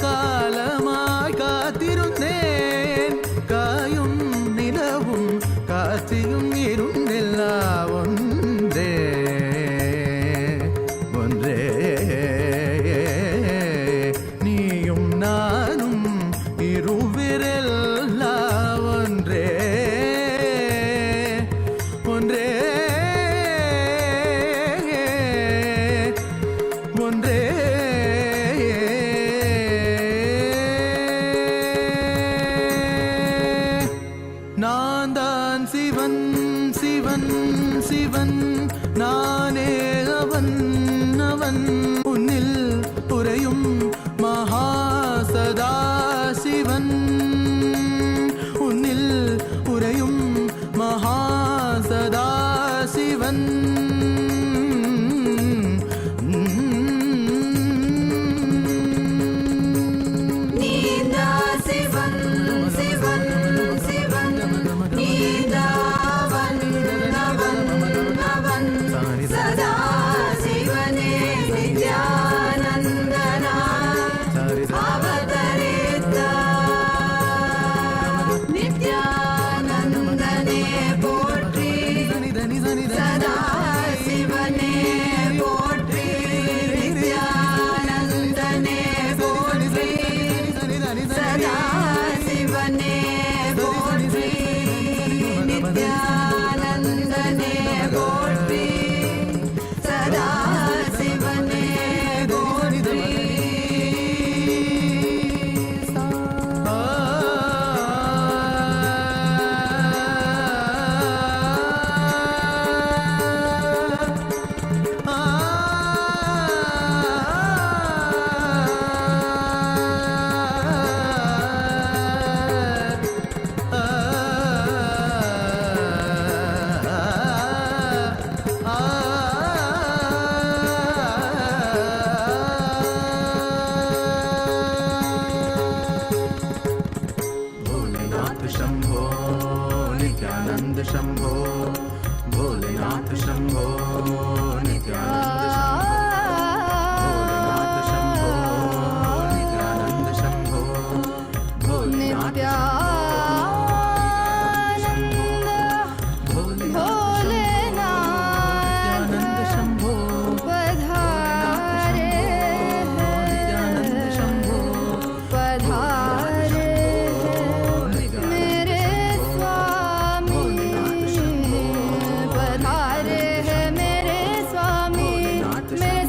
காலமாய் காத்திருந்தேன். காயும் நிலவும் காட்சியும் இருந்தெல்லா ஒன்றே ஒன்றே. நீயும் நானும் இருவிரல்லா ஒன்றே ஒன்றே ஒன்றே. நான் தான் சிவன் சிவன் சிவன், நானே அவன் அவன். உன்னில் உறையும் மகாசதாசிவன், உன்னில் உறையும் மகாசதாசிவன். शंभो नित्यानंद शंभो, भोलेनाथ शंभो नित्यानंद शंभो, भोलेनाथ शंभो नित्यानंद शंभो, भोलेनाथ शंभो पधारे नित्यानंद शंभो पधारे मेरे स्वामी पधारे हैं मेरे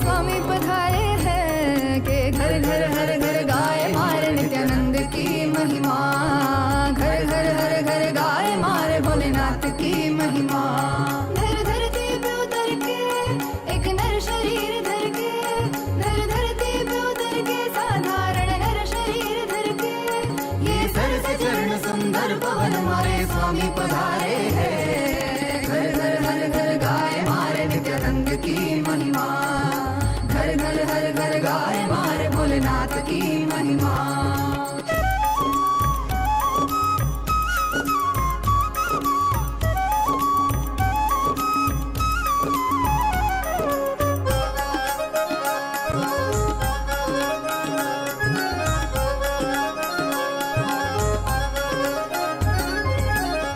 स्वामी पधारे हैं के घर घर हर घर गाए मारे नित्यानंद की महिमा, घर घर हर घर गाए मारे भोलेनाथ की महिमा। धरती पे उतर के एक नर शरीर धर के, धरती पे उतर के साधारण नर शरीर धर के, ये सर से चरण सुंदर पवन मारे स्वामी पधारे हैं। घर घर हर घर गाए मारे नित्यानंद की महिमा, घर घर हर घर गाए मारे भोलेनाथ की महिमा।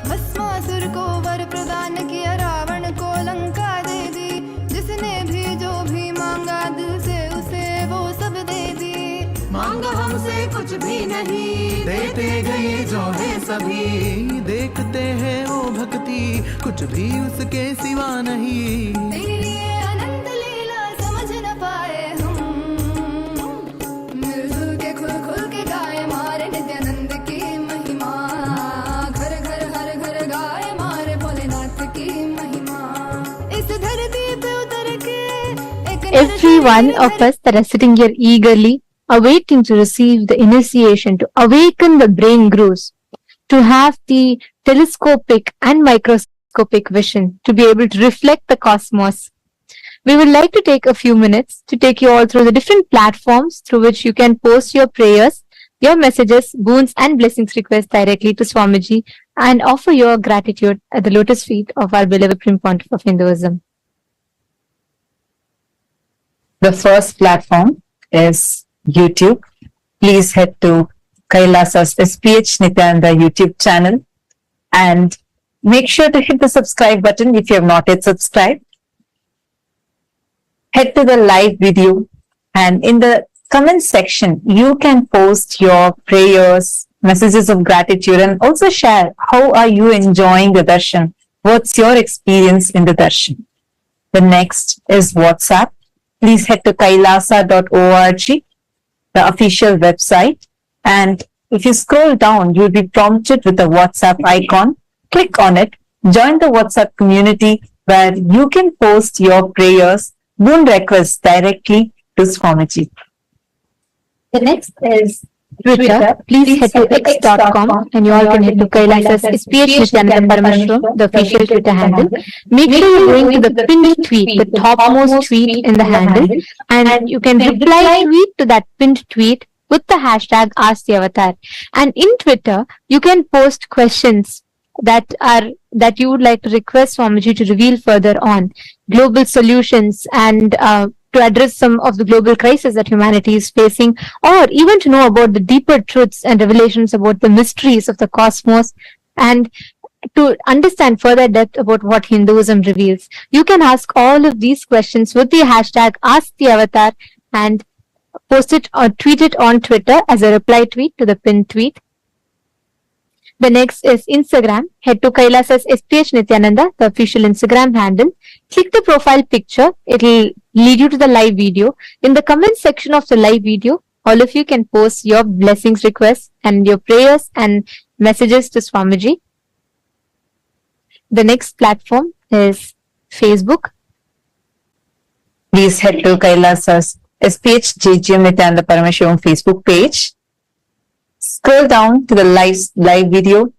भस्मासुर को वर प्रदान किया, रावण को लंका दे दी, जिसने भी जो भी मांगा दिल से उसे वो सब दे दी। मांगा हमसे कुछ भी नहीं, देते गए जो है सभी, देखते हैं वो भक्ति कुछ भी उसके सिवा नहीं। तेरे लिए अनंत लीला समझ न पाए हम, मिलजुल के खुल खुल के गाए मारे नित्यानंद की महिमा, घर घर हर घर गाए मारे भोलेनाथ की महिमा। इस धरती पे उतर के every one of us that are sitting here eagerly awaiting to receive the initiation, to awaken the brain grooves, to have the telescopic and microscopic vision, to be able to reflect the cosmos. We would like to take a few minutes to take you all through the different platforms through which you can post your prayers, your messages, boons and blessings requests directly to Swamiji and offer your gratitude at the lotus feet of our beloved Supreme Pontiff of Hinduism. The first platform is YouTube. please head to Kailasa's SPH Nityananda YouTube channel and make sure to hit the subscribe button if you have not yet subscribed. Head to the live video, and in the comment section, you can post your prayers, messages of gratitude, and also share how are you enjoying the darshan. What's your experience in the darshan? The next is WhatsApp. Please head to kailasa.org, the official website. And if you scroll down, you'll be prompted with the WhatsApp icon. Click on it. Join the WhatsApp community where you can post your prayers, boon requests directly to Swamiji. The next is Twitter. Please head to x.com and you all can head to Kailasa's SPH Nityananda Parameshwaram, the official Twitter handle. Make sure you're going to the pinned tweet, the topmost tweet in the handle, and you can reply tweet to that pinned tweet with the hashtag #AskTheAvatar. And in Twitter, you can post questions that you would like to request Swamiji to reveal further on global solutions and to address some of the global crises that humanity is facing, or even to know about the deeper truths and revelations about the mysteries of the cosmos, and to understand further depth about what Hinduism reveals. You can ask all of these questions with the hashtag #AskTheAvatar and post it or tweet it on Twitter as a reply tweet to the pinned tweet. The next is Instagram. Head to Kailasa's SPH Nityananda, the official Instagram handle. Click the profile picture. It will lead you to the live video. In the comment section of the live video, all of you can post your blessings requests and your prayers and messages to Swamiji. The next platform is Facebook. Please head to Kailasa's SPH JGM Nityananda Parameshwaram Facebook page. Scroll down to the live video,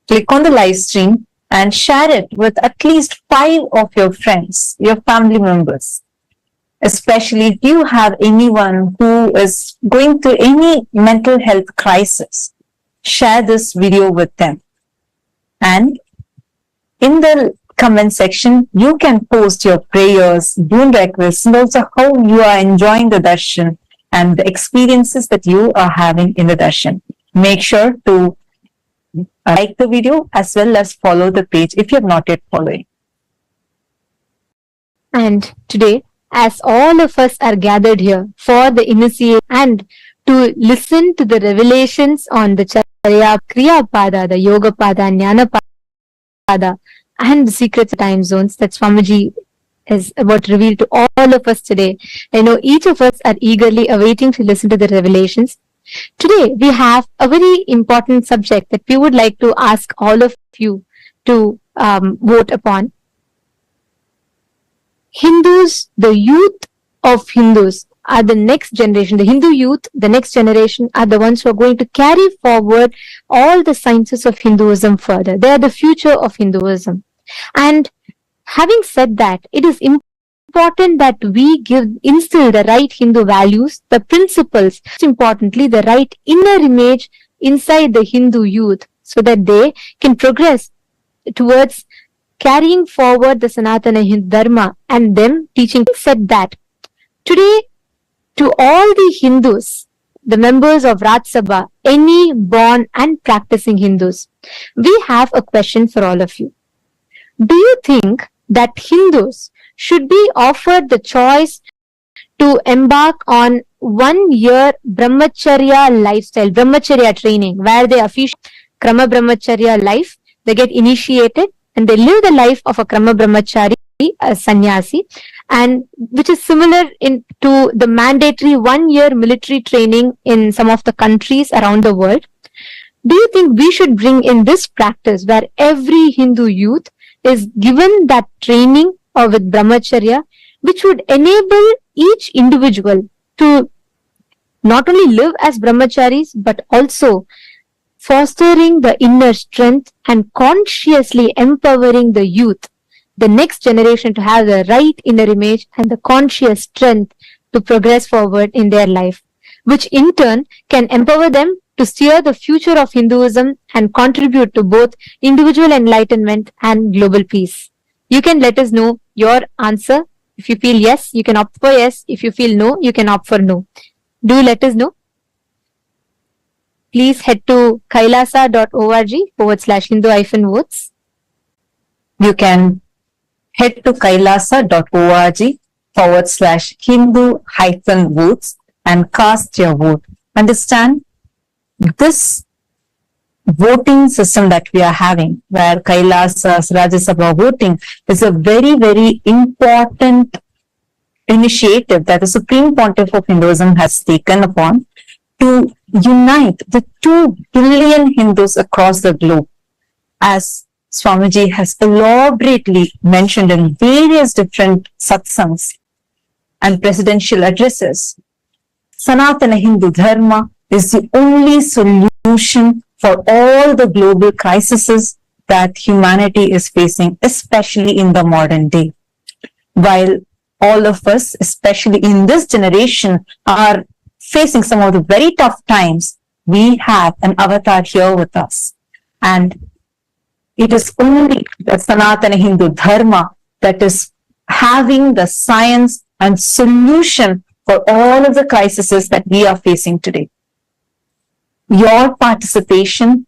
click on the live stream and share it with at least 5 of your friends, your family members. Especially if you have anyone who is going through any mental health crisis, share this video with them. And in the comment section, you can post your prayers, boon requests, and also how you are enjoying the darshan and the experiences that you are having in the darshan. Make sure to like the video as well as follow the page if you have not yet following. And today, as all of us are gathered here for the initiation and to listen to the revelations on the Charya Kriya Pada, the Yoga Pada, Jnana Pada, and the secrets of time zones that Swamiji is about to reveal to all of us today. I know each of us are eagerly awaiting to listen to the revelations. Today, we have a very important subject that we would like to ask all of you to vote upon. Hindus, the youth of Hindus are the next generation. The Hindu youth, the next generation, are the ones who are going to carry forward all the sciences of Hinduism further. They are the future of Hinduism. And having said that, it is important that we instill the right Hindu values, the principles, most importantly, the right inner image inside the Hindu youth so that they can progress towards carrying forward the Sanatana Hindu Dharma and them teaching. Said that, today, to all the Hindus, the members of Raj Sabha, any born and practicing Hindus, we have a question for all of you. Do you think that Hindus should be offered the choice to embark on 1 year brahmacharya lifestyle, brahmacharya training, where they officially krama brahmacharya life, they get initiated and they live the life of a krama brahmachari, a sannyasi, and which is similar to the mandatory 1 year military training in some of the countries around the world? Do you think we should bring in this practice where every Hindu youth is given that training with brahmacharya, which would enable each individual to not only live as brahmacharis, but also fostering the inner strength and consciously empowering the youth, the next generation, to have the right inner image and the conscious strength to progress forward in their life, which in turn can empower them to steer the future of Hinduism and contribute to both individual enlightenment and global peace. You can let us know your answer. If you feel yes, you can opt for yes. If you feel no, you can opt for no. Do let us know. please head to kailasa.org/Hindu-votes. You can head to kailasa.org/Hindu-votes and cast your vote. Understand, this voting system that we are having, where Kailasa's Rajya Sabha voting is a very, very important initiative that the Supreme Pontiff of Hinduism has taken upon to unite the 2 billion Hindus across the globe. As Swamiji has elaborately mentioned in various different satsangs and presidential addresses, Sanatana Hindu Dharma is the only solution for all the global crises that humanity is facing, especially in the modern day. While all of us, especially in this generation, are facing some of the very tough times, we have an avatar here with us. And it is only the Sanatana Hindu Dharma that is having the science and solution for all of the crises that we are facing today. Your participation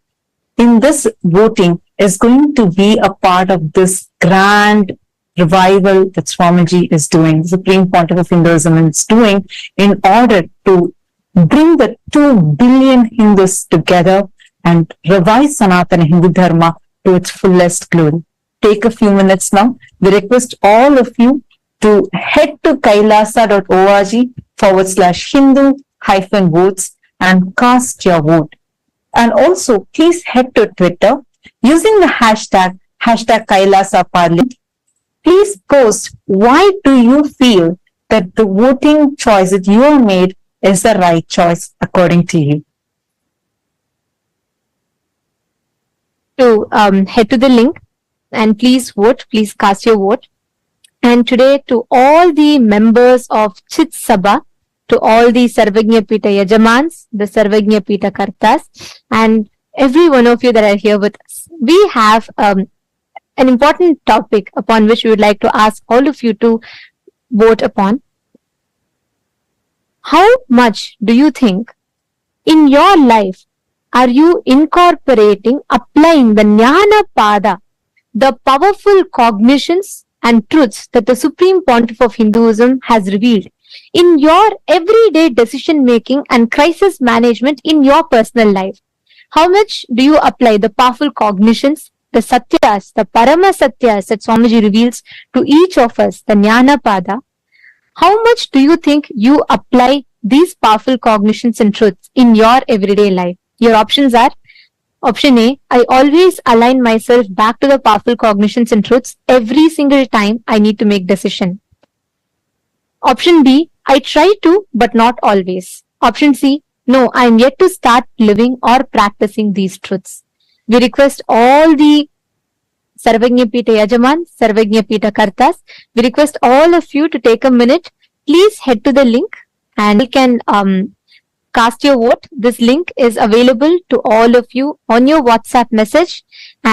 in this voting is going to be a part of this grand revival that Swamiji is doing, the Supreme Pontiff of Hinduism is doing, in order to bring the 2 billion Hindus together and revive Sanatana Hindu Dharma to its fullest glory. Take a few minutes now. We request all of you to head to kailasa.org/Hindu-votes and cast your vote. And also, please head to Twitter using the hashtag #KailasaParliament. Please post, why do you feel that the voting choice that you have made is the right choice according to you? To head to the link and please vote, please cast your vote. And today, to all the members of Chit Sabha, to all the Sarvagnya Pita Yajamans, the Sarvagnya Pita Kartas, and every one of you that are here with us, we have an important topic upon which we would like to ask all of you to vote upon. How much do you think in your life are you incorporating, applying the Jnana Pada, the powerful cognitions and truths that the Supreme Pontiff of Hinduism has revealed in your everyday decision making and crisis management in your personal life? How much do you apply the powerful cognitions, the Satyas, the Parama Satyas that Swamiji reveals to each of us, the Jnana Pada? How much do you think you apply these powerful cognitions and truths in your everyday life? Your options are: option A, I always align myself back to the powerful cognitions and truths every single time I need to make decision. Option B, I try to, but not always. Option C, no, I am yet to start living or practicing these truths. We request all the Sarvagnya Pita Yajaman, Sarvagnya Pita Kartas, we request all of you to take a minute. Please head to the link and you can cast your vote. This link is available to all of you on your WhatsApp message,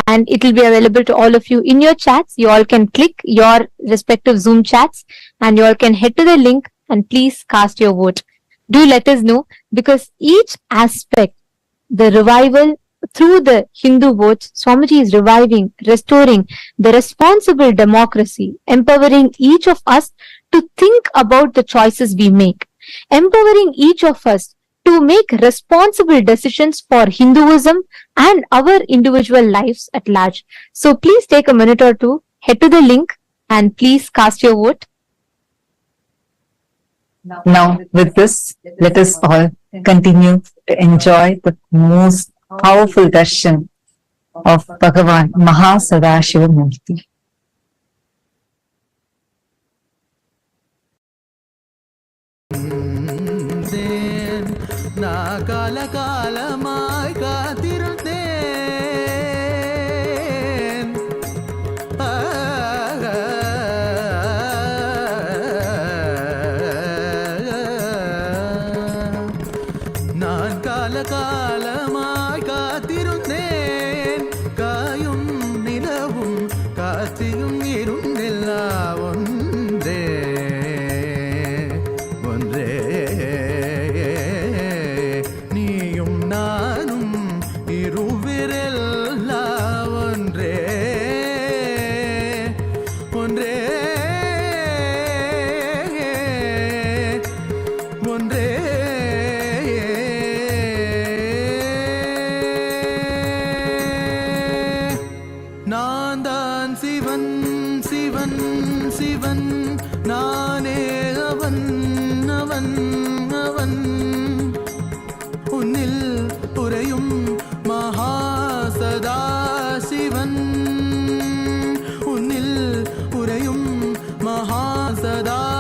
and it will be available to all of you in your chats. You all can click your respective Zoom chats and you all can head to the link and please cast your vote. Do let us know, because each aspect, the revival through the Hindu votes, Swamiji is reviving, restoring the responsible democracy, empowering each of us to think about the choices we make, empowering each of us to make responsible decisions for Hinduism and our individual lives at large. So please take a minute or two, head to the link and please cast your vote. Now, with this, let us all continue to enjoy the most powerful darshan of Bhagavan MahaSadashiva Murthy. காலமாய் காத்திருந்தேன் நான் காலமாய் காத்திருந்தேன் காயும் நிலவும் காத்தியும் இருந்தெல்லா ஒன்றே ஒன்றே நீயும் நான் അവൻ ഉന്നിൽ ഉറയും മഹാസദാശിവൻ ഉന്നിൽ ഉറയും മഹാസദാശിവൻ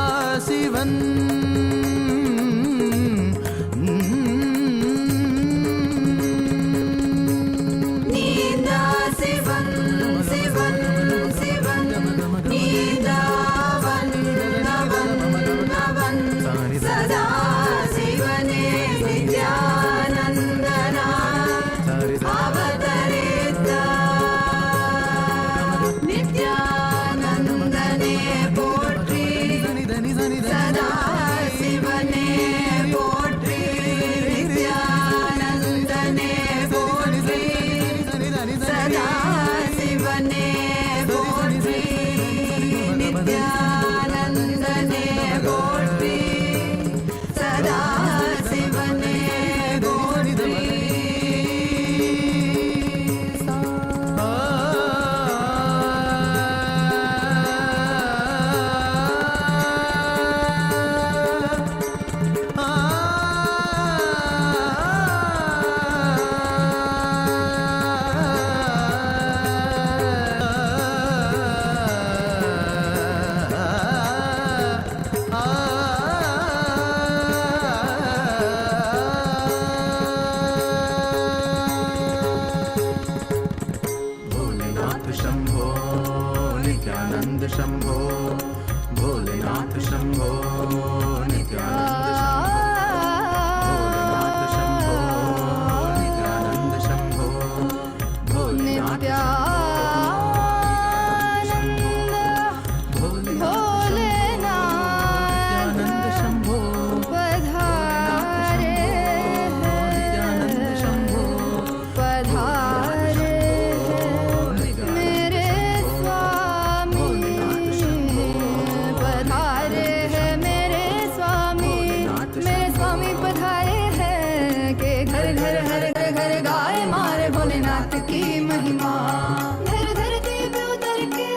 शंभो नित्यानंद शंभो भोलेनाथ शंभो नित्यानंद शंभो भोलेनाथ शंभो नित्यानंद शंभो भोलेनाथ नित्यानंद शंभो पधारे नित्यानंद शंभो पधारे मेरे स्वामी पधारे हैं मेरे स्वामी पधारे हैं के घर घर हर घर घर गाए मारे भोलेनाथ की महिमा धर धरती पे उतर के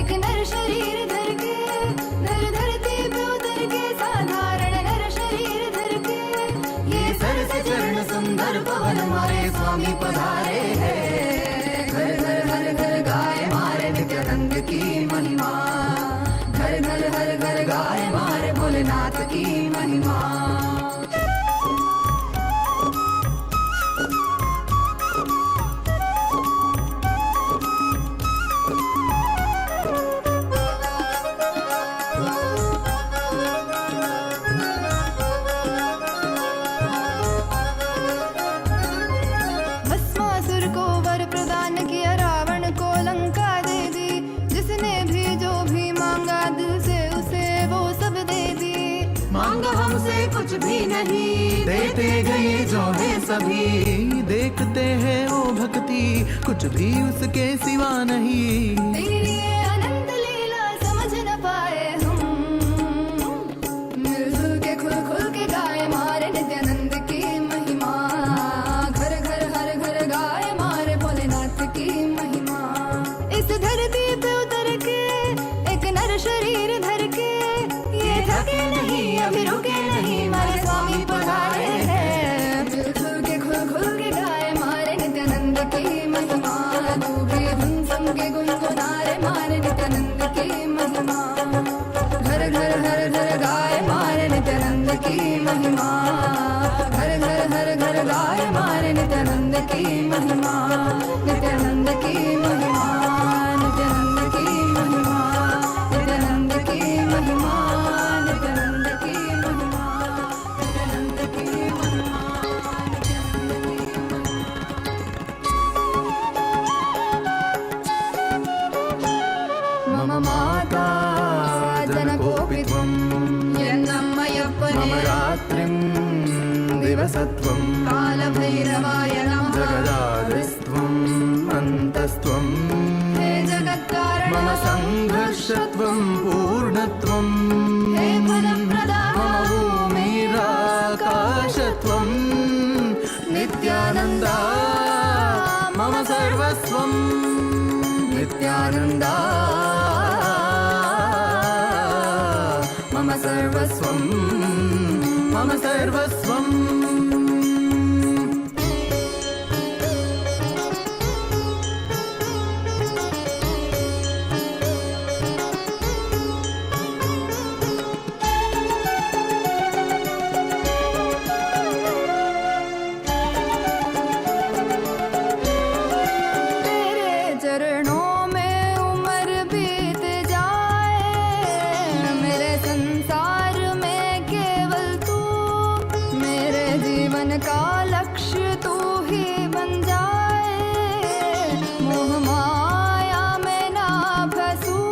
एक नर शरीर धर के धर धरती पे उतर के साधारण नर शरीर धर के ये सर से चरण सुंदर पवन मारे स्वामी पधारे हैं घर घर हर घर गाए मारे नित्यानंद की महिमा घर घर हर घर गाए मारे भोलेनाथ की महिमा भस्मासुर को वर प्रदान किया रावण को लंका दे दी जिसने भी जो भी मांगा दिल से उसे वो सब दे दी मांगा हमसे कुछ भी नहीं देते गए जो है सभी देखते हैं वो भक्ति कुछ भी उसके सिवा नहीं तेरी ये अनंत लीला समझ न पाए हम मिलजुल के खुल खुल के गाए मारे नित्यानंद की महिमा घर घर हर घर गाए मारे भोलेनाथ की महिमा इस धरती पे उतर के एक नर शरीर धर के ये थके नहीं अभी रुके नहीं मारे स्वामी पधारे हैं मिलजुल के खुल खुल के गाए मारे नित्यानंद की महिमा तू भी धुन सम के गुनगुनारे मारे नित्यानंद की महिमा घर घर हर घर गाए मारे नित्यानंद की महिमा घर घर हर घर गाए मारे नित्यानंद की महिमा नित्यानंद की महिमा नित्यानंद की महिमा नित्यानंद की महिमा नित्यानंद की महिमा नित्यानंद की महिमा मम माता जनकोऽपि त्वं यन्नम्मयप्पने मम रात्रिं दिवसत्वं कालभैरवाय नमः जगदादिस्त्वम् अन्तस्त्वम् हे जगत्कारण मम संघर्षत्वं पूर्णत्वं हे फलप्रदाः मम भूमिराकाशत्वं नित्यानन्दा मम सर्वस्वं नित्यानन्दा मम सर्वस्वं मम सर्वस्वम् तेरे चरणों में उम्र बीत जाए, मेरे संसार में केवल तू, मेरे जीवन का लक्ष्य तू ही बन जाए, मोह माया में ना फंसूं।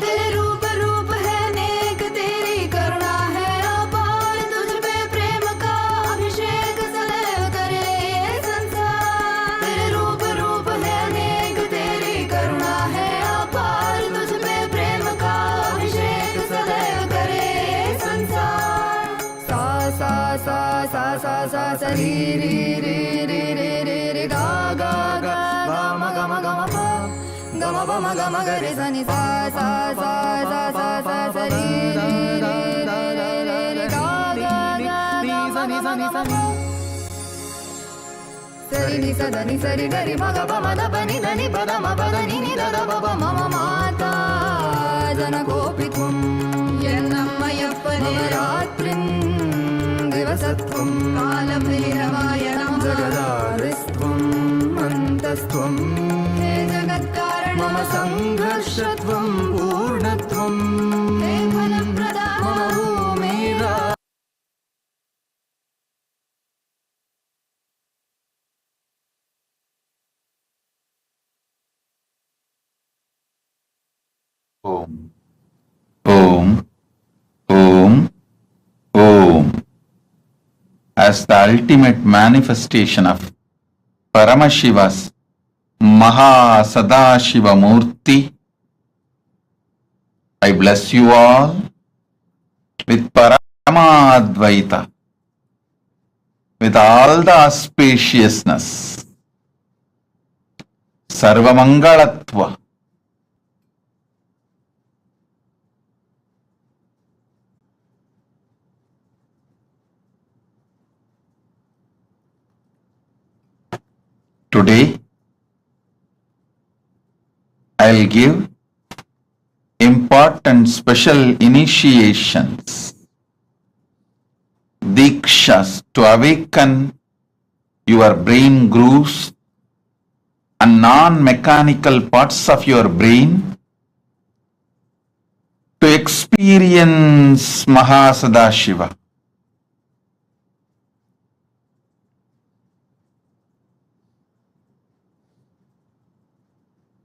तेरे रूप रूप है नेक, तेरी करुणा है अपार, तुझ पे प्रेम का अभिषेक सदैव करे ये संसार। तेरे रूप रूप है नेक, तेरी करुणा है अपार, तुझ पे प्रेम का अभिषेक सदैव करे ये संसार। सा सा सा सा सा सा सा री री री री री री री गा गा गा गा म ग म ग म प ग म प म ग म ग रे सा नि सा सा सा सा सा सा सा री री री री री री री गा गा गा गा म ग म ग म प सरि नि स द नि सरि ग रि म ग प म द प नि द नि प द म प द नि नि द द प प म म माता जनकोऽपि त्वं यन्नमयप्पने रात्रिं दिवसत्वं कालभैरवाय नमः। जगदादिस्त्वम् अन्तस्त्वम् हे जगत्कारण मम सङ्घर्षत्वं पूर्णत्वम् हे फलप्रदाता मम भूमिरा Om, Om, Om, Om. As the ultimate manifestation of Paramashiva's MahaSadashiva Murthy, I bless you all with Paramadvaita, with all the auspiciousness, Sarvamangalatva, today, I'll give important special initiations, Dikshas to awaken your brain grooves and non-mechanical parts of your brain to experience MahaSadashiva.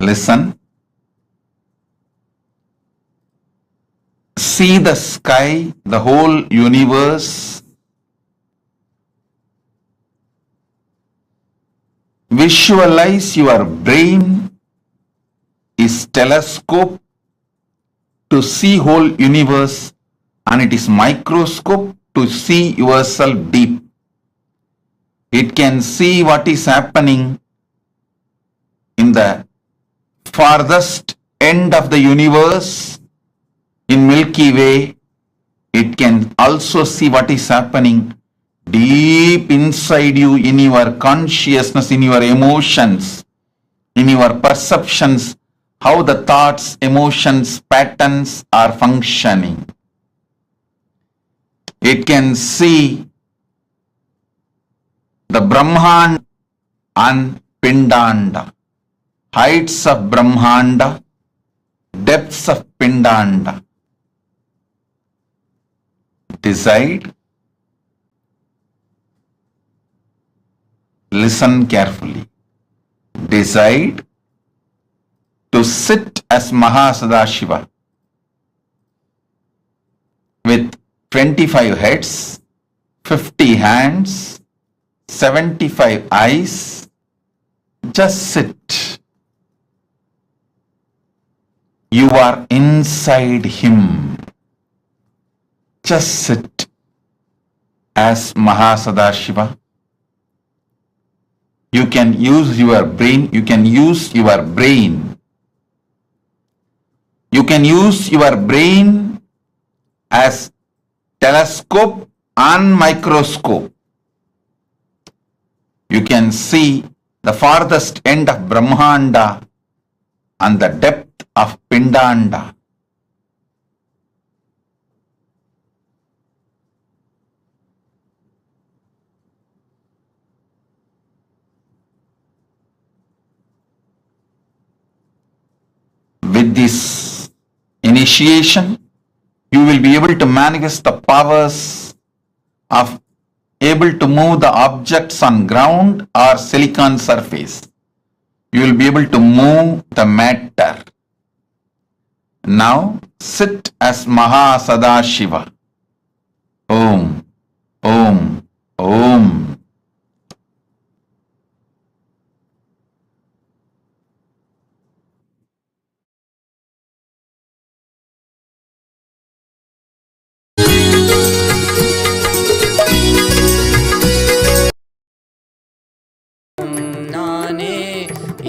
Listen. See the sky, the whole universe. Visualize your brain is telescope to see whole universe, and it is microscope to see yourself deep. It can see what is happening in the farthest end of the universe in Milky Way. It can also see what is happening deep inside you, in your consciousness, in your emotions, in your perceptions, how the thoughts, emotions, patterns are functioning. It can see the Brahmanda and Pindanda, heights of Brahmanda, depths of Pindanda. Decide. Listen carefully. Decide to sit as MahaSadashiva with 25 heads, 50 hands, 75 eyes. Just sit. You are inside Him. Just sit as MahaSadashiva. You can use your brain. You can use your brain. You can use your brain as telescope and microscope, you can see the farthest end of Brahmanda and the depth of Pindanda. With this initiation, you will be able to manifest the powers of able to move the objects on ground or silicon surface. You will be able to move the matter. Now sit as MahaSadashiva. Om, Om, Om.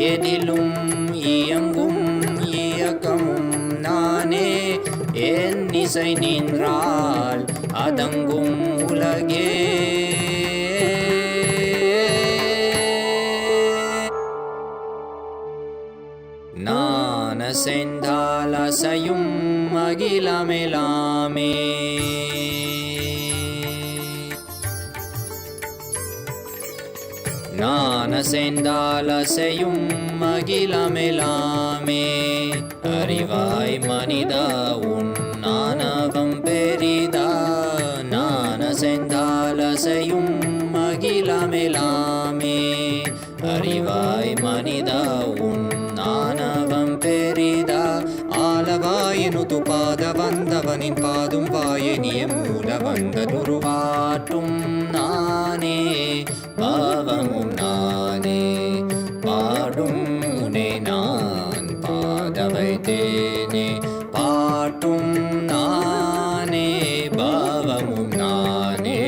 எதிலும் இயங்கும் இயக்கமும் நானே என் இசை நின்றால் அதங்கும் உலகே நான் சென்றால் அசையும் அகிலமெலாமே நான் அசைந்தால் அசையும் அகிலமெலாமே அறிவாய் மனிதா உன் ஆணவம் பெரிதா நான் அசைந்தால் அசையும் அகிலமெலாமே அறிவாய் மனிதா உன் ஆணவம் பெரிதா ஆலவாயினுது பாத வந்தவனின் பாதும் வாயனிய மூல வந்ததுருவாட்டும் நானே பாவமும் நானே பாடும் உனை நான் பாத வைத்தேனே பாட்டும் நானே பாவமும் நானே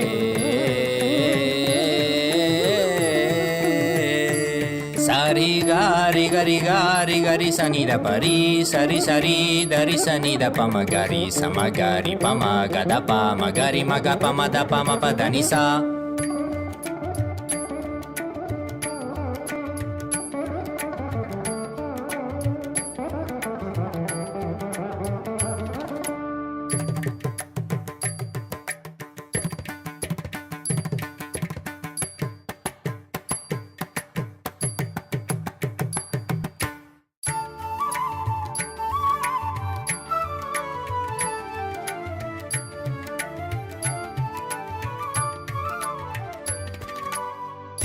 சரி காரி கரி காரி கரி சனித பரி சரி சரி தரி சனித பம கரி சமகரி பம கத பம கரி மக பம த பம பதனிசா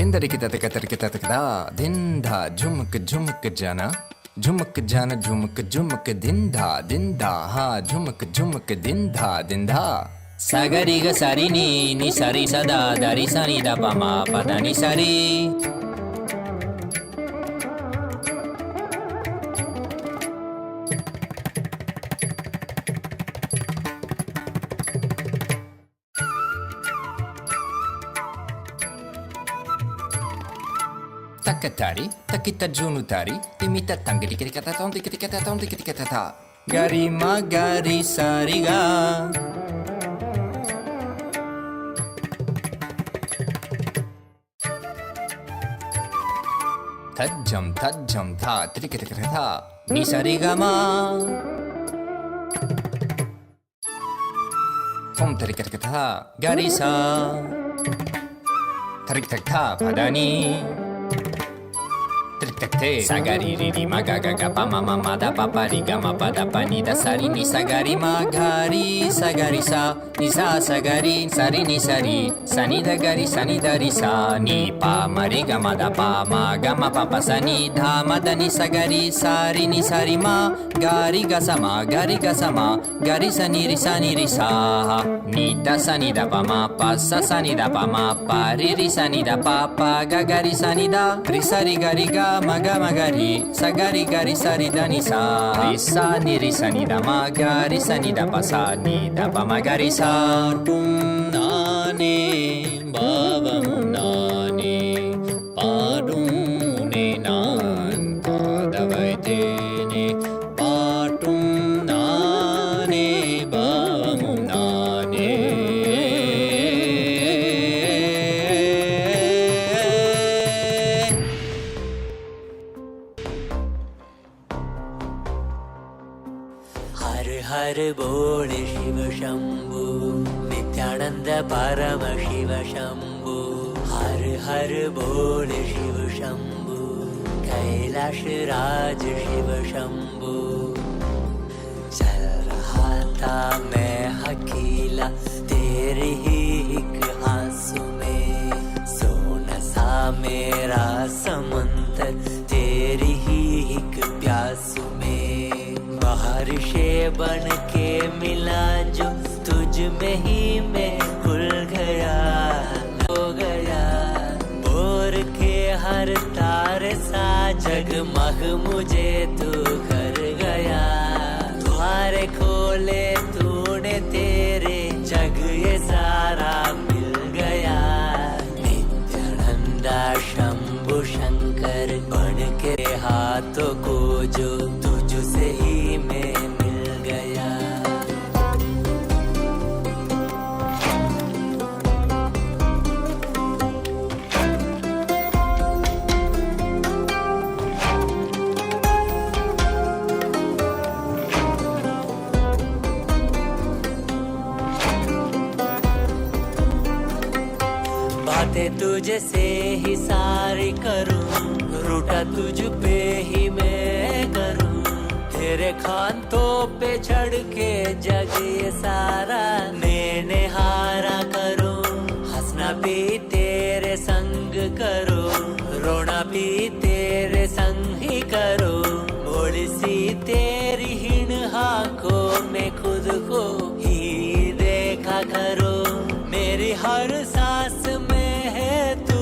திந்தரிக்கிதா திந்தா ஜுமுக் ஜுமுக் ஜன ஜுமுக் ஜன ஜுமுக் ஜுமுக் திந்தா திந்தா ஹா ஜுமுக் ஜுமுக் திந்தா திந்தா சகரிக சரி நீ சரி சதா தரி சனி தபமா பதனி சரி Takatari, takita junutari, timita tangiri kirikata ton tikita ton tikita gari magari sariga tajam tha tikita ni sarigama tom tikita garisa tarik takta padani Sagari riri magaga pama mama da papa riga ma pada pani da sari ni sagari magari sagari sa ni sa sagari sari ni sari sani da gari sani da ri sa ni pa mariga ma da pa ma ga ma papa sani dha ma da ni sagari sari ni sari ma gari ga sama gari sani ri sa ni da sani da pa ma pa sa sani da pa ma pa ri sani da pa pa ga gari sani da ri sari gari ga maga magari sagari gari sari dani sa ri sa ni da magari sani da pa sa ni da pa magari sa tum nane bhavamum nane padum ne nan padavaitene patum nane bhavamum nane Nityanand परम शिव शंभु हर हर बोल शिव शंभु कैलाश राज शिव शंभु चल रहा था मैं अकेला तेरे ही एक आंसू में सोना सा मेरा समंदर तेरी ही एक प्यासू में बारिशे बन के मिला जो तुझ में ही मैं खुल गया हो गया बोर के हर तार सा जगमग मुझे तू कर गया द्वारे खोले तूने तेरे जग ये सारा मिल गया नित्यानंदा शंभु शंकर बन के हाथों को जो तुझसे ही मैं मिल गया बातें तुझे से ही सारी करूं रूठा तुझ पे ही मैं करूं तेरे खानों पे चढ़ के जग ये सारा मैंने हारा करूं हंसना भी तेरे संग करो रोना भी तेरे संग ही करो भोली सी तेरी हिण को मैं खुद को ही देखा करो मेरी हर सांस में है तू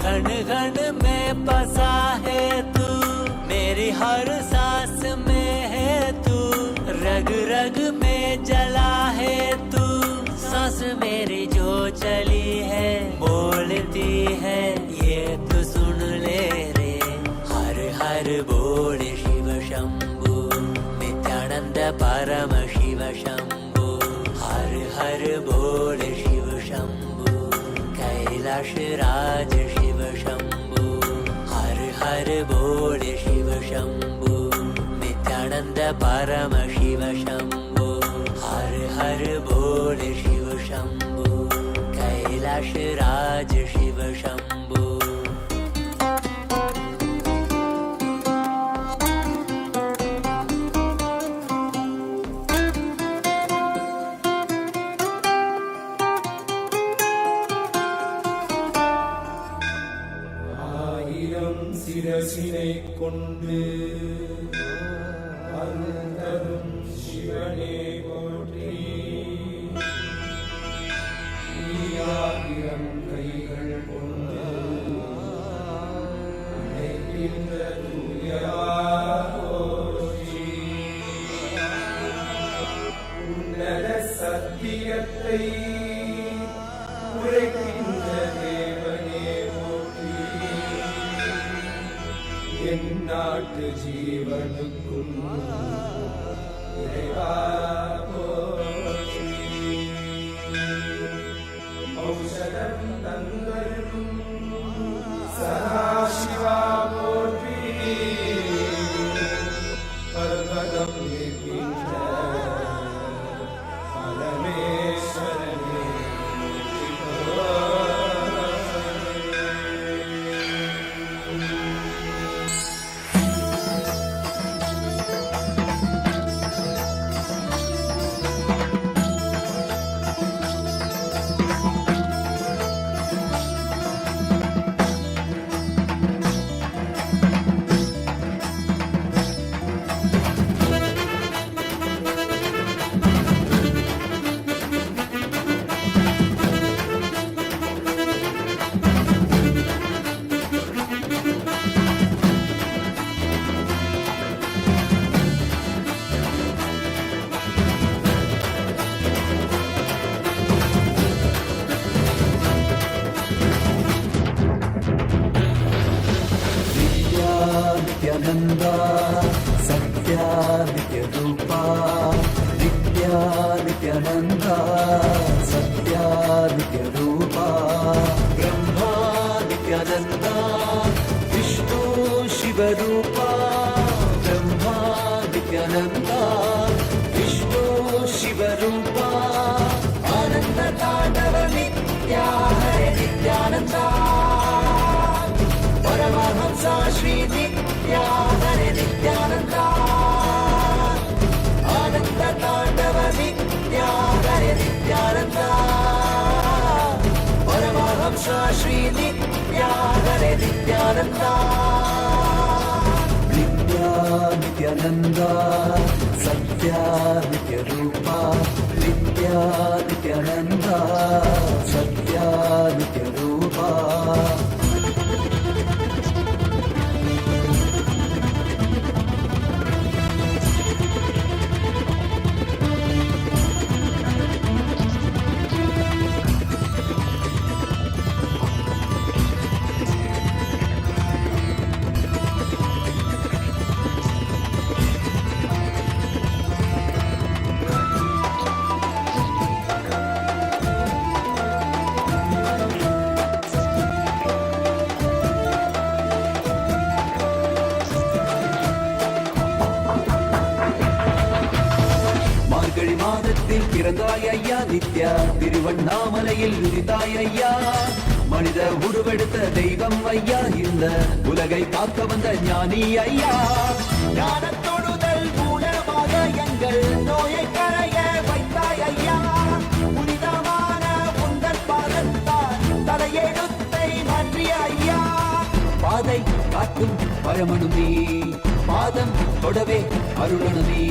घन घन में बसा है तू मेरी हर सांस में है तू रग रग में जला है तू सांस मेरी जो चली है बोलती है ये तो सुन ले रे हर हर बोल शिव शंभु नित्यानंद परम शिव शंभु हर हर बोल शिव शंभु कैलाश राज शिव शंभु हर हर बोल शिव शंभु नित्यानंद परम शिव शंभु हर हर बोल शिव शंभु कैलाश राज शिव शंभु சிரசினை கொண்டு அந்தரும் சிவனே போற்றி ஆயிரம் கைகள் கொண்டு அழைக்கின்ற தூயவா போற்றி உன்னத சத்தியத்தை உரைக்கின்ற தேவனே போற்றி என் நாட்டு ஜீவனுக்கும் இறைவா போற்றி ஔஷதம் தந்தருளும் சதாசிவா போற்றி பர்வதம் நிற்கின்ற பரமேஸ்வரனே नित्यानंदा सत्या नित्य रूपा नित्या नित्यानंदा सत्या नित्य रूपा ब्रह्मा नित्यानंदा विष्णु शिव रूपा ब्रह्मा नित्यानंदा विष्णु शिव रूपा आनंद नित्यानंदा सत्या नित्य रूपा नित्या नित्यानंदा सत्या नित्य रूपा பிறந்தாய் ஐயா நித்யா திருவண்ணாமலையில் உதித்தாய் ஐயா மனித உருவெடுத்த தெய்வம் ஐயா இந்த உலகை காக்க வந்த ஞானி ஐயா ஞானத்தொடுதல் மூலமாக எங்கள் நோயை கரைய வைத்தாய் ஐயா புனிதமான உந்தன் பாதத்தால் தலையெழுத்தை மாற்றிய ஐயா பாதை காட்டும் பரமனுமே பாதம் தொடவே அருளனுமே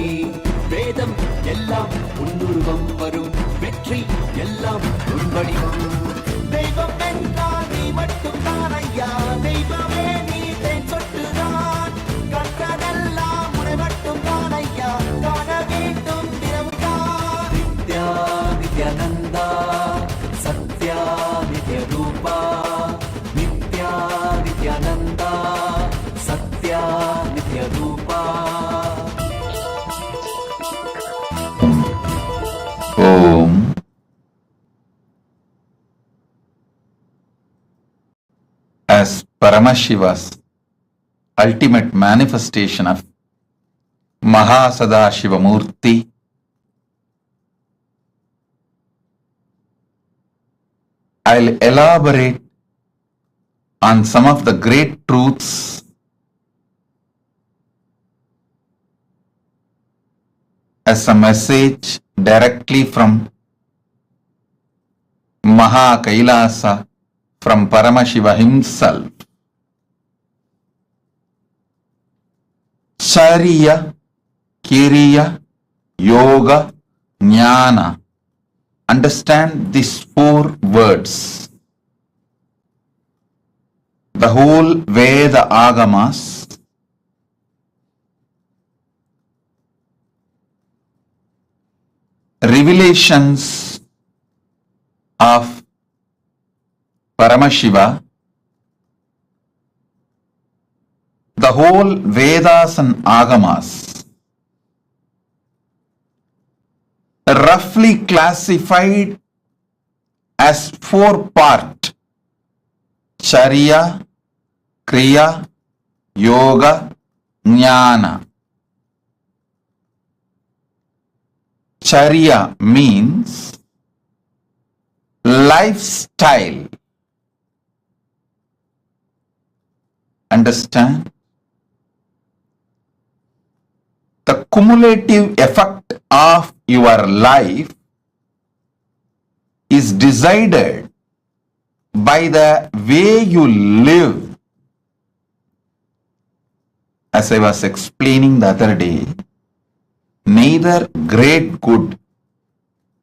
வேதம் எல்லாம் உன்னுருவம் வரும் வெற்றி எல்லாம் உன் வடிவம் தெய்வம் என்றால் நீ மட்டும் தான் ஐயா தெய்வமே நீ தேன் சொட்டுதான் கற்றதெல்லாம் உன்னை மட்டும் தான் ஐயா காண வேண்டும் தினம்தான் நித்யா நித்யானந்தா சத்யா நித்ய ரூபா நித்யா நித்யானந்தா சத்யா நித்ய ரூபா Om. As Paramashiva's ultimate manifestation of MahaSadashiva Murthy, I'll elaborate on some of the great truths as a message directly from Maha Kailasa, from Paramashiva himself. Charya, Kiriya, Yoga, Jnana. Understand these 4 words. The whole Veda Agamas revelations of Paramashiva, the whole Vedas and Agamas roughly classified as 4 parts: Charya, Kriya, Yoga, Jnana. Charya means lifestyle. Understand? The cumulative effect of your life is decided by the way you live. As I was explaining the other day, neither great good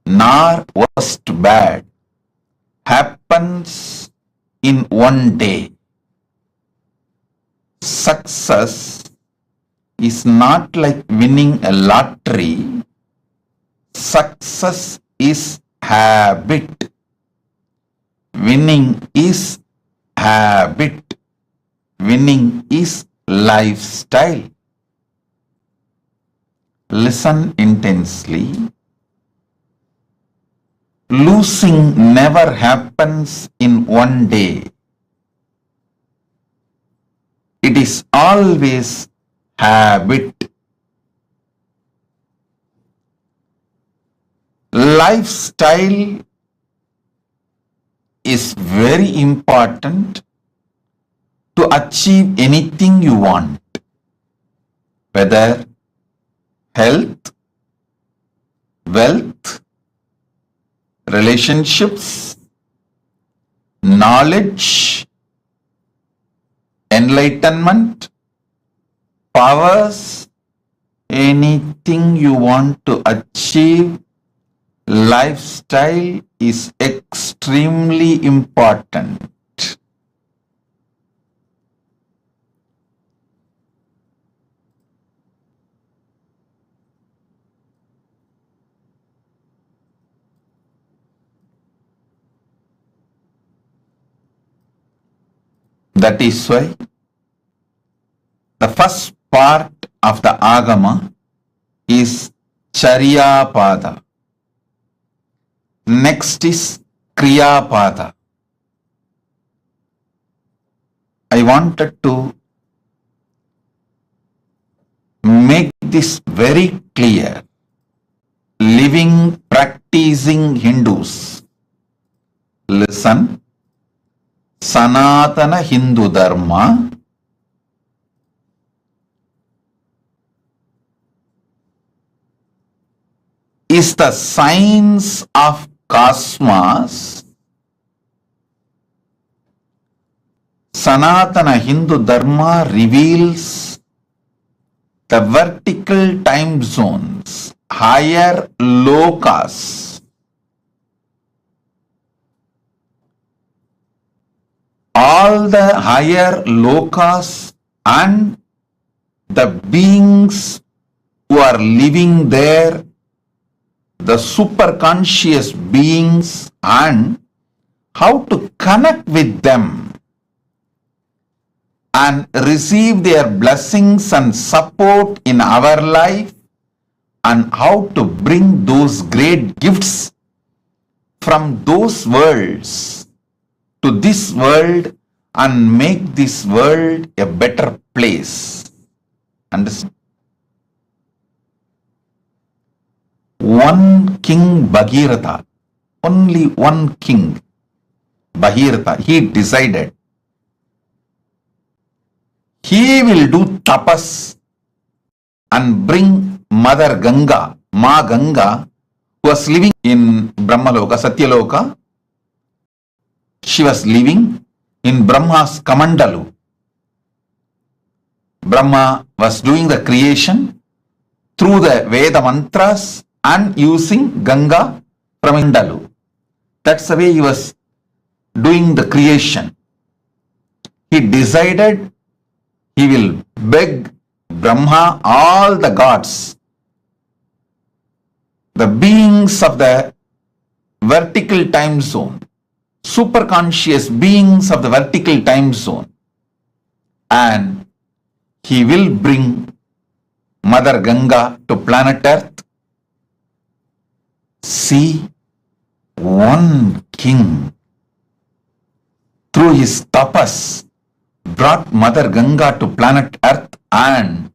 nor worst bad happens in one day. Success is not like winning a lottery. Success is habit. Winning is habit. Winning is lifestyle. Listen intensely. Losing never happens in one day. It is always habit. Lifestyle is very important to achieve anything you want, whether health, wealth, relationships, knowledge, enlightenment, powers, anything you want to achieve, lifestyle is extremely important. That is why the first part of the Agama is Charya Pada. Next is Kriya Pada. I wanted to make this very clear. Living, practicing Hindus, listen. Sanatana Hindu Dharma is the science of cosmos. Sanatana Hindu Dharma reveals the vertical time zones, higher lokas. All the higher lokas and the beings who are living there, the superconscious beings, and how to connect with them and receive their blessings and support in our life, and how to bring those great gifts from those worlds to this world and make this world a better place. Understand? One king Bhagirath, only one king Bhagirath, he decided he will do tapas and bring Mother Ganga, Ma Ganga, who was living in Brahmaloka, Satyaloka. She was living in Brahma's Kamandalu. Brahma was doing the creation through the Veda mantras and using Ganga from Indalu. That's the way he was doing the creation. He decided he will beg Brahma, all the gods, the beings of the vertical time zone, superconscious beings of the vertical time zone, and he will bring Mother Ganga to planet Earth. See, one king through his tapas brought Mother Ganga to planet Earth, and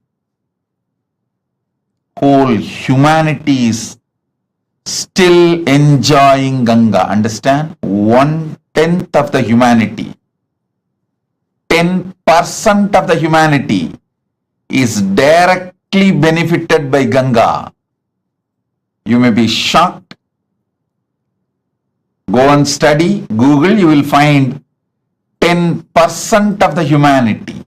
whole humanity is still enjoying Ganga. Understand? 1/10 of the humanity, 10% of the humanity is directly benefited by Ganga. You may be shocked. Go and study, Google, you will find 10% of the humanity.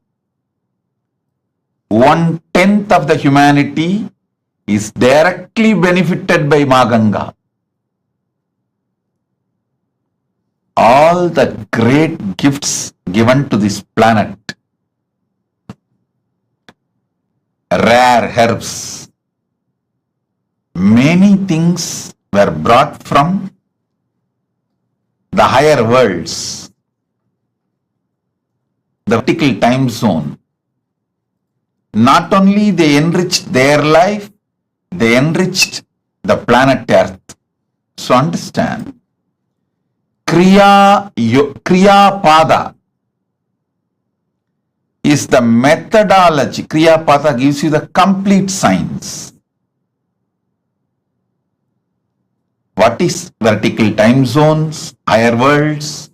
1/10 of the humanity is directly benefited by Ma Ganga. All the great gifts given to this planet, rare herbs, many things were brought from the higher worlds, the vertical time zone. Not only they enriched their life, they enriched the planet Earth. So understand, Kriya Pada is the methodology. Kriya Pada gives you the complete science. What is vertical time zones, higher worlds,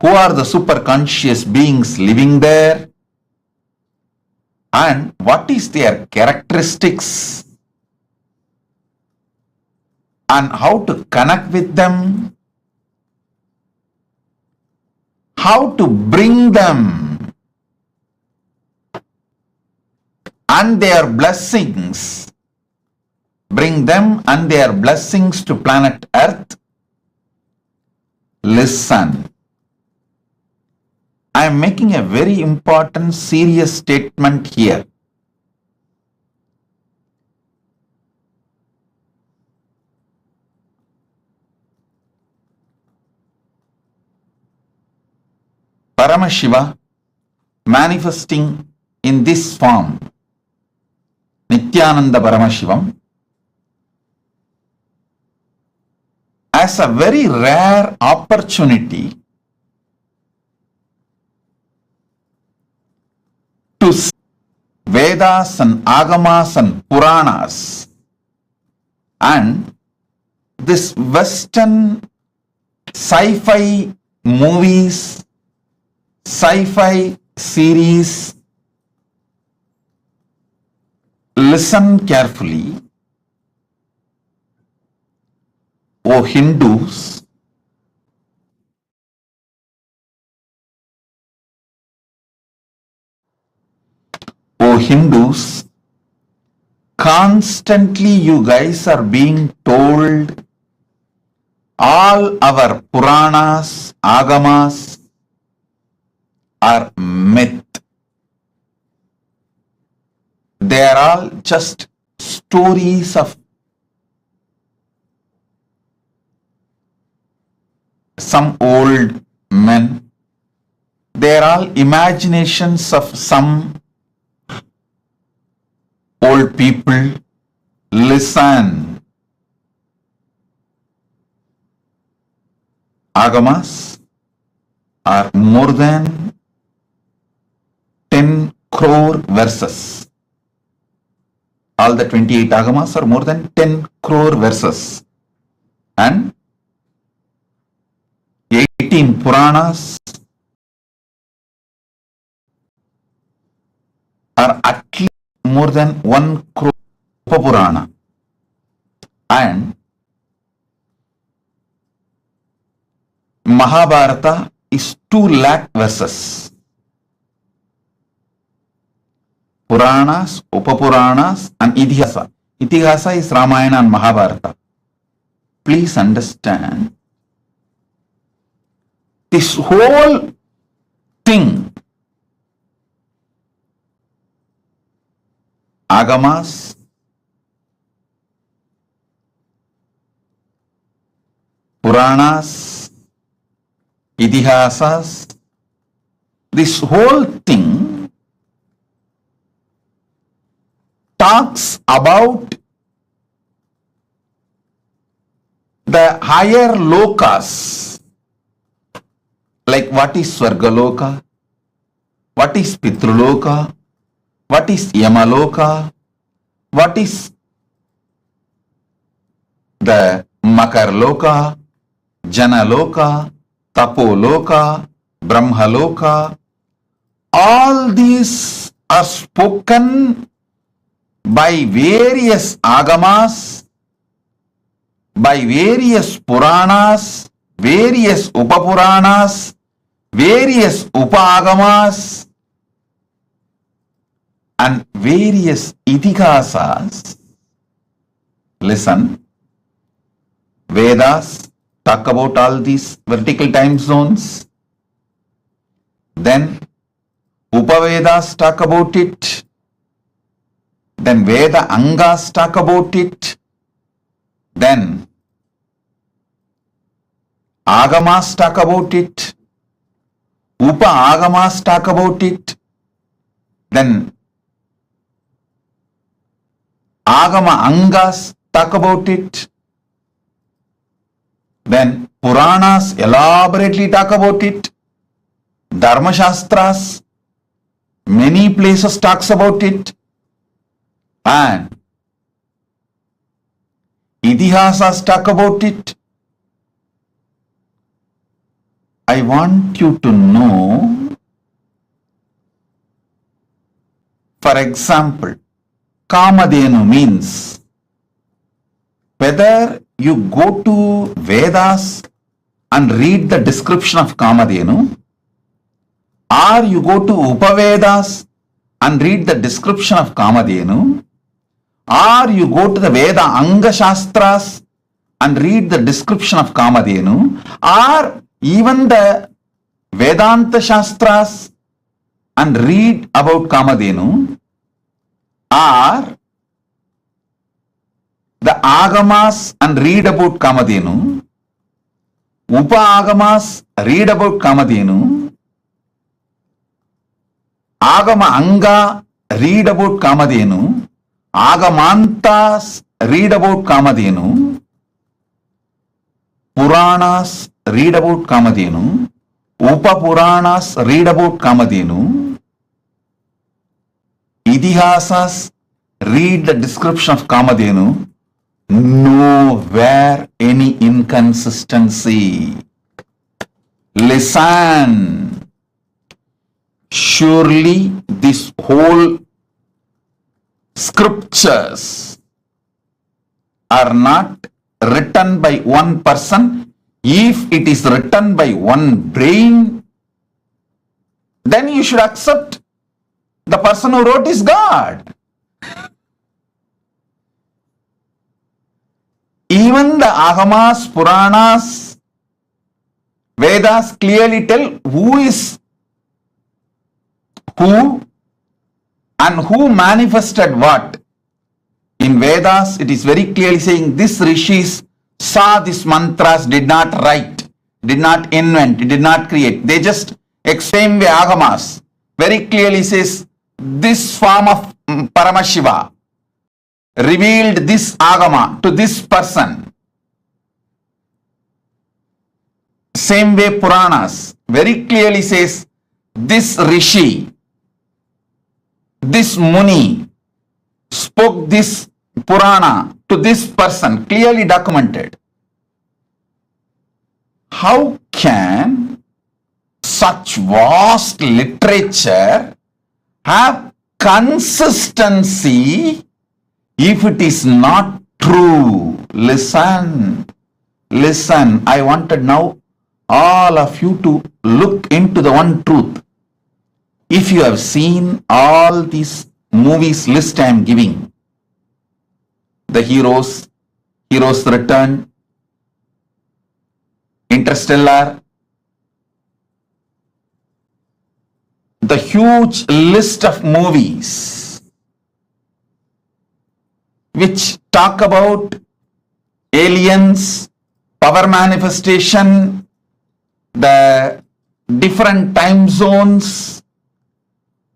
who are the super conscious beings living there, and what is their characteristics, and how to connect with them, how to bring them and their blessings, bring them and their blessings to planet Earth. Listen. I am making a very important, serious statement here. Paramashiva manifesting in this form, Nityananda Paramashivam, as a very rare opportunity to see Vedas and Agamas and Puranas and this Western sci-fi movies, sci-fi series. Listen carefully, O Hindus. O Hindus, constantly you guys are being told all our Puranas, Agamas are myth. They are all just stories of some old men. They are all imaginations of some old people. Listen. Agamas are more than 10 crore verses. All the 28 Agamas are more than 10 crore verses. And 18 Puranas are at least more than 1 crore Purana. And Mahabharata is 2 lakh verses. Puranas, Upapuranas and Itihasa. Itihasa is Ramayana and Mahabharata. Please understand, this whole thing, Agamas, Puranas, Itihasas, this whole thing talks about the higher lokas, like what is Swargaloka, what is Pitruloka, what is Yamaloka, what is the Makarloka, Janaloka, Tapoloka, Brahmaloka. All these are spoken by various Agamas, by various Puranas, various Upapuranas, various Upagamas, and various Itihasas. Listen, Vedas talk about all these vertical time zones. Then Upavedas talk about it. Then Veda Angas talk about it. Then Agamas talk about it. Upa Agamas talk about it. Then Agama Angas talk about it. Then Puranas elaborately talk about it. Dharma Shastras, many places talks about it. And Itihasas talk about it. I I want you to know, for example, Kamadhenu means whether you go to Vedas and read the description of Kamadhenu, or you go to Upavedas and read the description of Kamadhenu, or you go to the Veda Anga Shastras and read the description of Kamadhenu, or even the Vedanta Shastras and read about Kamadhenu, or the Agamas and read about Kamadhenu, Upa Agamas read about Kamadhenu, Agama Anga read about Kamadhenu, Agamantas read about Kamadhenu, Puranas read about Kamadhenu, Upa Puranas read about Kamadhenu, Idihasas read the description of Kamadhenu. Nowhere any inconsistency. Listen. Surely this whole scriptures are not written by one person. If it is written by one brain, then you should accept the person who wrote is God. Even the Agamas, Puranas, Vedas clearly tell who is who and who manifested what. In Vedas, it is very clearly saying this rishis saw these mantras, did not write, did not invent, did not create. They just explain the Agamas. Very clearly says this form of Paramashiva revealed this Agama to this person. Same way Puranas very clearly says this Rishi, this Muni spoke this Purana to this person, clearly documented. How can such vast literature have consistency if it is not true? Listen, listen. I wanted now all of you to look into the one truth. If you have seen all these movies list I am giving, the heroes, Heroes Return, Interstellar, the huge list of movies which talk about aliens, power manifestation, the different time zones,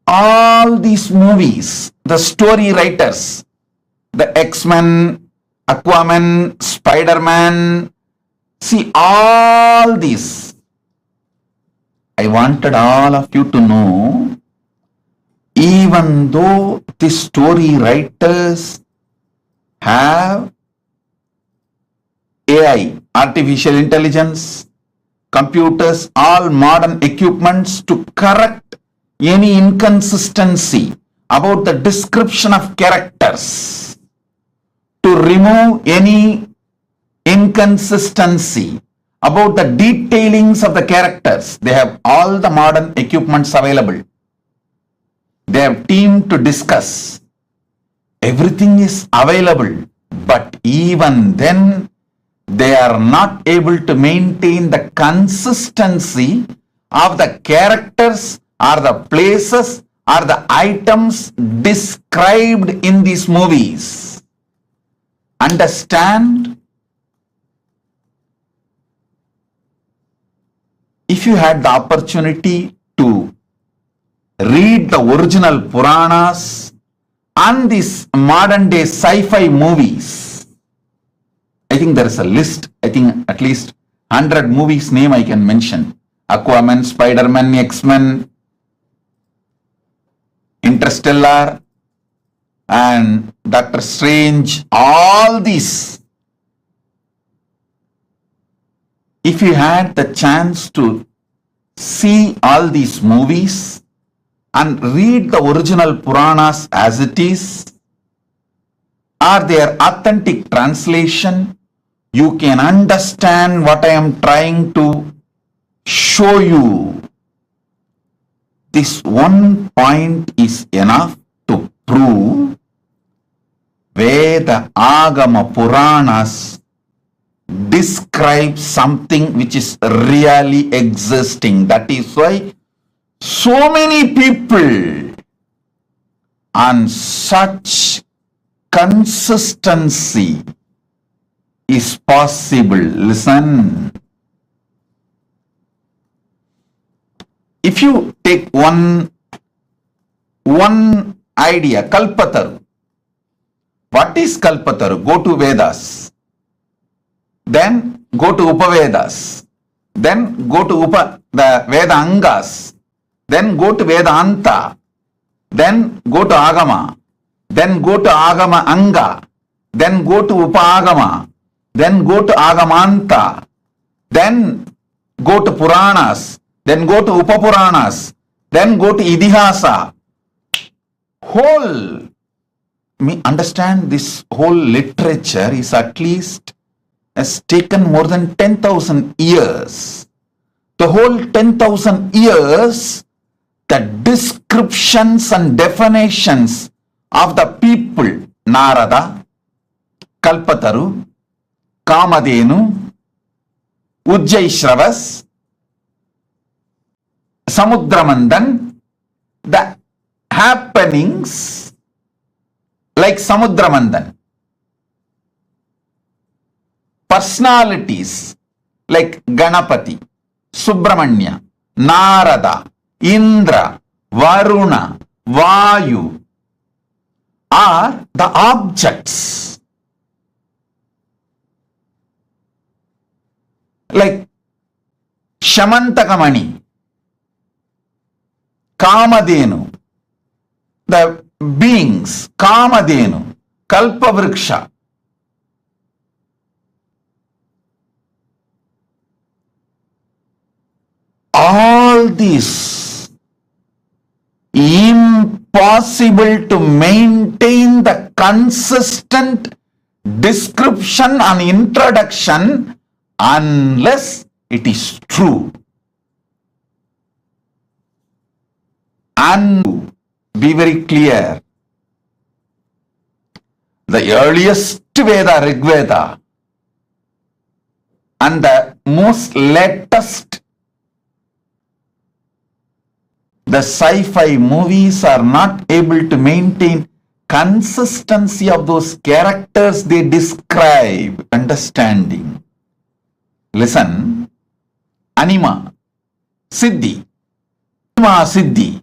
all these movies, the story writers, the X-Men, Aquaman, Spider-Man, see all these. I wanted all of you to know, even though the story writers have AI, artificial intelligence, computers, all modern equipments to correct any inconsistency about the description of characters, to remove any inconsistency about the detailings of the characters. They have all the modern equipments available. They have team to discuss. Everything is available, but even then they are not able to maintain the consistency of the characters or the places or the items described in these movies. Understand? If you had the opportunity to read the original Puranas and these modern day sci-fi movies, I think there is a list, I think at least 100 movies name I can mention. Aquaman, Spider-Man, X-Men, Interstellar, and Doctor Strange, all these. If you had the chance to see all these movies and read the original Puranas as it is, or their authentic translation, you can understand what I am trying to show you. This one point is enough to prove Veda, Agama, Puranas describe something which is really existing. That is why so many people on such consistency is possible. Listen. If you take one idea, Kalpataru. What is Kalpataru? Go to Vedas. Then go to Upavedas. Then go to the Veda Angas. Then go to Vedanta. Then go to Agama. Then go to Agama Anga. Then go to Upagama. Then go to Agamanta. Then go to Puranas. Then go to Upapuranas. Then go to Idihasa. Understand, this whole literature is at least has taken more than 10,000 years. The whole 10,000 years, the descriptions and definitions of the people, Narada, Kalpataru, Kamadhenu, Ujjaishravas, Samudramandan, the happenings like Samudramandan, personalities like Ganapati, Subramanya, Narada, Indra, Varuna, Vayu are the objects. Like Shamantakamani, Kamadhenu, the beings, Kamadhenu, Kalpavriksha. All this impossible to maintain the consistent description and introduction unless it is true. And be very clear, the earliest Veda, Rig Veda, and the most latest, the sci-fi movies are not able to maintain consistency of those characters they describe. Understanding. Listen, Anima, Siddhi, Anima Siddhi,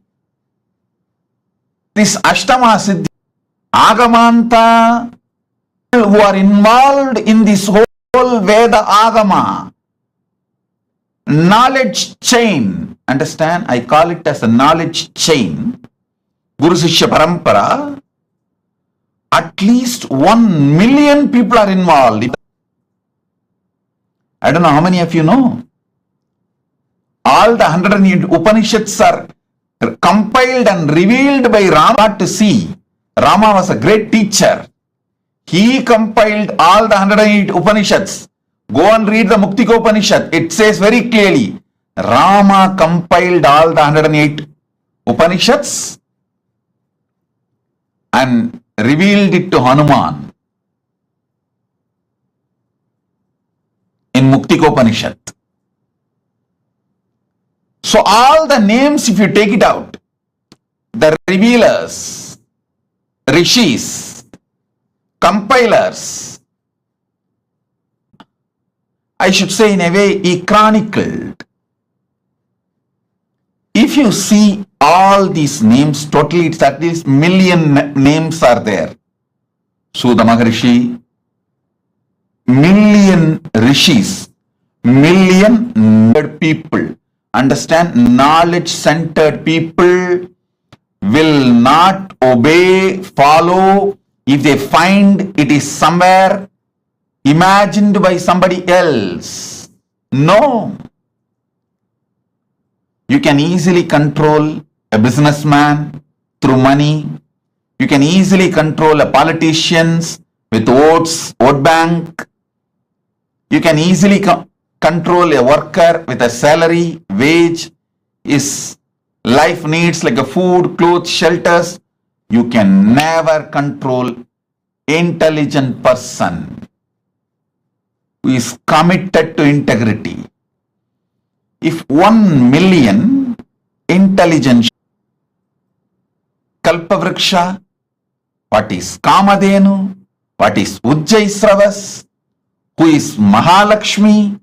this Ashtama Siddhi, Agamanta, who are involved in this whole Veda Agama, knowledge chain, understand, I call it as a knowledge chain, Guru Sishya Parampara, at least 1 million people are involved. I don't know how many of you know. All the 108 Upanishads are compiled and revealed by Rama to see. Rama was a great teacher. He compiled all the 108 Upanishads. Go and read the Muktika Upanishad. It says very clearly, Rama compiled all the 108 Upanishads and revealed it to Hanuman in Muktika Upanishad. So all the names, if you take it out, the revealers, rishis, compilers, I should say in a way he chronicled. If you see all these names, totally it's at least million names are there. Sudha Maharishi, million rishis, million people. Understand, knowledge-centered people will not obey, follow if they find it is somewhere imagined by somebody else. No. You can easily control a businessman through money. You can easily control a politicians with votes, vote bank. You can easily control a worker with a salary, wage, his life needs like a food, clothes, shelters. You can never control intelligent person who is committed to integrity. If 1 million intelligent Kalpavriksha, what is Kamadhenu, what is Ujjaisravas, who is Mahalakshmi,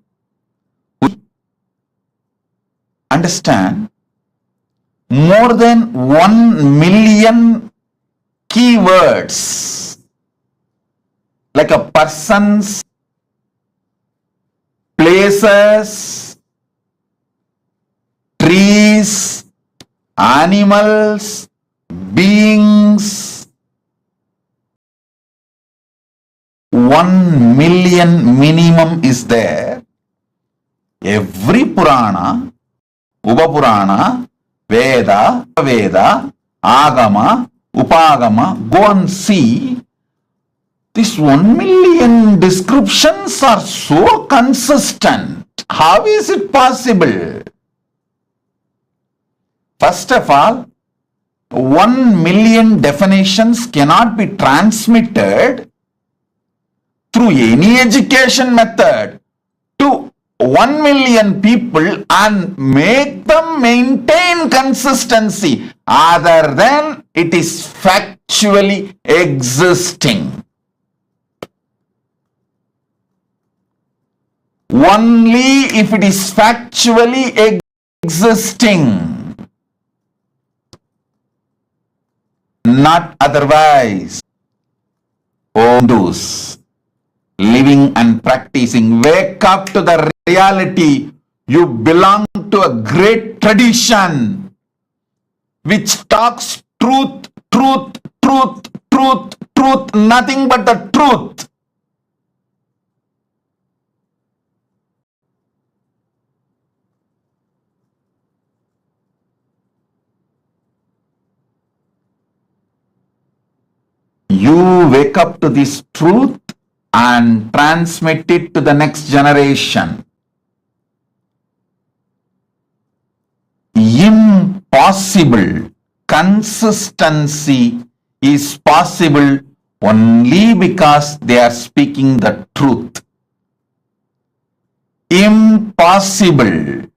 understand more than 1 million keywords like a person's, places, trees, animals, beings. 1 million minimum is there. Every Purana, Upapurana, Veda, Agama, Upagama, go and see. These 1 million descriptions are so consistent. How is it possible? First of all, 1 million definitions cannot be transmitted through any education method to 1 million people and make them maintain consistency other than it is factually existing. Only if it is factually existing, not otherwise. O Hindus, living and practicing, wake up to the reality. You belong to a great tradition which talks truth, truth, truth, truth, truth, nothing but the truth. You wake up to this truth and transmit it to the next generation. Impossible. Consistency is possible only because they are speaking the truth. Impossible.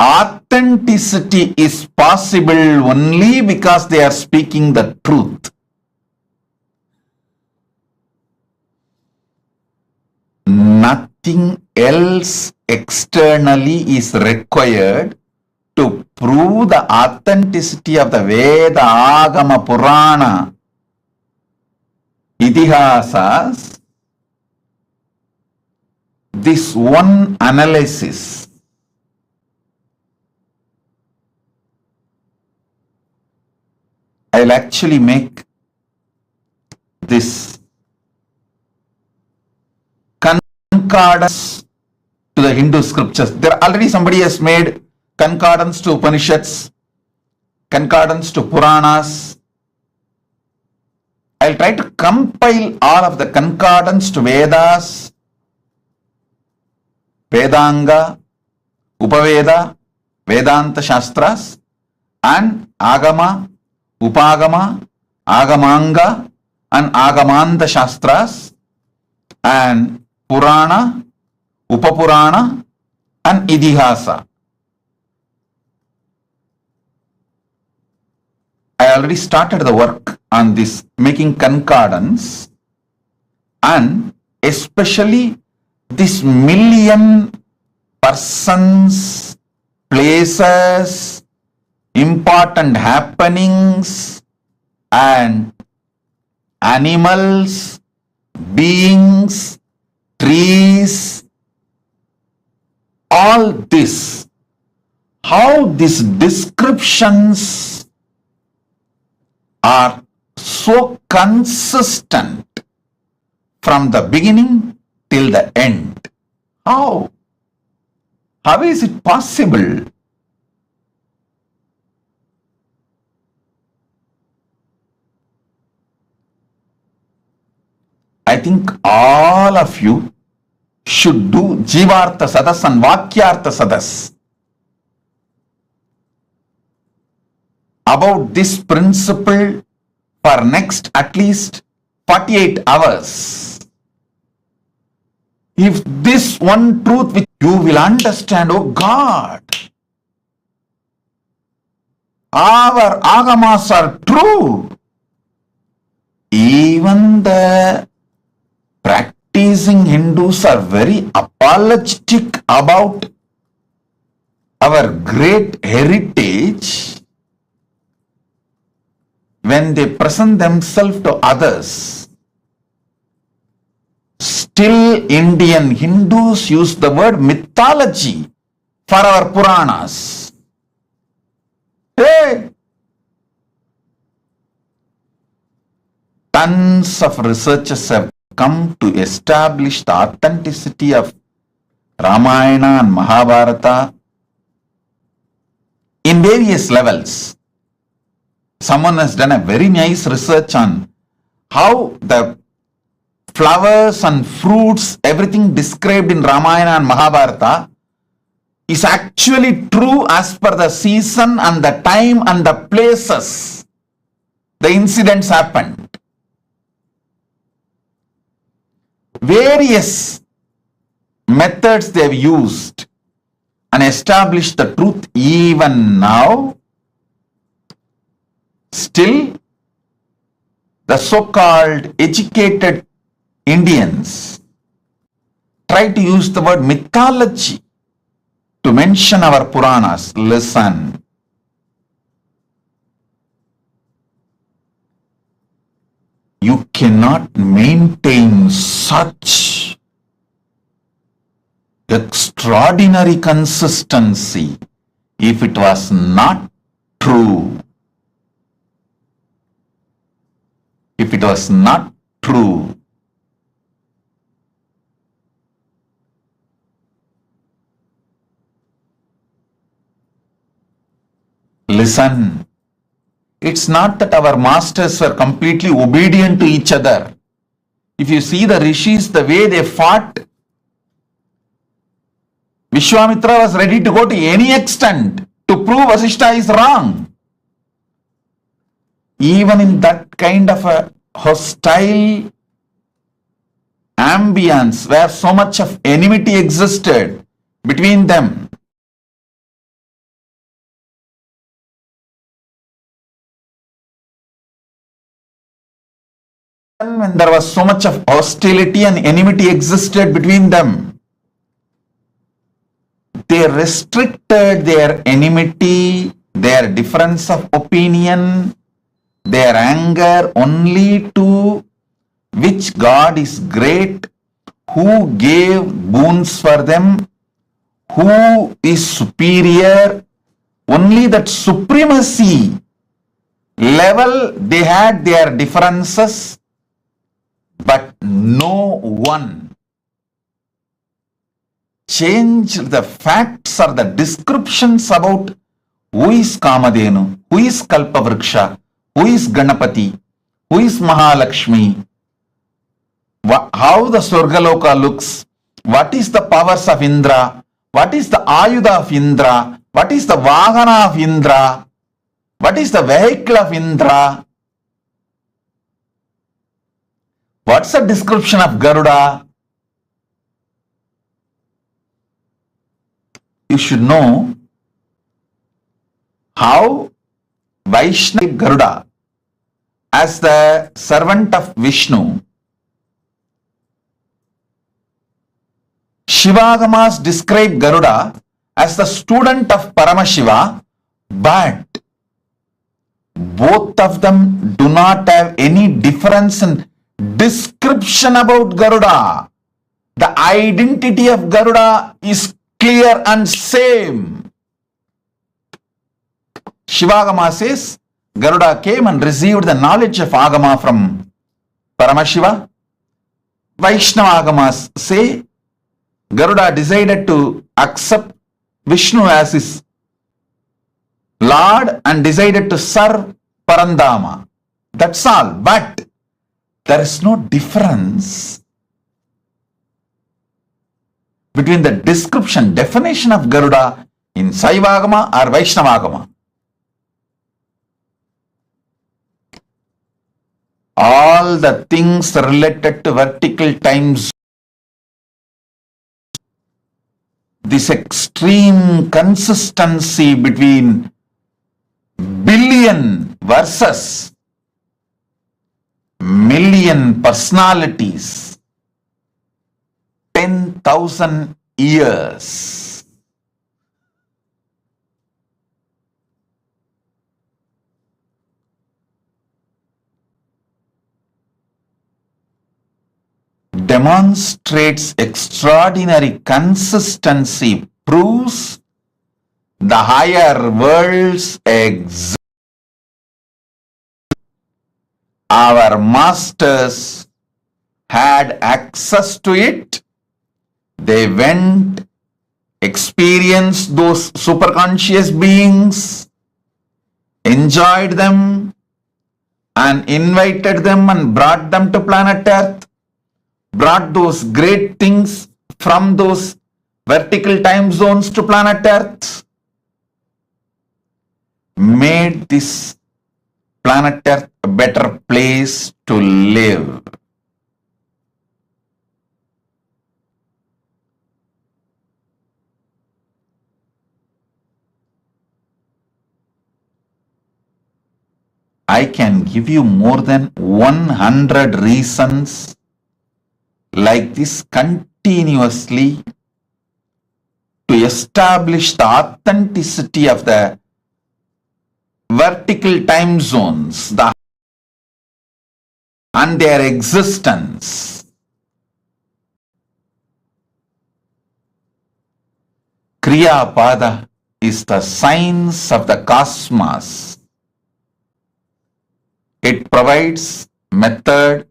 Authenticity is possible only because they are speaking the truth. Nothing else externally is required to prove the authenticity of the Veda, Agama, Purana, Itihasas. This one analysis I'll actually make this concordance to the Hindu scriptures. There already somebody has made concordance to Upanishads, concordance to Puranas. I'll try to compile all of the concordance to Vedas, Vedanga, Upaveda, Vedanta Shastras, and Agama, Upagama, Agamanga, and Agamanta Shastras, and Purana, Upapurana, and Idihasa. I already started the work on this, making concordance, and especially this million persons, places, important happenings, and animals, beings, trees, all this, how these descriptions are so consistent from the beginning till the end. How How is it possible? I think all of you should do Jivartha Sadas and Vakyartha Sadas about this principle for next at least 48 hours. If this one truth which you will understand, oh God, our agamas are true. Even the practicing Hindus are very apologetic about our great heritage when they present themselves to others. Still, Indian Hindus use the word mythology for our Puranas. Hey! Tons of researchers have come to establish the authenticity of Ramayana and Mahabharata in various levels. Someone has done a very nice research on how the flowers and fruits, everything described in Ramayana and Mahabharata is actually true as per the season and the time and the places the incidents happened. Various methods they have used and established the truth. Even now, still the so-called educated Indians try to use the word mythology to mention our Puranas. Listen. You cannot maintain such extraordinary consistency if it was not true. If it was not true. Listen. It's not that our masters were completely obedient to each other. If you see the rishis, the way they fought, Vishwamitra was ready to go to any extent to prove Vasishtha is wrong. Even in that kind of a hostile ambience where so much of enmity existed between them, when there was so much of hostility and enmity existed between them, they restricted their enmity, their difference of opinion, their anger only to which God is great, who gave boons for them, who is superior. Only that supremacy level they had their differences, but no one changed the facts or the descriptions about who is Kamadhenu, who is Kalpavriksha, who is Ganapati, who is Mahalakshmi, how the Swargaloka looks, what is the powers of Indra, what is the Ayudha of Indra, what is the Vahana of Indra, what is the vehicle of Indra, what's the description of Garuda? You should know how Vaishnava Garuda as the servant of Vishnu. Shivagamas describe Garuda as the student of Paramashiva, but both of them do not have any difference in description about Garuda. The identity of Garuda is clear and same. Shivagama says Garuda came and received the knowledge of Agama from Paramashiva. Vaishnava Agamas say Garuda decided to accept Vishnu as his Lord and decided to serve Parandama. That's all. But there is no difference between the description, definition of Garuda in Saivagama or Vaishnavagama. All the things related to vertical times, this extreme consistency between billion versus million personalities, 10,000 years. Demonstrates extraordinary consistency, proves the higher worlds exist. Our masters had access to it. They went, experienced those superconscious beings, enjoyed them, and invited them and brought them to planet Earth, brought those great things from those vertical time zones to planet Earth, made this planet Earth a better place to live. I can give you more than 100 reasons like this continuously to establish the authenticity of the vertical time zones and their existence. Kriya Pada is the science of the cosmos. It provides method,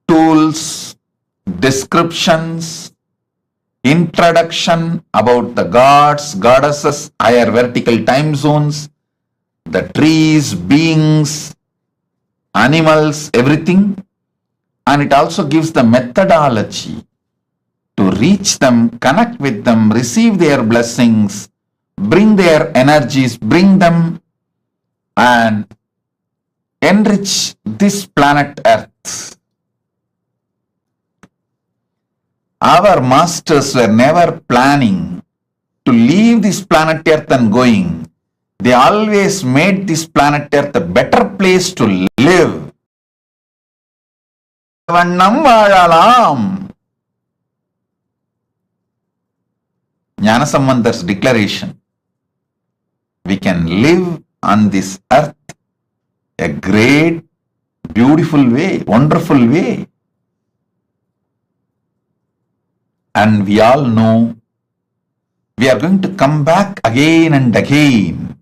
tools, descriptions, introduction about the gods, goddesses, higher vertical time zones, the trees, beings, animals, everything. And it also gives the methodology to reach them, connect with them, receive their blessings, bring their energies, bring them and enrich this planet Earth. Our masters were never planning to leave this planet Earth and going. They always made this planet Earth a better place to live. Vannam vaalalam. Jnanasambandar's declaration. We can live on this earth a great, beautiful way, wonderful way. And we all know we are going to come back again and again.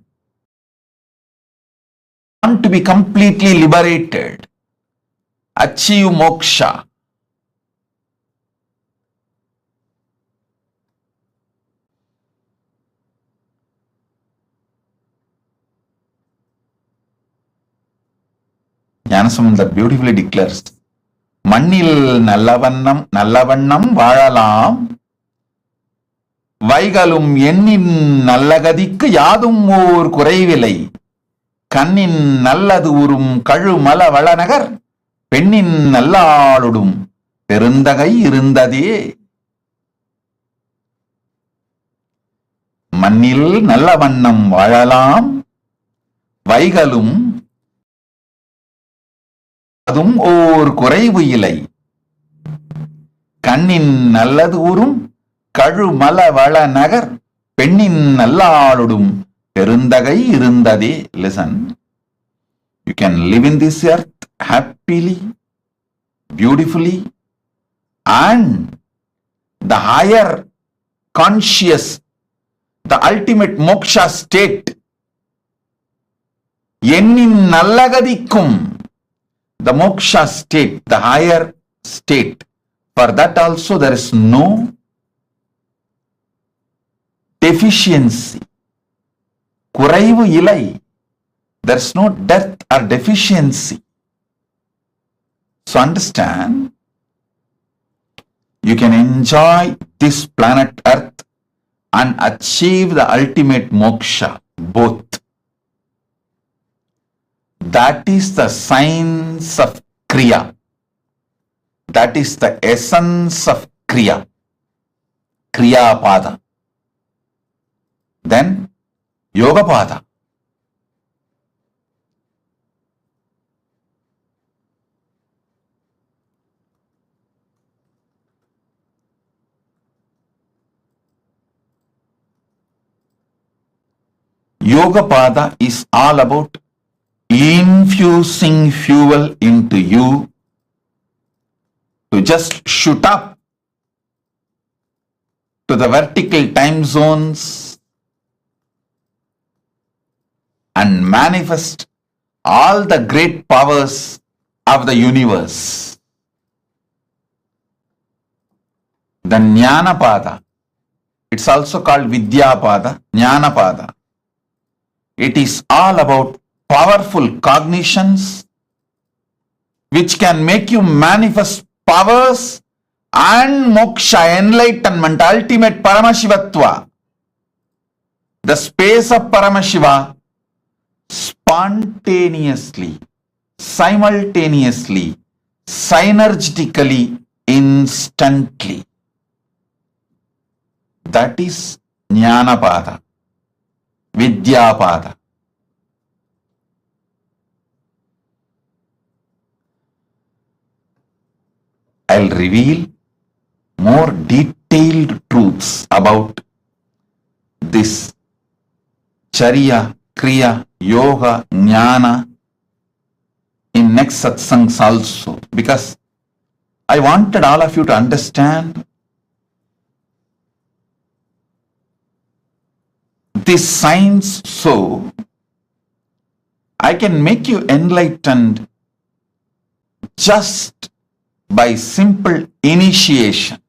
Want to be completely liberated, achieve moksha. Jnanasamandar beautifully declares, Mannil nallavannam vaalalam, Vaigalum ennin nallagathikku yadum or kuraivilai, Kannin nalladurum kazhumala valanagar, Pennin nallaludum perundagai irundade. Mannil nallavannam vaalalam, Vaigalum அதும் ஓர் குறைவு இல்லை. கண்ணின் நல்லது ஊரும் கழுமல வள நகர் பெண்ணின் நல்லாளுடும் பெருந்தகை இருந்ததே. Listen, you can live in this earth happily, beautifully, and the higher conscious, the ultimate moksha state, எண்ணின் நல்லகதிக்கும், the moksha state, the higher state, for that also there is no deficiency. Kuraivu ilai. There's no dearth or deficiency. So understand, you can enjoy this planet Earth and achieve the ultimate moksha, both. That is the science of Kriya. That is the essence of Kriya. Kriya Pada. Then Yoga Pada. Yoga Pada is all about infusing fuel into you to just shoot up to the vertical time zones and manifest all the great powers of the universe. The Jnana Pada, it's also called Vidya Pada, Jnana Pada. It is all about powerful cognitions which can make you manifest powers and moksha, enlightenment, ultimate Paramashivatva. The space of Paramashiva spontaneously, simultaneously, synergetically, instantly. That is Jnana Pada, Vidya Pada. I'll reveal more detailed truths about this Charya, Kriya, Yoga, Jnana in next satsangs also, because I wanted all of you to understand this science so I can make you enlightened just by simple initiation.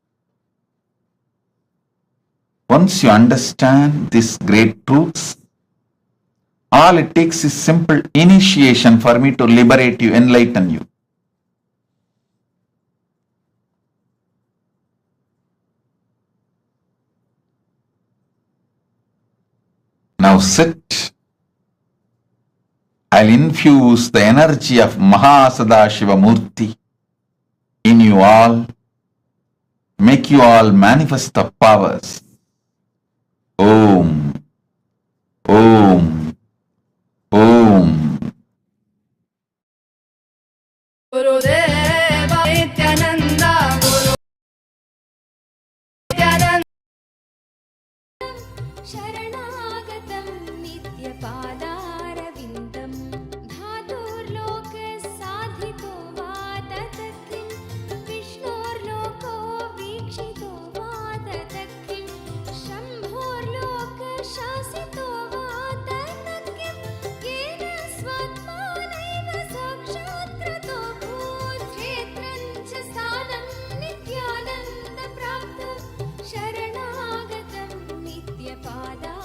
Once you understand these great truths, all it takes is simple initiation for me to liberate you, enlighten you. Now sit. I'll infuse the energy of MahaSadashiva Murthy in you all, make you all manifest the powers. Om, Om, Om. Gurudeva Nityananda Guru Nityananda शरणागतं नित्यपादारविन्दं धातुर्लोकसाधितो वा तत् किं विष्णोर्लोको वीक्षितो वा तत् किं शम्भोर्लोकशासितो वा तत् किं येन स्वात्मानैव साक्षात् कृतो भूत् क्षेत्रं च स्थानं नित्यानन्दप्राप्तं शरणागतं नित्यपादा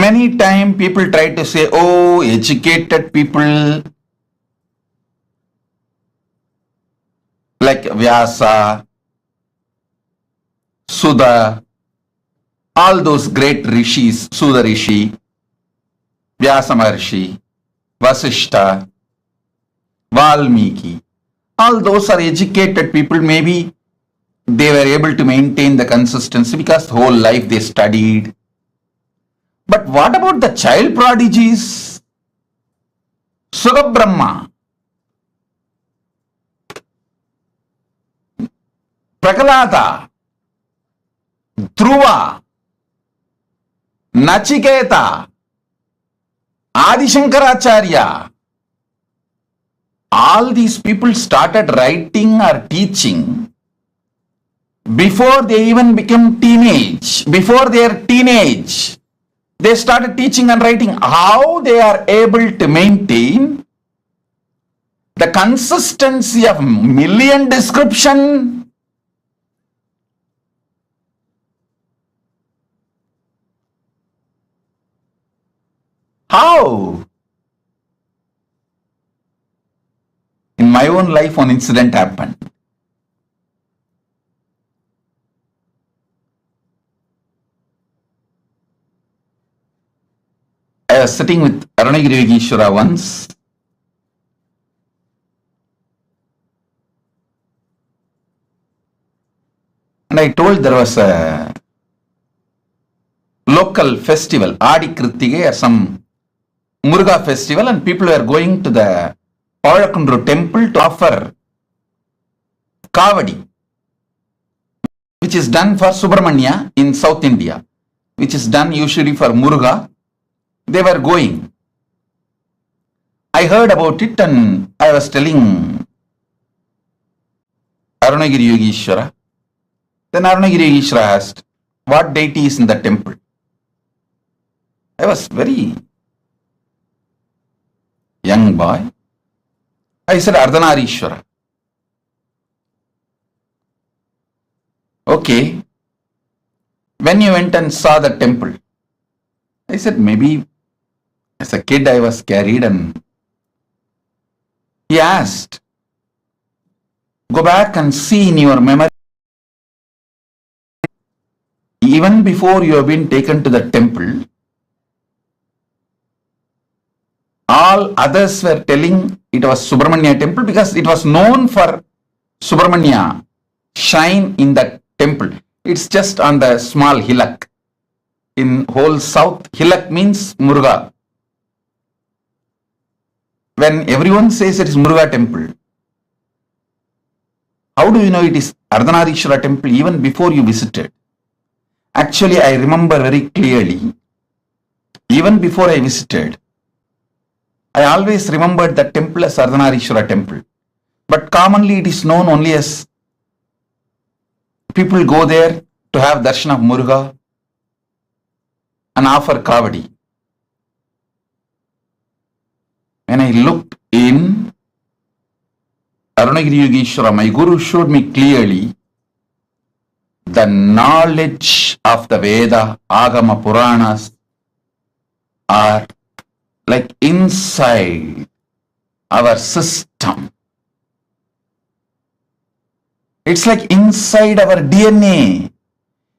Many times people try to say, oh, educated people like Vyasa, Sudha, all those great rishis, Sudha Rishi, Vyasa Maharshi, Vasishta, Valmiki, all those are educated people. Maybe they were able to maintain the consistency because whole life they studied. But what about the child prodigies? Sugabrahma, Prakalata, Dhruva, Nachiketa, Adi Shankaracharya, all these people started writing or teaching before they even became teenage. Before their teenage, they started teaching and writing. How they are able to maintain the consistency of million description? How? In my own life, one incident happened. I was sitting with Arunagiri Yogeshwara once, and I told there was a local festival, Adi Krittige, or some Muruga festival, and people were going to the Pavalakkundru temple to offer Kavadi, which is done for Subramanya in South India, which is done usually for Muruga. They were going. I heard about it and I was telling Arunagiri Yogeshwara. Then Arunagiri Yogeshwara asked, what deity is in the temple? I was very young boy. I said, Ardhanarishwara. Okay. When you went and saw the temple? I said, maybe as a kid I was carried, and he asked, go back and see in your memory, even before you have been taken to the temple, all others were telling it was Subramanya temple because it was known for Subramanya shrine in the temple. It's just on the small hillock. In whole south, hillock means Muruga. When everyone says it is Muruga temple, how do you know it is Ardhanarishwara temple even before you visited? Actually, I remember very clearly, even before I visited, I always remembered the temple as Ardhanarishwara temple. But commonly it is known only as people go there to have darshan of Muruga and offer Kavadi. When I looked in, Arunagiri Yogeshwara, my guru, showed me clearly the knowledge of the Veda, Agama, Puranas are like inside our system. It's like inside our DNA,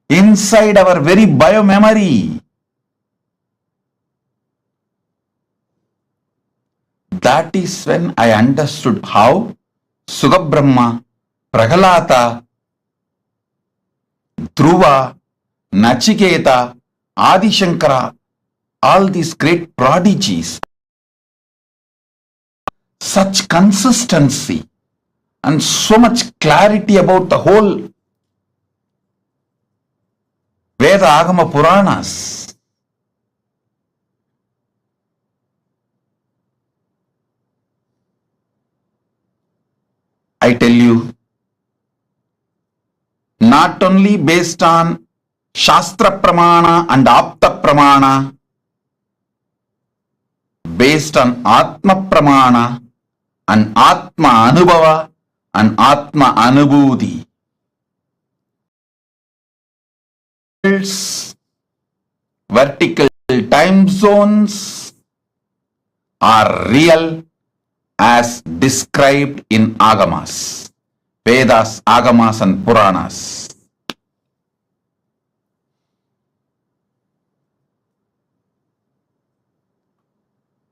inside our very biomemory. That is when I understood how Sugabrahma, Prahalata, Dhruva, Nachiketa, Adi Shankara, all these great prodigies, such consistency and so much clarity about the whole Veda, Agama, Puranas. I tell you, not only based on Shastra Pramana and Apta Pramana, based on Atma Pramana and Atma Anubhava and Atma Anubhuti. Vertical the time zones are real as described in Agamas, Vedas, Agamas and Puranas.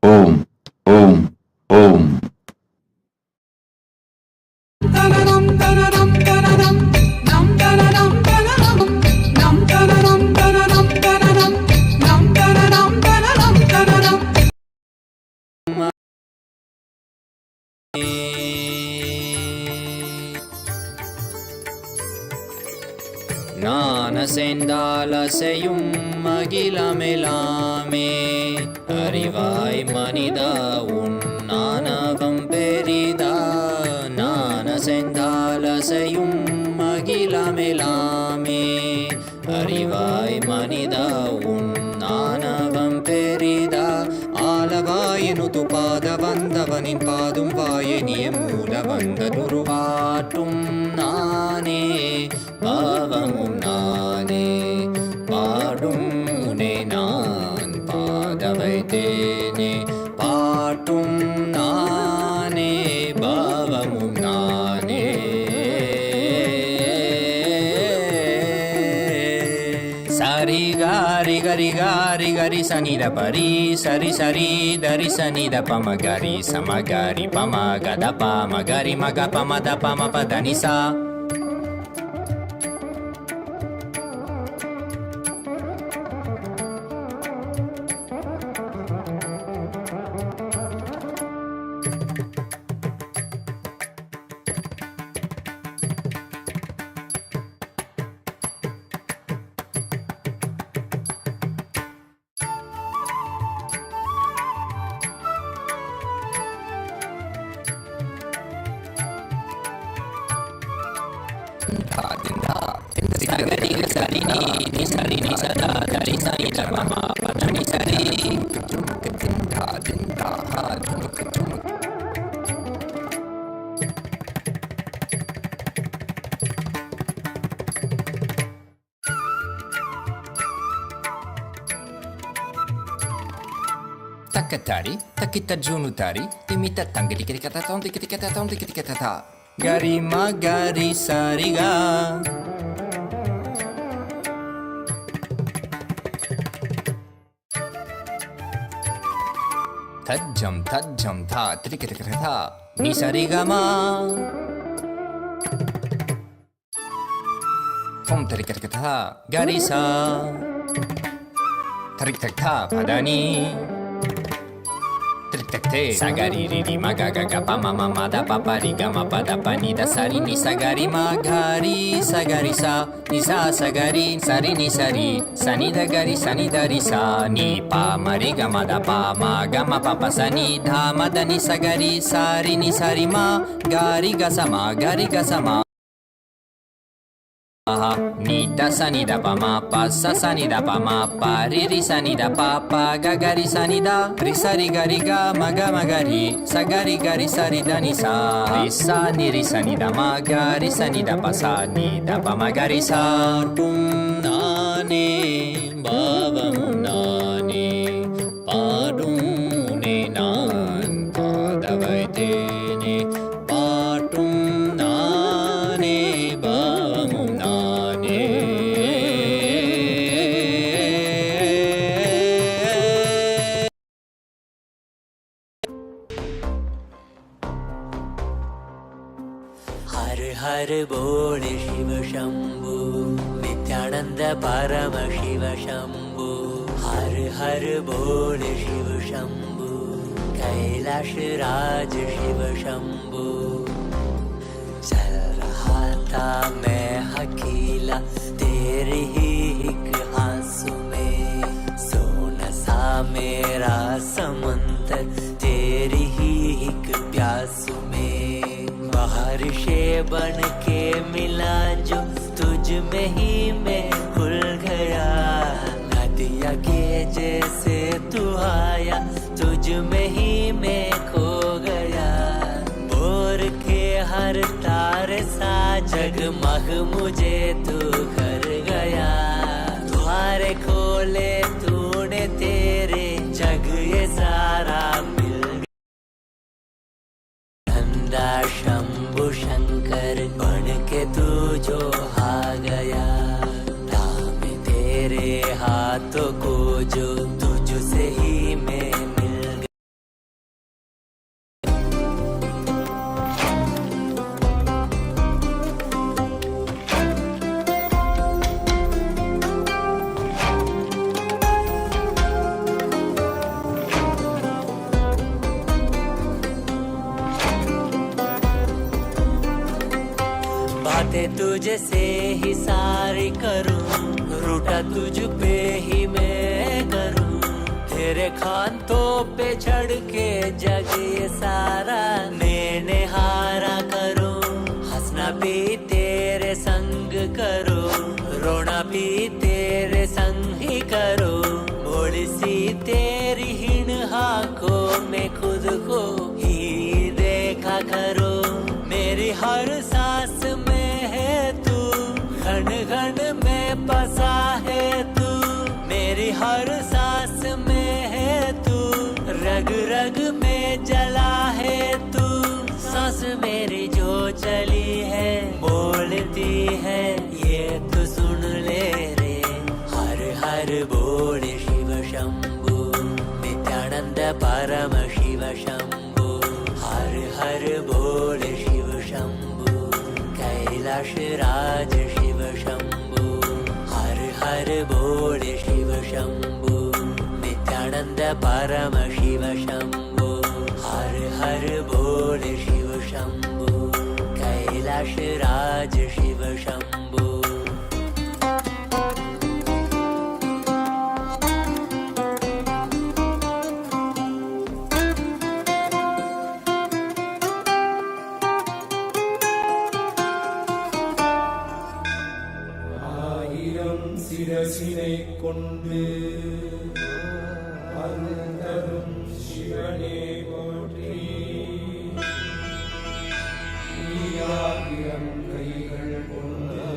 Om, Om, Om. ஞானசெந்தாலசையும் அகிலமெலாமே அறிவாய் மனிதா உன் ஞானவம் பெரிதா. ஞானசெந்தாலசையும் அகிலமெலாமே அறிவாய் மனிதா உன் ஞானவம் பெரிதா. ஆலவாயினுது பாத வந்தவனின் பாதும் வாயனிய மூல வந்த துருவாட்டும் நானே பாவமும் நானே பாடும் உனை நான் பாத வைத்தேனே. பாட்டும் நானே பாவமும் நானே. சரி காரி கரி காரி கரி சனித பரி சரி சரி தரி சனித பம கரி சமகரி பம கத பம கரி மக பம த பம பதனிசா. சகரி சரி நீ சரி நீ சதா தரி சனி தபமா பதனி சரி. Takatari, takita junutari, timita tangri kata tom dikita tom dikita ta. Gari magari sariga. Tajam tha trikita tha ni sarigama. Tom trikita tha garisa. Tarik tak tha padani. Sagari ri maga ga ga pa ma ma ma da pa pa ri ga ma pa da pa ni da sari ni sagari ma gari sagari sa ni sa sagari sari ni sari sani da gari sani da ri sa ni pa ma ri ga ma da pa ma ga ma pa pa sa ni dha ma da ni sagari sari ni sari ma gari ga sa ma gari ga sa ma. Ni da sa ni da pa ma pa sa sa ni da pa ma pa ri ri sa ni da pa pa ga ga ri sa ni da ri sa ri ga ma ga ri sa ga ri sa ri da ni sa ri sa ni da ma ga ri sa ni da pa sa ni da pa ma ga ri sa. Tum nane bhavam nane padum ne nan padavaitene patum nane bhavam nane. हर हर बोल शिव शंभु नित्यानंद परम शिव शंभु. हर हर बोल शिव शंभु कैलाश राज शिव शंभु. चल रहा था मैं अकेला तेरे ही एक आंसू में. सोना सा मेरा समंदर तेरी ही एक प्यासू में. बारिशे बन के मिला जो तुझ में ही मैं खुल गया. नदिया के जैसे तू आया तुझ में ही मैं खो गया. बोर के हर तारे सा जगमग मुझे तू कर गया. द्वारे खोले तूने तेरे नित्यानंदा शंभु शंकर बन के तू जो आ गया, थामे तेरे हाथों को जो तुझसे ही मैं मिल गया। बातें तुझे से ही सारी करूं, रूठा तुझ पे ही मैं करूं, तेरे खानों पे चढ़ के जग ये सारा मैंने हारा करूं। हंसना भी तेरे संग करो, रोना भी तेरे संग ही करो, भोली सी तेरी हीन आंखों में खुद को ही देखा करो। मेरी हर सांस में है तू, घन घन में बसा है तू, मेरी हर सांस में है तू, रग रग में जला है तू। सांस मेरी जो चली है बोलती है ये तो सुन ले रे। हर हर बोल शिव शंभु, नित्यानंद परम शिव शंभु। हर हर बोल शिव शंभु, कैलाश राज शिव शंभु। हर हर बोल शिव शंभु, नित्यानंद परम शिव शंभु। हर हर बोल शिव शंभु, कैलाश राज शिव शंभु। சிரசினை கொண்டு அருந்தரும் சிவனே போற்றி. ஈயாயிரம் கைகள் கொண்டு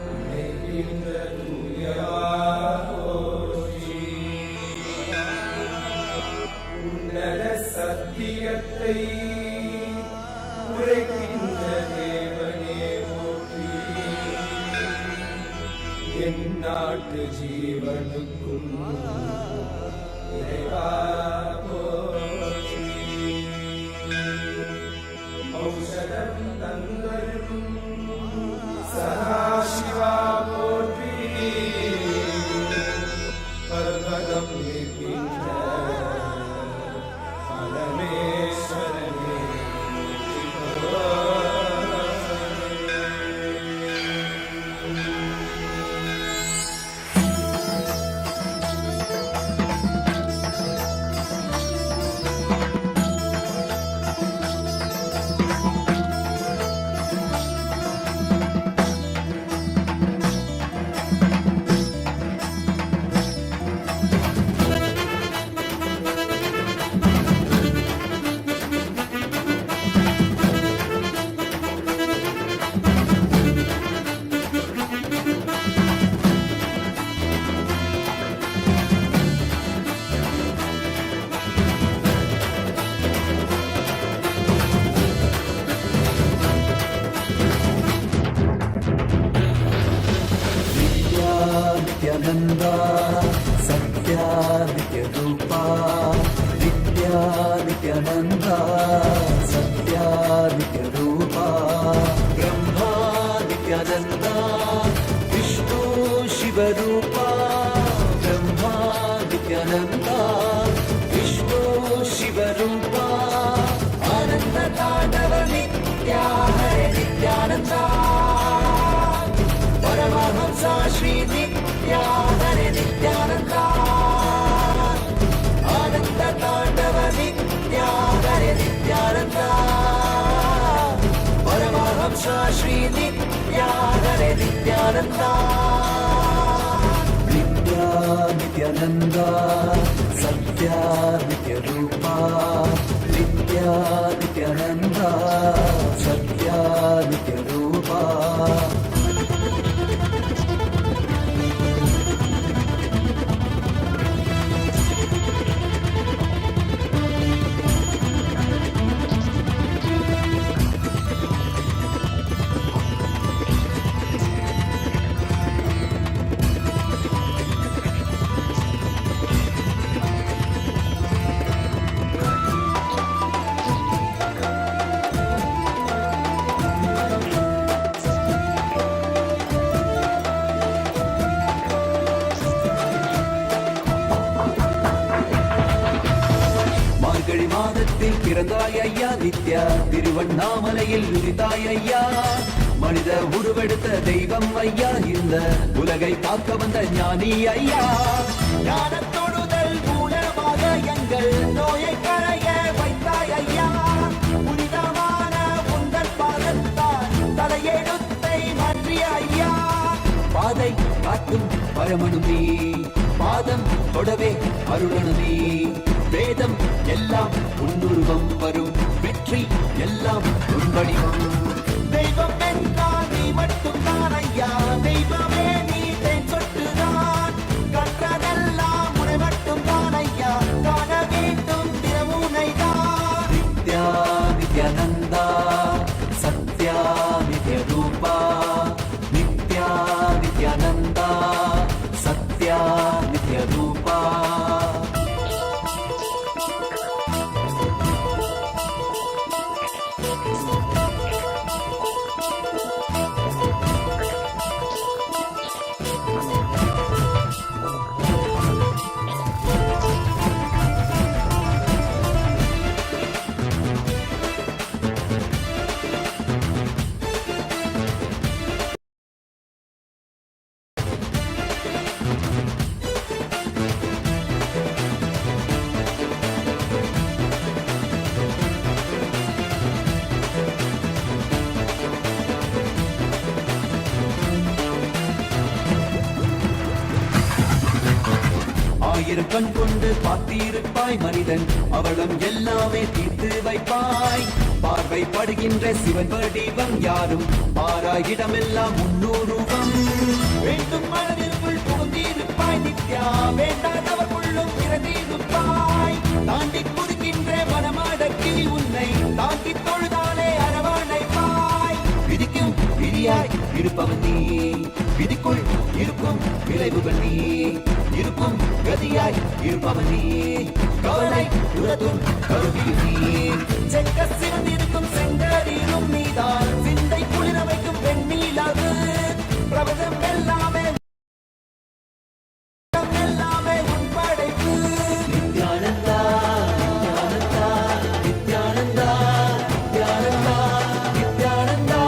நினைக்கின்ற தூயவா போற்றி. உன்னத சத்தியத்தை உரைக்கின்ற தேவனே போற்றி. என் நாட்டு ஜீவனுக்கும் இறைவா போற்றி. ஔஷதம் தந்தருளும் சதாசிவா போற்றி. பர்வதம் நிற்கின்ற பரமேஸ்வரனே नित्यानंदा सत्यादित्य रूपा. नित्या नित्यानंदा सत्यादित्य रूपा. ब्रह्मा नित्यानंदा विष्णु शिव रूपा. ब्रह्मा नित्यानंदा विष्णु शिव रूपा. आनंद तांडव नित्या हरे नित्यानंदा. परमहंसा श्री नित्या हरे नित्यानंदा. आनंद तांडव नित्या हरे नित्यानंदा. परमहंसा श्री नित्या हरे नित्यानंदा. नित्या नित्यानंदा सत्या नित्य रूपा. नित्या नित्यानंदा सत्या नित्य रूपा. பிறந்தாய் ஐயா நித்யா திருவண்ணாமலையில் உதித்தாய் ஐயா மனித உருவெடுத்த தெய்வம் ஐயா இந்த உலகை காக்க வந்த ஞானி ஐயா ஞான தொடுதல் மூலமாக எங்கள் நோயை கரைய வைத்தாய் ஐயா புனிதமான உங்கள் பாதத்தால் தலையெழுத்தை மாற்றிய ஐயா பாதை காட்டும் பரமனுமே பாதம் தொடவே அருளனுமே வேதம் எல்லாம் உன்னுருவம் வரும் வெற்றி எல்லாம் உன் வடிவம் தெய்வம் என்றால் நீ மட்டும்தான் ஐயா தெய்வமே நீ தேன் சொட்டுதான் கற்றதெல்லாம் உன்னை மட்டும்தான் ஐயா காண வேண்டும் தினமுனைதான் நித்யா நித்யானந்தா சத்யா நித்ய ரூபா நித்யா நித்யானந்தா சத்யா நித்ய ரூபா ஆயிரம் கண் கொண்டு பார்த்திருப்பாய் மனிதன் அவளம் எல்லாமே தீர்த்து வைப்பாய் பார்வை படுகின்ற சிவன் வடிவம் யாரும் பாராயிடமெல்லாம் முன்னூறுவம் வேண்டும் மனதிற்குள் புகுந்திருப்பாய் நித்யா வேண்டாதவர்களும் இறந்திருப்பாய் தாண்டி குதிக்கின்ற மனமடக்கி உன்னை தாங்கி தொழுதாலே அரவணைப்பாய் விதிக்கும் விதியாய் இருப்பவன் நீ விதிக்குள் இருக்கும் விளைவுகள் நீ இருக்கும் கதியாய் இருப்பவன் நீ கவலை உலதும் கருவியும் நீ செக்க சிவந்திருக்கும் செங்கரிலும் நீதான் சிந்தை குளிர வைக்கும் பெண்ணீலாது பிரபஞ்சம் எல்லாமே எல்லாமே உன் படைப்பு நித்யானந்தா நித்யானந்தா நித்யானந்தா நித்யானந்தா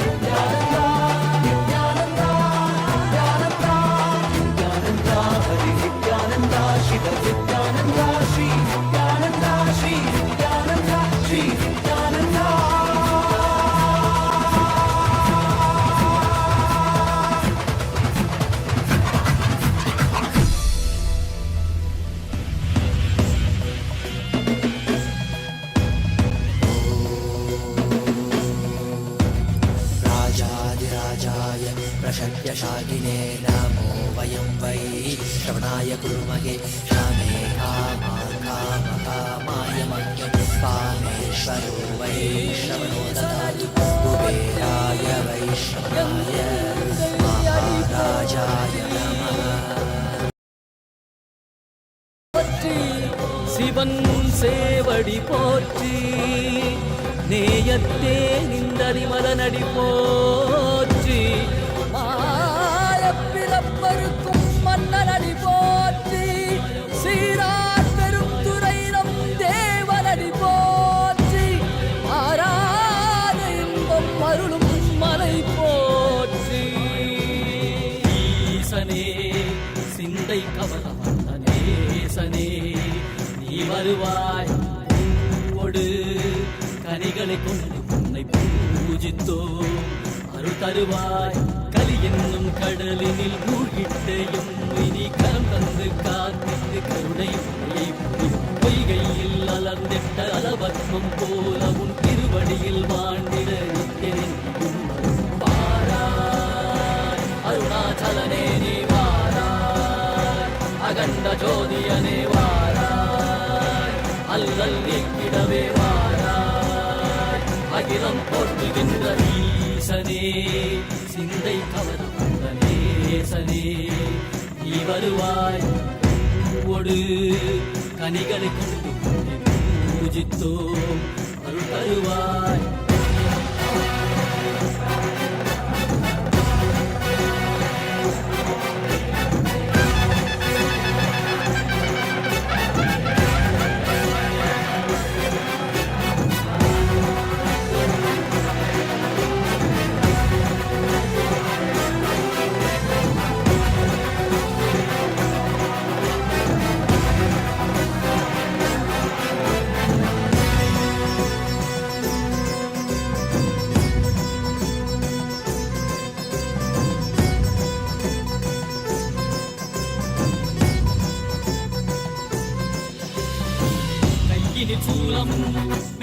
நித்யானந்தா நித்யானந்தா நித்யானந்தா நித்யானந்தா ஹரி நித்யானந்தா சிவ நித்யானந்தா ஸ்ரீ நித்யானந்தா ஸ்ரீ நித்யானந்தா ஸ்ரீ நித்யானந்தா राजाधिराजाय प्रशक्यशाकिने नमो वयं वै श्रवणाय कुर्महे श्यामे कामाय मह्यं कामेश्वरो वै श्रवणो ददातु कुबेराय वै श्रवणाय महाराजाय नमः சிவன் சேவடி போற்றி நேயத்தே நின்றறிமலனடி போற்றி மாயப்பிறப்பருக்கும் மன்னனடி போற்றி சீரார் பெரும் துறை நம் தேவனடி போற்றி ஆராத இன்பம் அருளும் மலை போற்றி ஈசனே சிந்தை கவல வந்த நேசனே நீ வருவாய் பூவோடு கனிகளை கொண்டு உன்னை பூஜித்தோ அருள் தருவாய் கலி என்னும் கடலினில் மூழ்கிட்டையும் இனி கரம் தந்து காத்திட்டு கருணை மழையை பொழியும் பொய்கையில் அலர்ந்திட்ட அலவத்மம் போல உன் திருவடியில் வாழ்ந்திட நித்தியனின் வாராய் அருணாச்சலனே நீ வாராய் அகண்ட ஜோதியனே வாராய் அல்லல் நீக்கிடவே வாராய் அகிலம் போற்றுகின்ற ஈசனே சிந்தை கவனம் வந்த நேசனே நீ வருவாய் பூவோடு கனிகளை கொண்டு உன்னை பூஜித்தோம் அருள் தருவாய்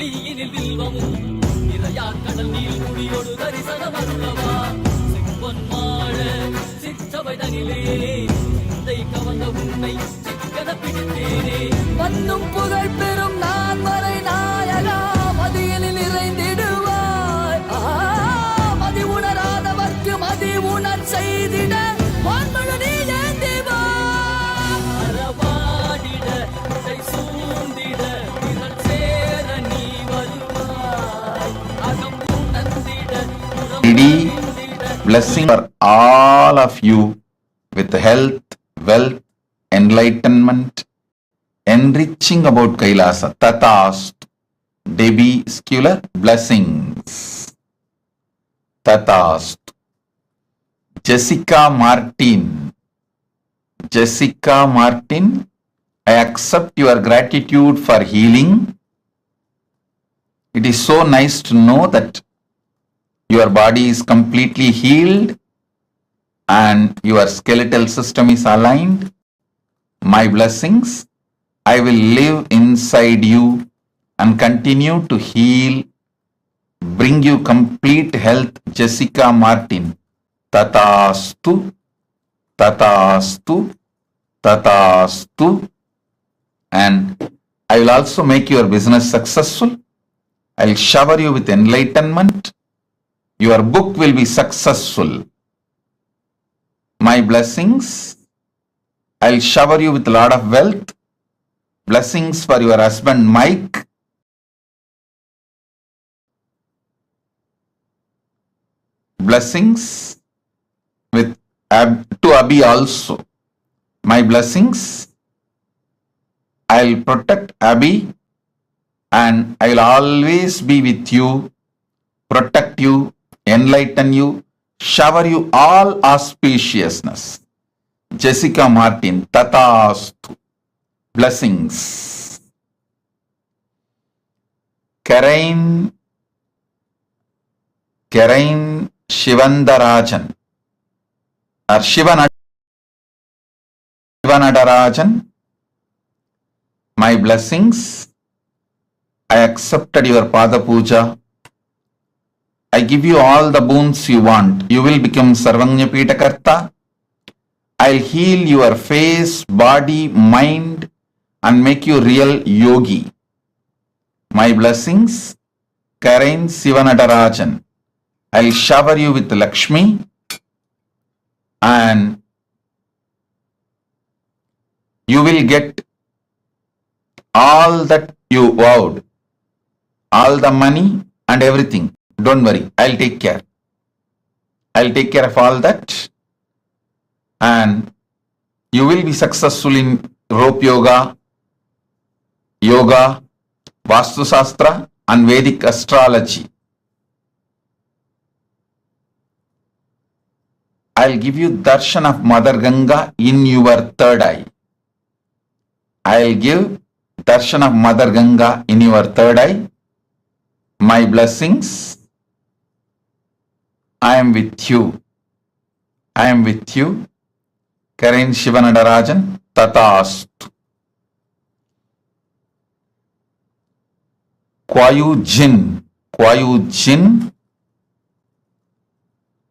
மெய்யினில் வில்வமும் நிறையா கடல் நீர் குடியோடு தரிசனம் அருளவா செம்பொன் மாட சிற்றவை தனிலே சிந்தை கவர்ந்த உன்னை சிக்கன பிடித்தேனே மண்ணும் புகழ் பெறும் நான் வரை நாயகா மதியில் நிறைந்திடுவாய் மதி உணராதவர்க்கு மதி உணர் செய்திட வான்மழு நீ ஏந்திவா அறவாடிட இசை சூழ்ந்திட திரள் சேர நீ வருவாய் அகம் உணர்ந்திட Needy blessing for all of you with health, wealth, enlightenment, enriching about Kailasa. Tatast. Debbie Scular, blessings. Tatast. Jessica Martin. Jessica Martin, I accept your gratitude for healing. It is so nice to know that your body is completely healed and your skeletal system is aligned. My blessings, I will live inside you and continue to heal, bring you complete health, Jessica Martin. Tatastu, Tatastu, Tatastu. And I will also make your business successful. I will shower you with enlightenment. Your book will be successful. My blessings, I'll shower you with a lot of wealth. Blessings for your husband Mike. Blessings with to Abhi also. My blessings, I'll protect Abhi and I'll always be with you, protect you, enlighten you, shower you all auspiciousness. Jessica Martin, Tatastu. Blessings. Karain Shivandarajan or Shivanadarajan. My blessings. I accepted your Pada Puja. I give you all the boons you want. You will become Sarvanya Pitakarta. I'll heal your face, body, mind and make you real yogi. My blessings, Karain Sivanadarajan. I'll shower you with Lakshmi and you will get all that you vowed, all the money and everything. Don't worry, I'll take care. I'll take care of all that. And you will be successful in rope yoga, Vastu Shastra and Vedic astrology. I'll give you darshan of Mother Ganga in your third eye. I'll give darshan of Mother Ganga in your third eye. My blessings, I am with you. I am with you. Karain Shivanadarajan, Tatastu. Kwayu Jin,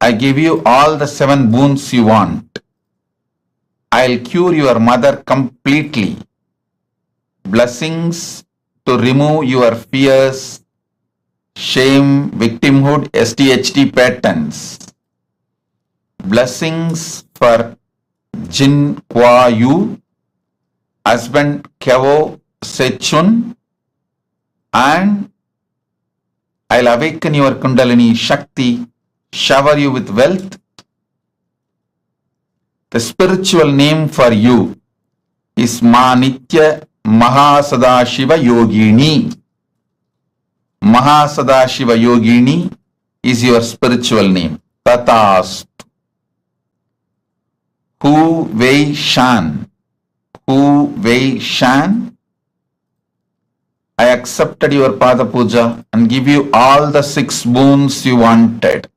I give you all the 7 boons you want. I'll cure your mother completely. Blessings to remove your fears, shame, victimhood, SDHD patterns. Blessings for Jin Kwayu, husband Kevo Sechun, and I'll awaken your Kundalini Shakti, shower you with wealth. The spiritual name for you is Manitya MahaSadashiva Yogini. MahaSadashiva Yogini is your spiritual name. Tatast. Hu Wei Shan. I accepted your Pada Puja and give you all the 6 boons you wanted.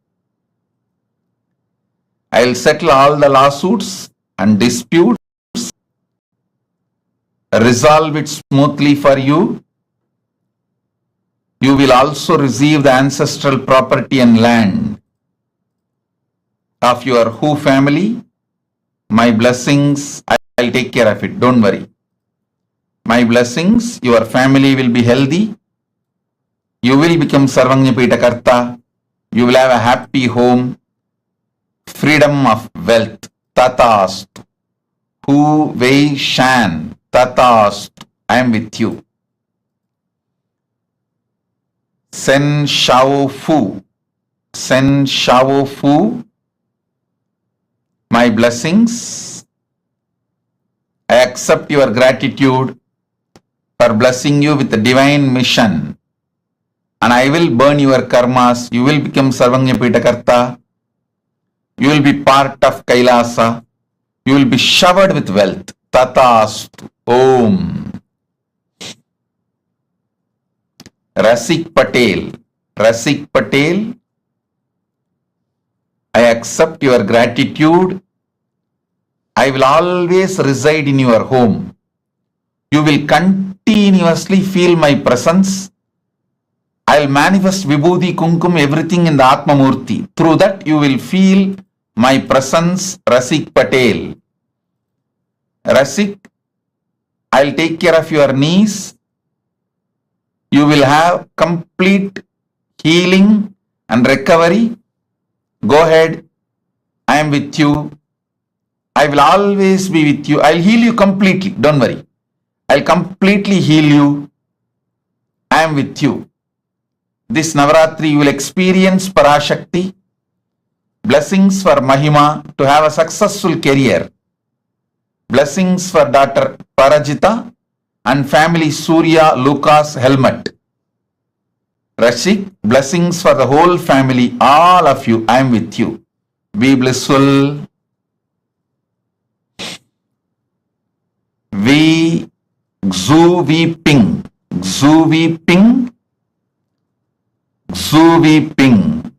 I'll settle all the lawsuits and disputes, resolve it smoothly for you. You will also receive the ancestral property and land of your who family. My blessings, I'll take care of it. Don't worry. My blessings, your family will be healthy. You will become Sarvanyapita Karta. You will have a happy home. Freedom of wealth. Tatast. Hu Wei Shan. Tatast. I am with you. Sen Shao Fu. Sen Shao Fu. My blessings. I accept your gratitude for blessing you with the divine mission. And I will burn your karmas. You will become Sarvanyapita Karta. You will be part of Kailasa. You will be showered with wealth. Tatastu. Om. Rasik Patel. Rasik Patel. I accept your gratitude. I will always reside in your home. You will continuously feel my presence. I will manifest Vibhuti, Kumkum, everything in the Atma Murthy. Through that you will feel my presence, Rasik Patel. Rasik, I will take care of your knees. You will have complete healing and recovery. Go ahead. I am with you. I will always be with you. I will heal you completely. Don't worry. I will completely heal you. I am with you. This Navaratri you will experience Parashakti. Blessings for Mahima to have a successful career. Blessings for daughter Parajita and family Surya Lucas Helmet. Rashik, blessings for the whole family, all of you. I am with you. Be blissful. We Xu Vi Ping. Xu Vi Ping. Xu Vi Ping.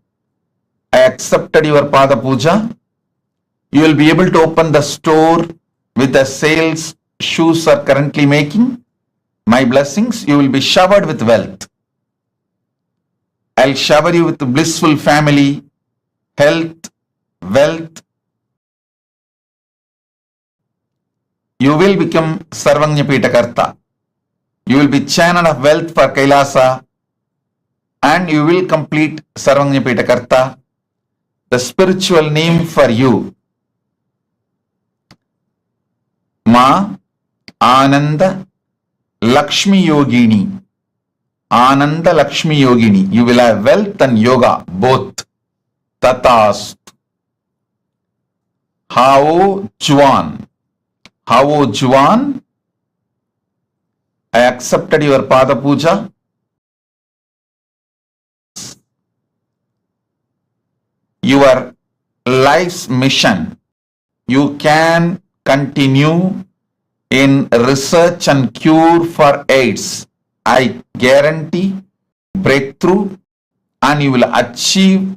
I accepted your Pada Puja. You will be able to open the store with the sales shoes are currently making. My blessings, you will be showered with wealth. I'll shower you with a blissful family, health, wealth. You will become Sarvanyapita Karta. You will be channel of wealth for Kailasa and you will complete Sarvanyapita Karta. The spiritual name for you, Ma Ananda Lakshmi Yogini. Ananda Lakshmi Yogini. You will have wealth and yoga both. Tatast. Hao Juan. Hao Juan. I accepted your Pada Puja. Your life's mission. You can continue in research and cure for AIDS. I guarantee breakthrough and you will achieve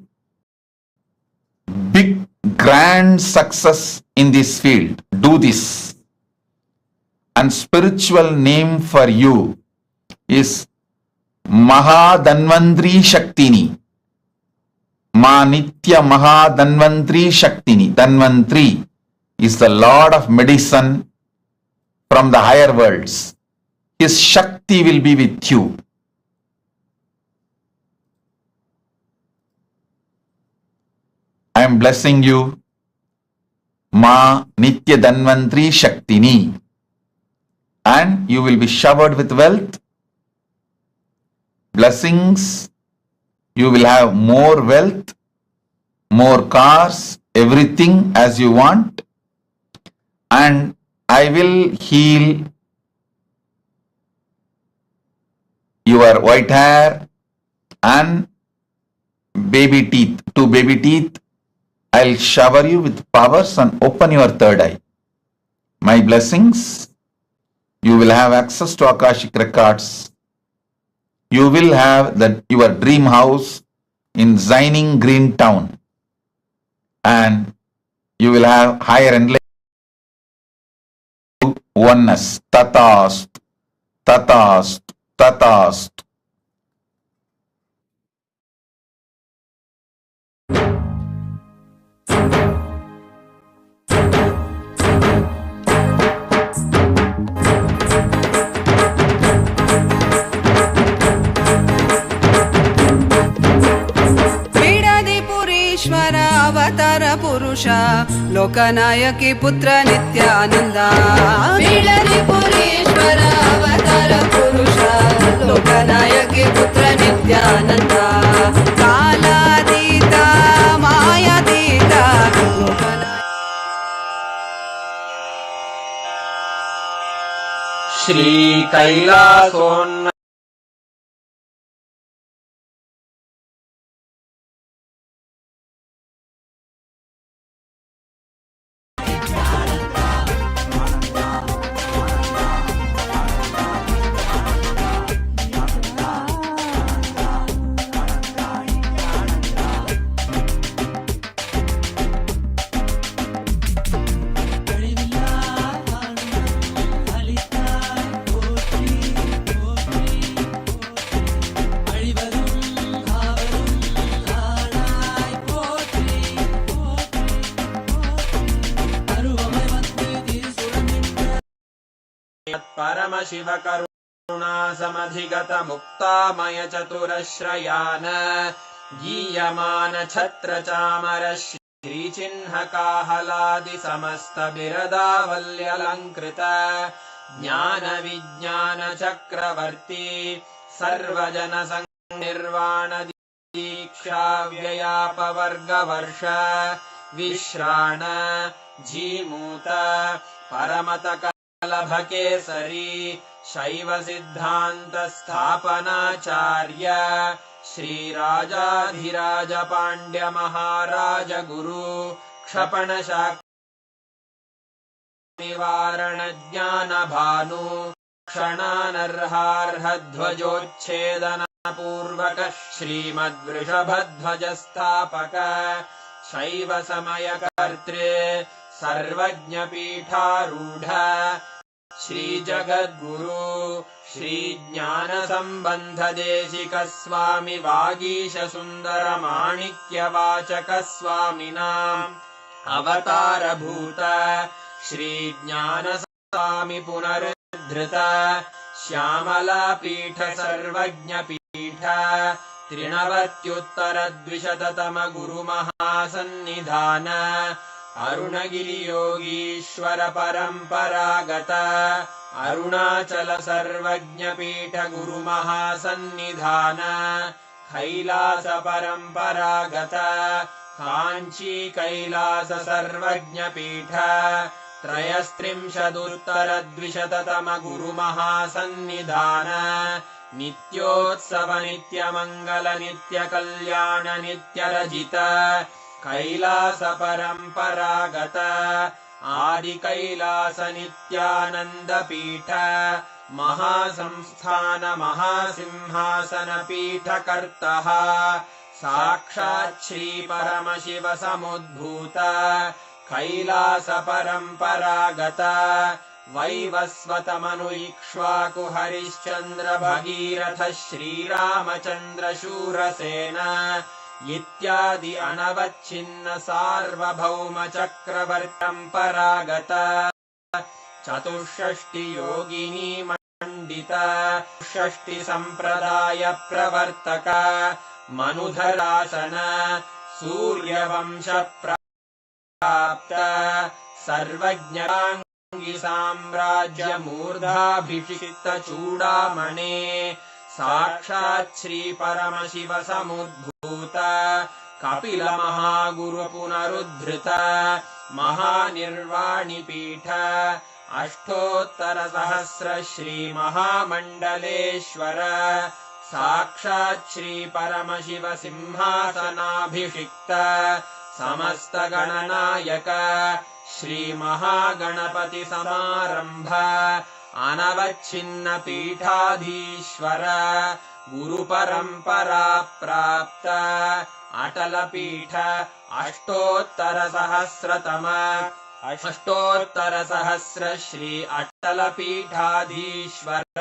big grand success in this field. Do this. And spiritual name for you is Mahadanvantri Shaktini. Ma Nitya Mahadanvantri Shaktini. Danvantri is the Lord of medicine from the higher worlds. His Shakti will be with you. I am blessing you. Ma Nitya Danvantri Shaktini. And you will be showered with wealth. Blessings. You will have more wealth, more cars, everything as you want. And I will heal your white hair and baby teeth. 2 baby teeth. I'll shower you with powers and open your third eye. My blessings. You will have access to Akashic records. You will have your dream house in Zining Green Town. And you will have higher enlightenment. Oneness. Tatast. Tatast. Tatast. पुरुष लोकनायकी पुत्र नित्यानंद पुरेश्वर अवतार पुरुष लोकनायकी पुत्र नित्यानंद कालातीता मायातीता श्री कैलासोन्न परमशिव करुणा समधिगत मुक्तामय चतुरश्रयान गीयमान छत्र चामर श्रीचिह्न काहलादि समस्त बिरदावल्यलंकृत ज्ञान विज्ञान चक्रवर्ती सर्वजन निर्वाण दीक्षा व्ययापवर्गवर्ष विश्राण जीमूत परमत लभकेसरी शैव सिद्धांत स्थापनाचार्य श्रीराजाधिराज पांड्य महाराज गुरु क्षपण निवारण ज्ञान भानु क्षणानर्हार्हध्वजोच्छेदन पूर्वक श्रीमद्वृषभध्वज स्थापक शैव समय कर्तृ सर्वज्ञ पीठारूढ़ श्री जगद्गुरु श्री ज्ञान संबंध देशिक स्वामी वागीश सुंदर माणिक्य वाचक स्वामिनाम् अवतार भूत श्री ज्ञान स्वामी पुनरुद्धृत श्यामला पीठ सर्वज्ञ पीठ त्रिनवत्युत्तरद्विशततम गुरु महासन्निधान अरुणगिरि योगीश्वर परंपरागत अरुणाचल सर्वज्ञ पीठ गुरु महासन्निधान कैलास परंपरागत कांची कैलास सर्वज्ञ पीठ त्रयस्त्रिंशदुत्तरद्विशततम गुरु महासन्निधान नित्योत्सव नित्य मंगल नित्य कल्याण नित्य रजित कैलास परंपरागत आदि कैलास नित्यानंद पीठ महासंस्थान महासिंहासन पीठ कर्तः साक्षात् श्री परमशिव समुद्भूत कैलास परंपरागत वैवस्वत मनु इक्ष्वाकु हरिश्चंद्र भगीरथ श्रीरामचंद्र शूरसेन इत्यादि अनवच्छिन्न सार्वभौम चक्रवर्तंपरागत चतुष्षष्टि योगिनी मंडित षष्टि संप्रदाय प्रवर्तक मनुधरासन सूर्यवंश प्राप्त सर्वज्ञांगी साम्राज्य मूर्धाभिषिक्त चूड़ामणे साक्षात् श्री परमशिव समुद्भूत कपिल महागुरु पुनरुद्धृत महानिर्वाणि पीठ अष्टोत्तर सहस्र श्री महामंडलेश्वर साक्षात् श्री परमशिव सिंहासनाभिषिक्त समस्त गणनायक श्री महागणपति समारंभ अनवच्छिन्न पीठाधीश्वर गुरु परंपरा प्राप्त अटल पीठ अष्टोत्तर सहस्र श्री अटल पीठाधीश्वर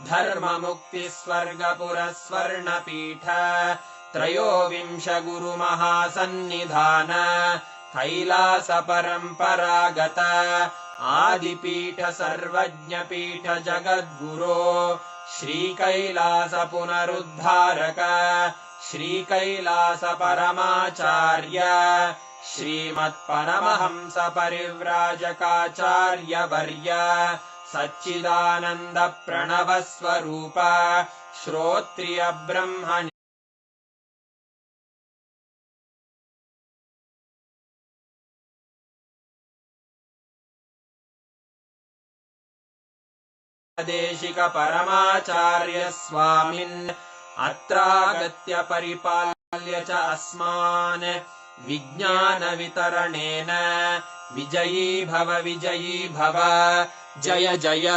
धर्म मुक्ति स्वर्गपुर स्वर्ण पीठ त्रयोविंश गुरु महासन्निधान कैलास परंपरागत आदिपीठ सर्वज्ञ पीठ जगद्गुरो श्री कैलास पुनरुद्धारक श्री कैलास परमाचार्य श्रीमत्परमहंस परिव्राजकाचार्यवर्य सच्चिदानन्द प्रणव स्वरूप श्रोत्रिय ब्रह्म देशिक परमाचार्य स्वामिन् अत्रागत्य परिपाल्य च अस्मान् विज्ञान वितरणेन विजयी भव जय जय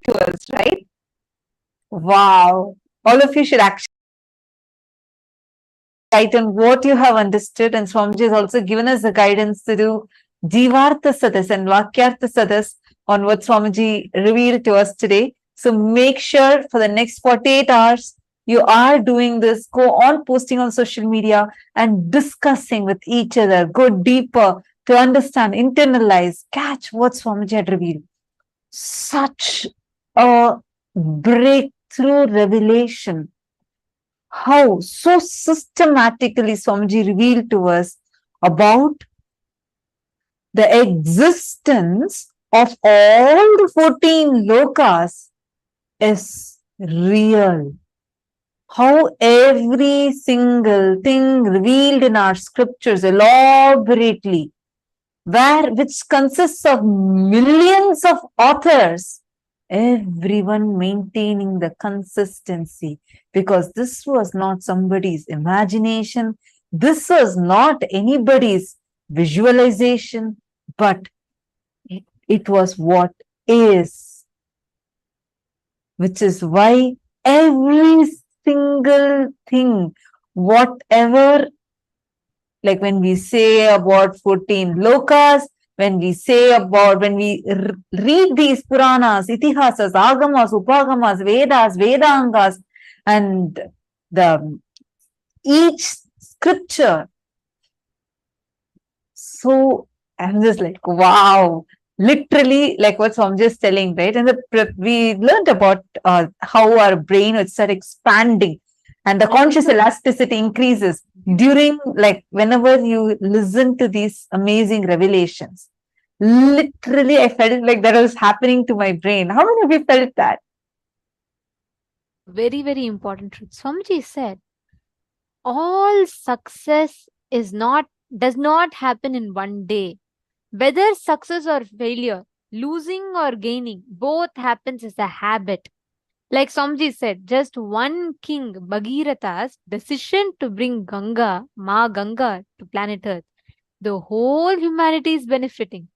To us, right? Wow. All of you should actually write on what you have understood, and Swamiji has also given us the guidance to do Jivartha Sadas and Vakyartha Sadas on what Swamiji revealed to us today. So make sure for the next 48 hours, you are doing this. Go on posting on social media and discussing with each other. Go deeper to understand, internalize, catch what Swamiji had revealed. Such a breakthrough revelation. How so systematically Swamiji revealed to us about the existence of all the 14 lokas is real. How every single thing revealed in our scriptures elaborately, which consists of millions of authors, everyone maintaining the consistency, because this was not somebody's imagination, this was not anybody's visualization, but it was what is, which is why every single thing, whatever, like when we say about 14 lokas, when we read these Puranas, Itihasas, Agamas, Upagamas, Vedas, Vedangas, and each scripture. So I'm just like, wow, literally like what Swamiji is telling, right? And we learned about how our brain would start expanding and the conscious elasticity increases during, like, whenever you listen to these amazing revelations. Literally, I felt like that was happening to my brain. How many of you felt that? Very, very important truth. Swamiji said, all success does not happen in one day. Whether success or failure, losing or gaining, both happens as a habit. Like Swamiji said, just one king, Bhagiratha's decision to bring Ma Ganga to planet Earth, the whole humanity is benefiting.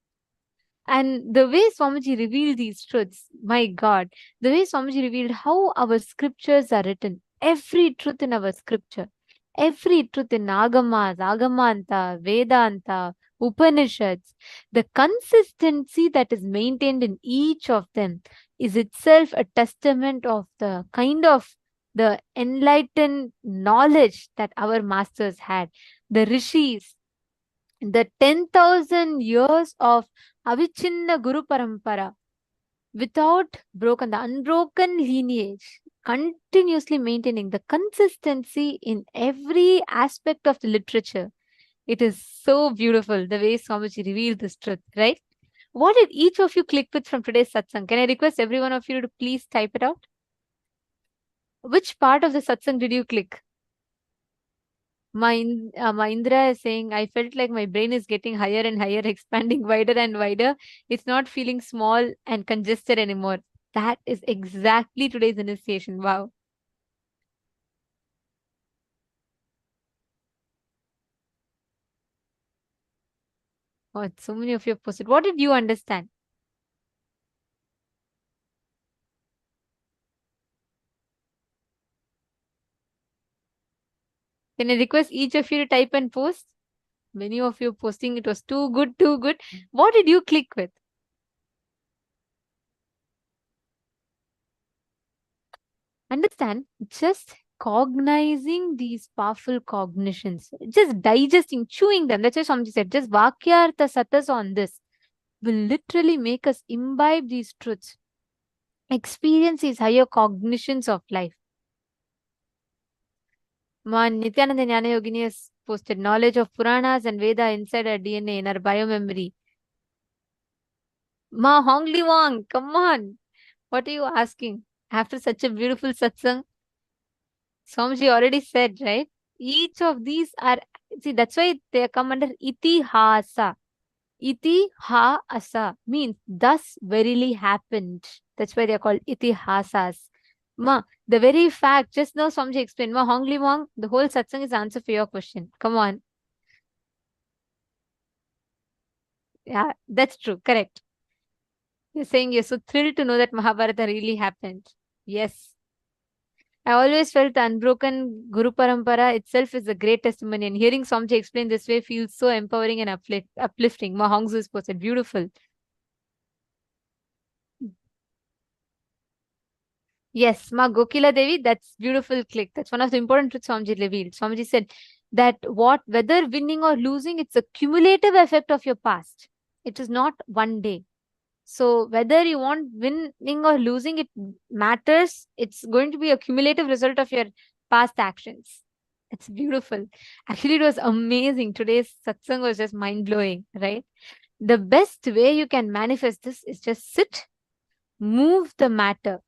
And the way Swamiji revealed these truths, my God, the way Swamiji revealed how our scriptures are written, every truth in our scripture, every truth in Agamas, Agamanta, Vedanta, Upanishads, the consistency that is maintained in each of them is itself a testament of the kind of the enlightened knowledge that our masters had. The rishis, the 10,000 years of Avichinna Guru Parampara, without broken, the unbroken lineage, continuously maintaining the consistency in every aspect of the literature. It is so beautiful the way Swamiji revealed this truth, right? What did each of you click with from today's satsang? Can I request every one of you to please type it out? Which part of the satsang did you click? Indra is saying, I felt like my brain is getting higher and higher, expanding wider and wider. It's not feeling small and congested anymore. That is exactly today's initiation. Wow. Oh, so many of you have posted. What did you understand? Can I request each of you to type and post? Many of you posting, it was too good, too good. What did you click with? Understand, just cognizing these powerful cognitions, just digesting, chewing them. That's why Swamiji said, just Vakyartha Satas on this will literally make us imbibe these truths, experience these higher cognitions of life. Ma Nityananda Jnana Yogini has posted knowledge of Puranas and Veda inside our DNA, in our biomemory. Ma Hongli Wang, come on. What are you asking? After such a beautiful satsang, Swamiji already said, right? Each of these are, see, that's why they come under itihasa. Itihasa means thus verily happened. That's why they are called itihasas. Ma, the very fact, just now Swamiji explained, Ma Hongli Wang, the whole satsang is answer for your question. Come on. Yeah, that's true. Correct. You're saying you're so thrilled to know that Mahabharata really happened. Yes. I always felt the unbroken Guru Parampara itself is a great testimony, and hearing Swamiji explain this way feels so empowering and uplifting. Ma Hongzu's posted, beautiful. Yes, Ma Gokila Devi, that's beautiful click. That's one of the important truths Swamiji revealed. Swamiji said that whether winning or losing, it's a cumulative effect of your past. It is not one day. So whether you want winning or losing, it matters. It's going to be a cumulative result of your past actions. It's beautiful. Actually, it was amazing. Today's satsang was just mind-blowing, right? The best way you can manifest this is just sit, move the matter.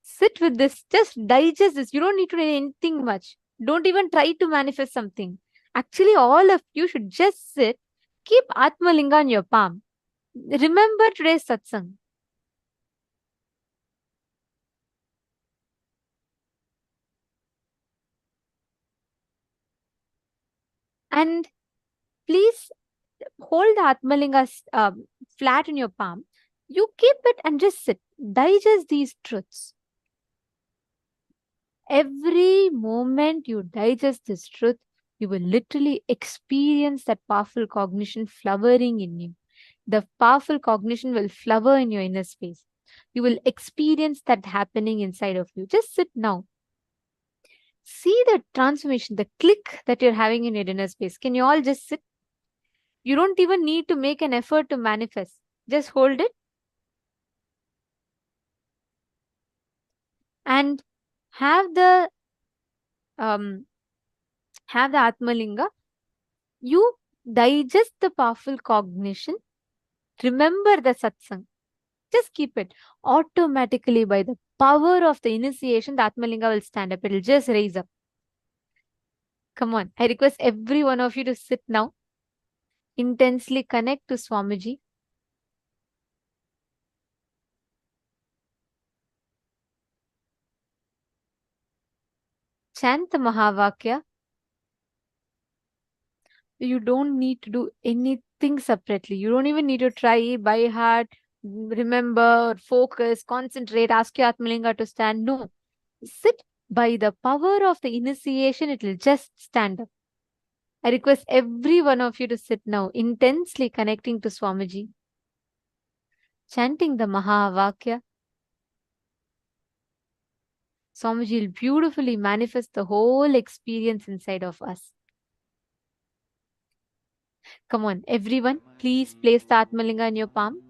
Sit with this, just digest this. You don't need to do anything much. Don't even try to manifest something. Actually, all of you should just sit, keep Atmalinga in your palm. Remember today's satsang. And please hold the Atmalinga flat in your palm. You keep it and just sit. Digest these truths. Every moment you digest this truth, you will literally experience that powerful cognition flowering in you. The powerful cognition will flower in your inner space. You will experience that happening inside of you. Just sit now. See the transformation, the click that you're having in your inner space. Can you all just sit? You don't even need to make an effort to manifest. Just hold it and have the Atmalinga. You digest the powerful cognition. Remember the satsang. Just keep it. Automatically, by the power of the initiation, the Atmalinga will stand up. It will just raise up. Come on. I request every one of you to sit now. Intensely connect to Swamiji. Chant the Mahavakya. You don't need to do anything separately. You don't even need to try by heart, remember, focus, concentrate, ask your Atmalinga to stand. No. Sit. By the power of the initiation, it will just stand up. I request every one of you to sit now, intensely connecting to Swamiji, chanting the Mahavakya. Swamiji will beautifully manifest the whole experience inside of us. Come on, everyone, please place the Atmalinga in your palm.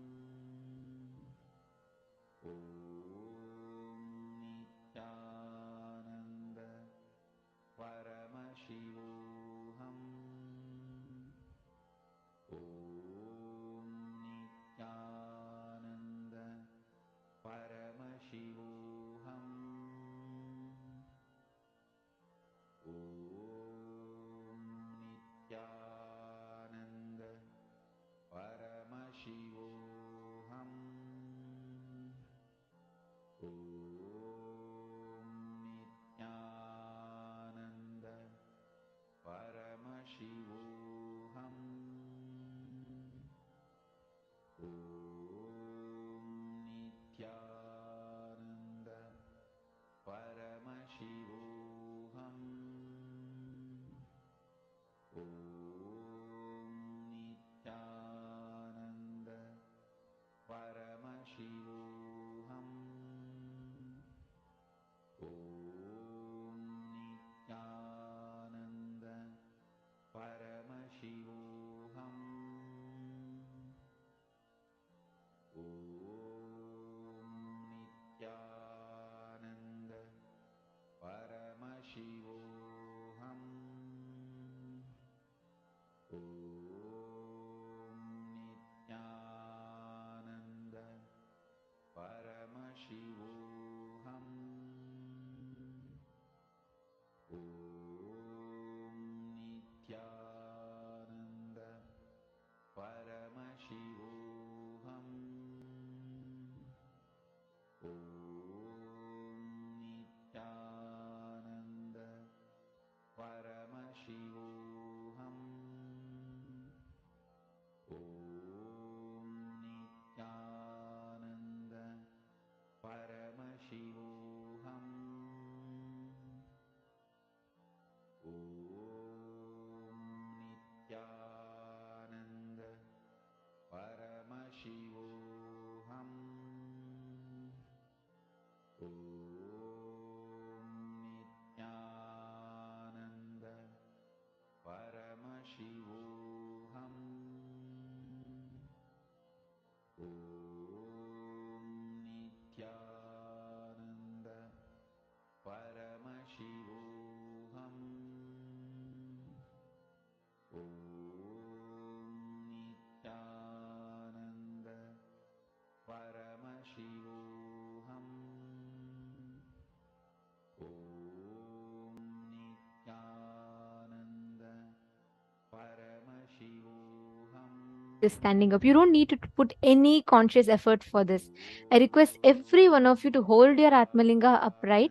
Just standing up. You don't need to put any conscious effort for this. I request every one of you to hold your Atmalinga upright.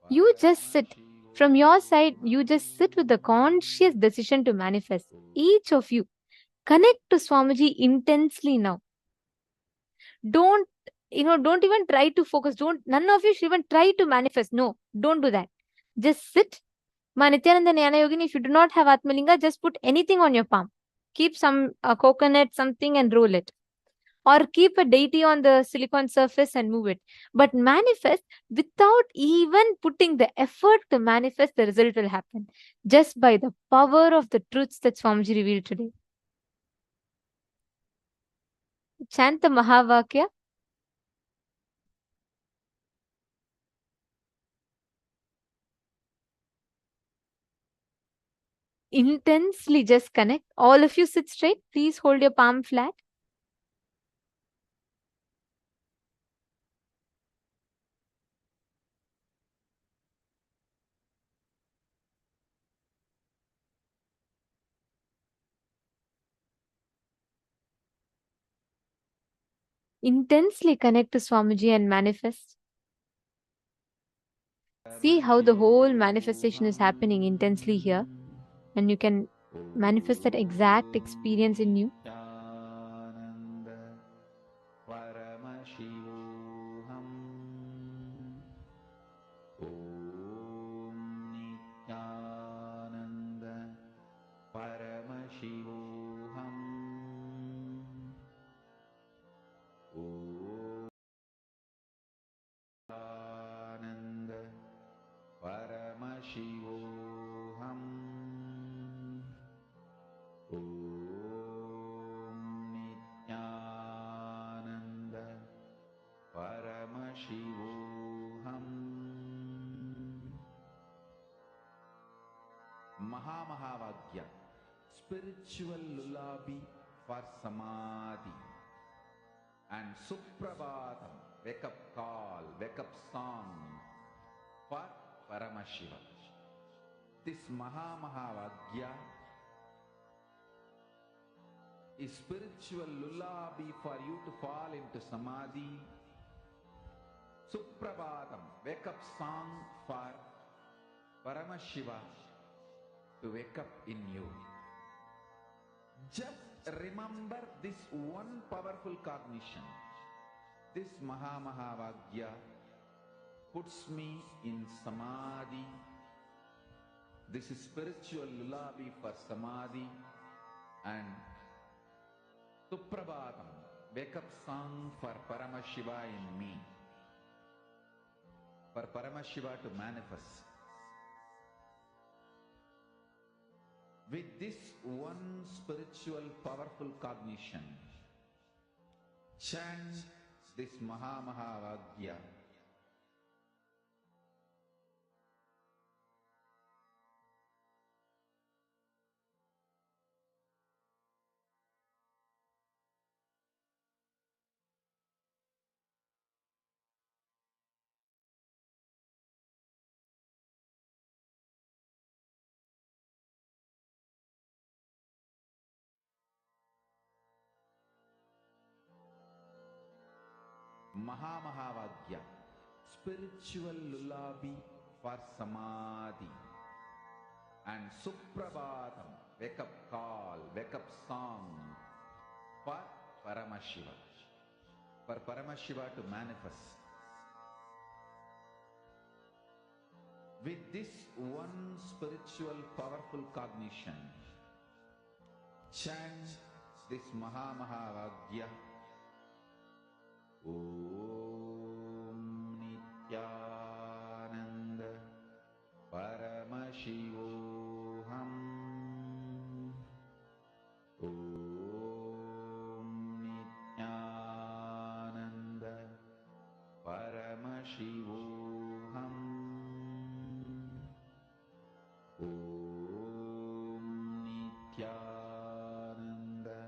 You just sit. From your side, you just sit with the conscious decision to manifest. Each of you, connect to Swamiji intensely now. Don't even try to focus. None of you should even try to manifest. No, don't do that. Just sit. Ma Nityananda Jnana Yogini, if you do not have Atmalinga, just put anything on your palm. Keep some coconut, something, and roll it. Or keep a deity on the silicon surface and move it. But manifest without even putting the effort to manifest, the result will happen. Just by the power of the truths that Swamiji revealed today. Chant the Mahavakya. Intensely just connect. All of you sit straight. Please hold your palm flat. Intensely connect to Swamiji and manifest. See how the whole manifestation is happening intensely here. And you can manifest that exact experience in you. Mahavagya, spiritual lullaby for samadhi, and Suprabhatam, wake up call, wake up song for Paramashiva. This Mahavagya is spiritual lullaby for you to fall into samadhi. Suprabhatam, wake up song for Paramashiva to wake up in you. Just remember this one powerful cognition. This Mahavagya puts me in samadhi. This is spiritual lullaby for samadhi, and Suprabhatam, wake up song for Paramashiva in me. For Paramashiva to manifest. With this one spiritual powerful cognition, chant this Mahavagya. Mahavagya, spiritual lullaby for samadhi, and Suprabhatam, wake up call, wake up song for Paramashiva. For Paramashiva to manifest. With this one spiritual powerful cognition, chant this Mahavagya. Om Nityananda Paramashivoham. Om Nityananda Paramashivoham. Om Nityananda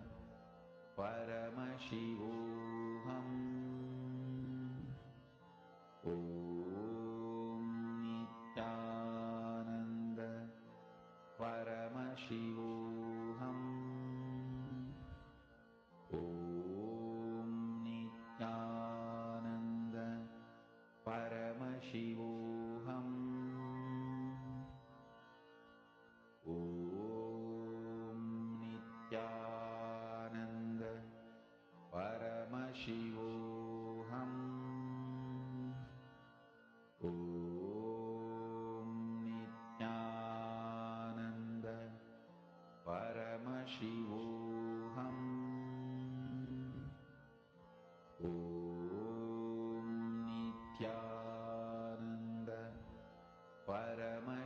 Paramashivoham. Om Nityananda Paramashivoham.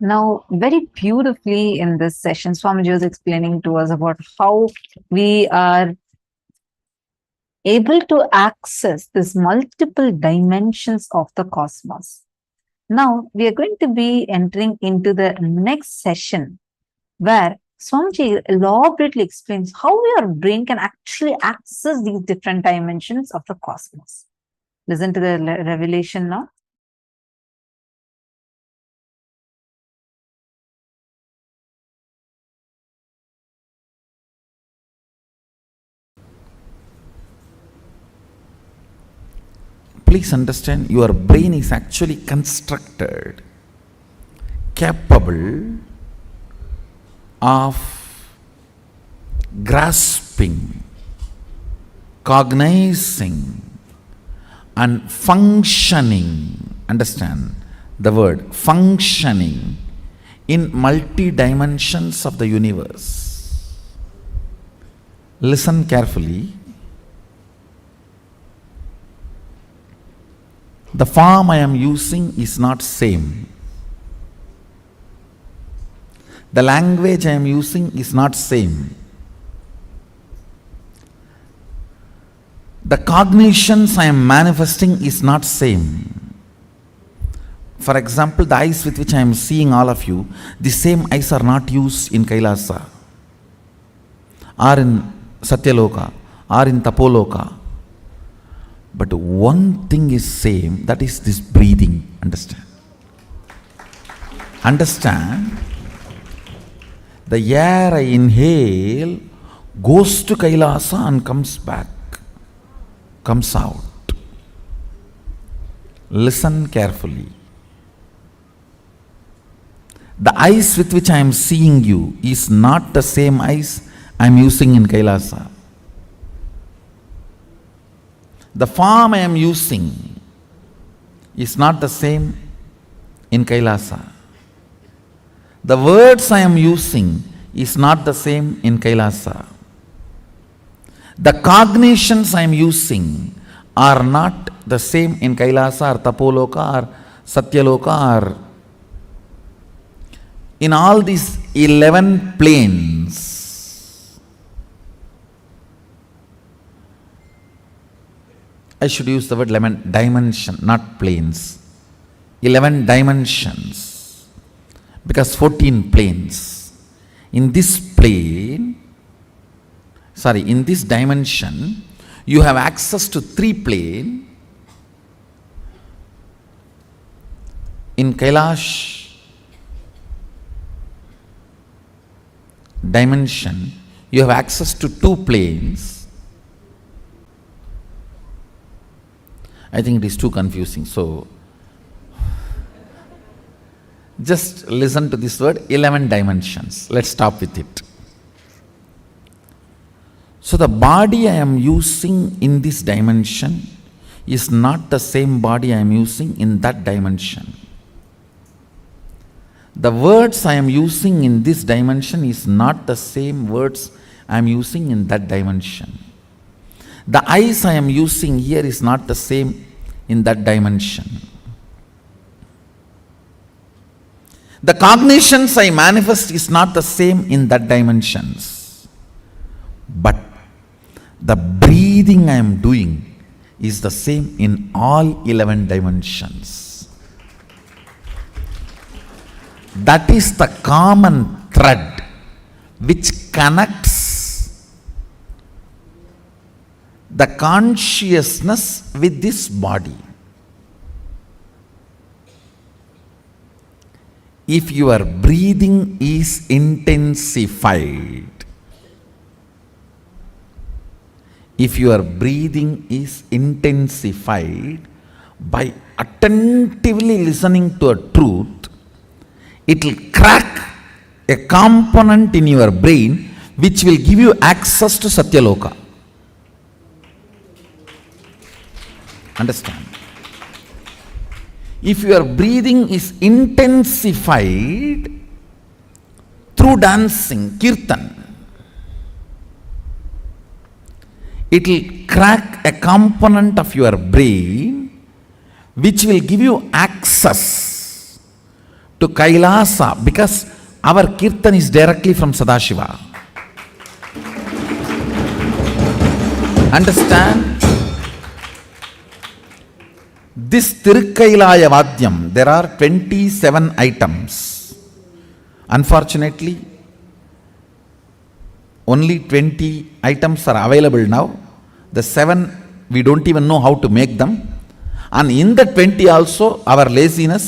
Now, very beautifully in this session, Swamiji was explaining to us about how we are able to access these multiple dimensions of the cosmos. Now, we are going to be entering into the next session where Swamiji elaborately explains how your brain can actually access these different dimensions of the cosmos. Listen to the revelation now. Please understand, your brain is actually constructed capable of grasping, cognizing, and functioning. Understand the word functioning in multi dimensions of the universe. Listen carefully. The form I am using is not same. The language I am using is not same. The cognitions I am manifesting is not same. For example, the eyes with which I am seeing all of you, the same eyes are not used in Kailasa, or in Satyaloka, or in Tapoloka. But one thing is same, that is this breathing. Understand? Understand? The air I inhale goes to Kailasa and comes back, comes out. Listen carefully. The eyes with which I am seeing you is not the same eyes I am using in Kailasa. The form I am using is not the same in Kailasa. The words I am using is not the same in Kailasa. The cognitions I am using are not the same in Kailasa or Tapoloka or Satyaloka or in all these 11 planes. I should use the word 11 dimension, not planes. 11 dimensions, because 14 planes. In this plane, in this dimension, you have access to 3 planes. In Kailash dimension, you have access to 2 planes. I think it is too confusing. So, just listen to this word, 11 dimensions. Let's stop with it. So, the body I am using in this dimension is not the same body I am using in that dimension. The words I am using in this dimension is not the same words I am using in that dimension. The eyes I am using here is not the same in that dimension. The cognitions I manifest is not the same in that dimensions. But the breathing I am doing is the same in all 11 dimensions. That is the common thread which connects the consciousness with this body. If your breathing is intensified, by attentively listening to a truth, it will crack a component in your brain which will give you access to Satyaloka. Understand? If your breathing is intensified through dancing, kirtan, it will crack a component of your brain which will give you access to Kailasa because our kirtan is directly from Sadashiva. Understand? This Tirukkailaya Vadyam, there are 27 items. Unfortunately, only 20 items are available now. The 7, we don't even know how to make them. And in the 20 also, our laziness,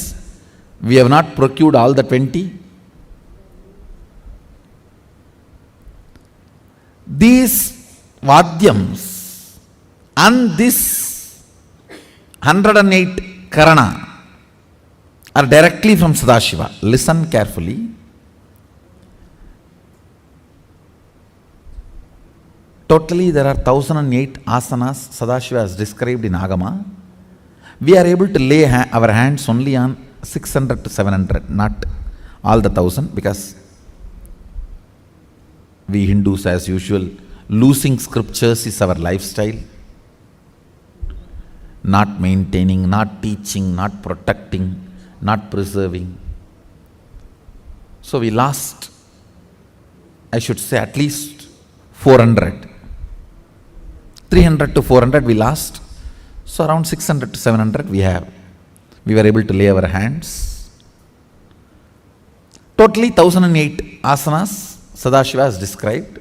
we have not procured all the 20. These Vadyams and this 108 Karana are directly from Sadashiva. Listen carefully. Totally there are 1008 asanas Sadashiva has described in Agama. We are able to lay our hands only on 600 to 700, not all the 1000, because we Hindus as usual, losing scriptures is our lifestyle. Not maintaining, not teaching, not protecting, not preserving. So we lost, I should say, at least 400. 300 to 400 we lost. So around 600 to 700 we have. We were able to lay our hands. Totally 1008 asanas Sadashiva has described.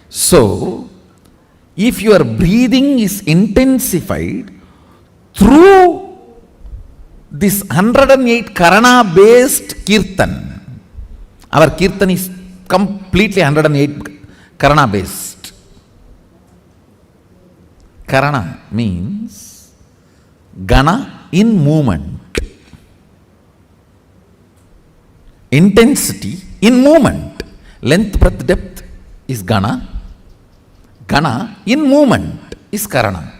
So, if your breathing is intensified through this 108 Karana based Kirtan, our Kirtan is completely 108 Karana based. Karana means Gana in movement. Intensity in movement. Length, breadth, depth is Gana. Gana in movement is Karana.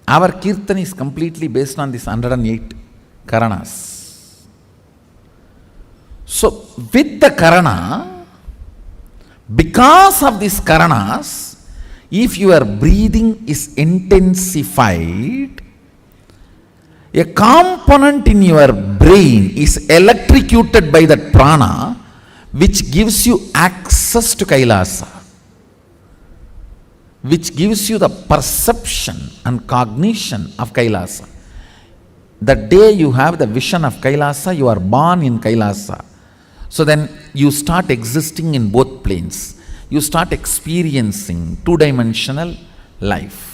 Our Kirtan is completely based on this 108 Karanas. So, with the Karana, because of these Karanas, if your breathing is intensified, a component in your brain is electrocuted by that prana, which gives you access to Kailasa, which gives you the perception and cognition of Kailasa. The day you have the vision of Kailasa, you are born in Kailasa. So then you start existing in both planes. You start experiencing two-dimensional life.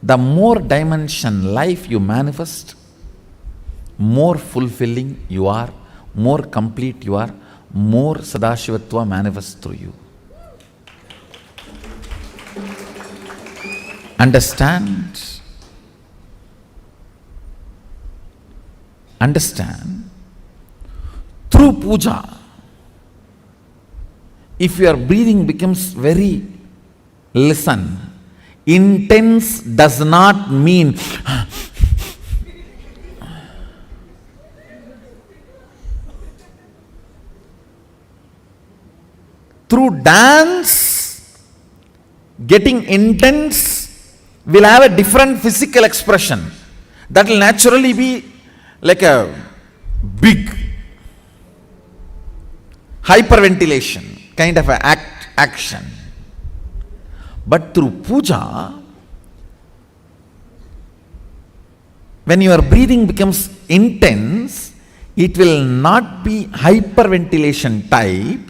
The more dimension life you manifest, more fulfilling you are, more complete you are, more Sadashivatva manifests through you. Understand? Understand? Through puja, if your breathing becomes very, listen, intense does not mean through dance, getting intense will have a different physical expression. That will naturally be like a big hyperventilation kind of an action. But through puja, when your breathing becomes intense, it will not be hyperventilation type,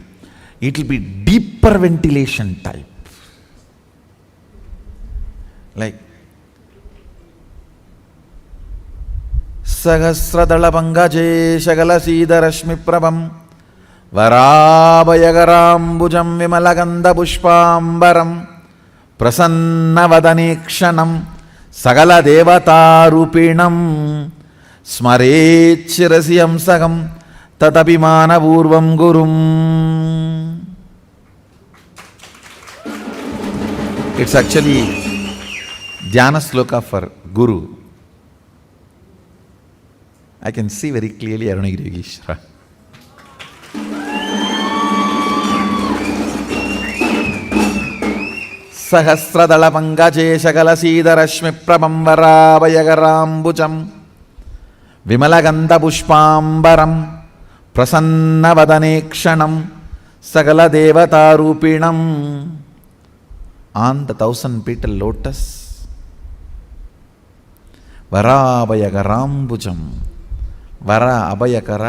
it will be deeper ventilation type. Like Sahasradala Pangaje Shagala Sida Rashmi Prabham Varabayagaram Vimalaganda Pushpambaram Prasanna Vadanekshanam Sagala Devata Rupinam Smarechirasiyam Sagam Tatapimana Purvam Gurum. It's actually Dhyana Sloka for Guru. I can see very clearly Arunagiri Yogeshwara. సహస్రదళ పంకజేశకలసీదరశ్మి ప్రభంవరాభయగరాంబుజం విమలగంధపుష్పాంబరం ప్రసన్నవదనేక్షణం సకలదేవతారూపిణం. On the 1000-petal lotus, వరాభయకరాంబుజం, వర అభయకర,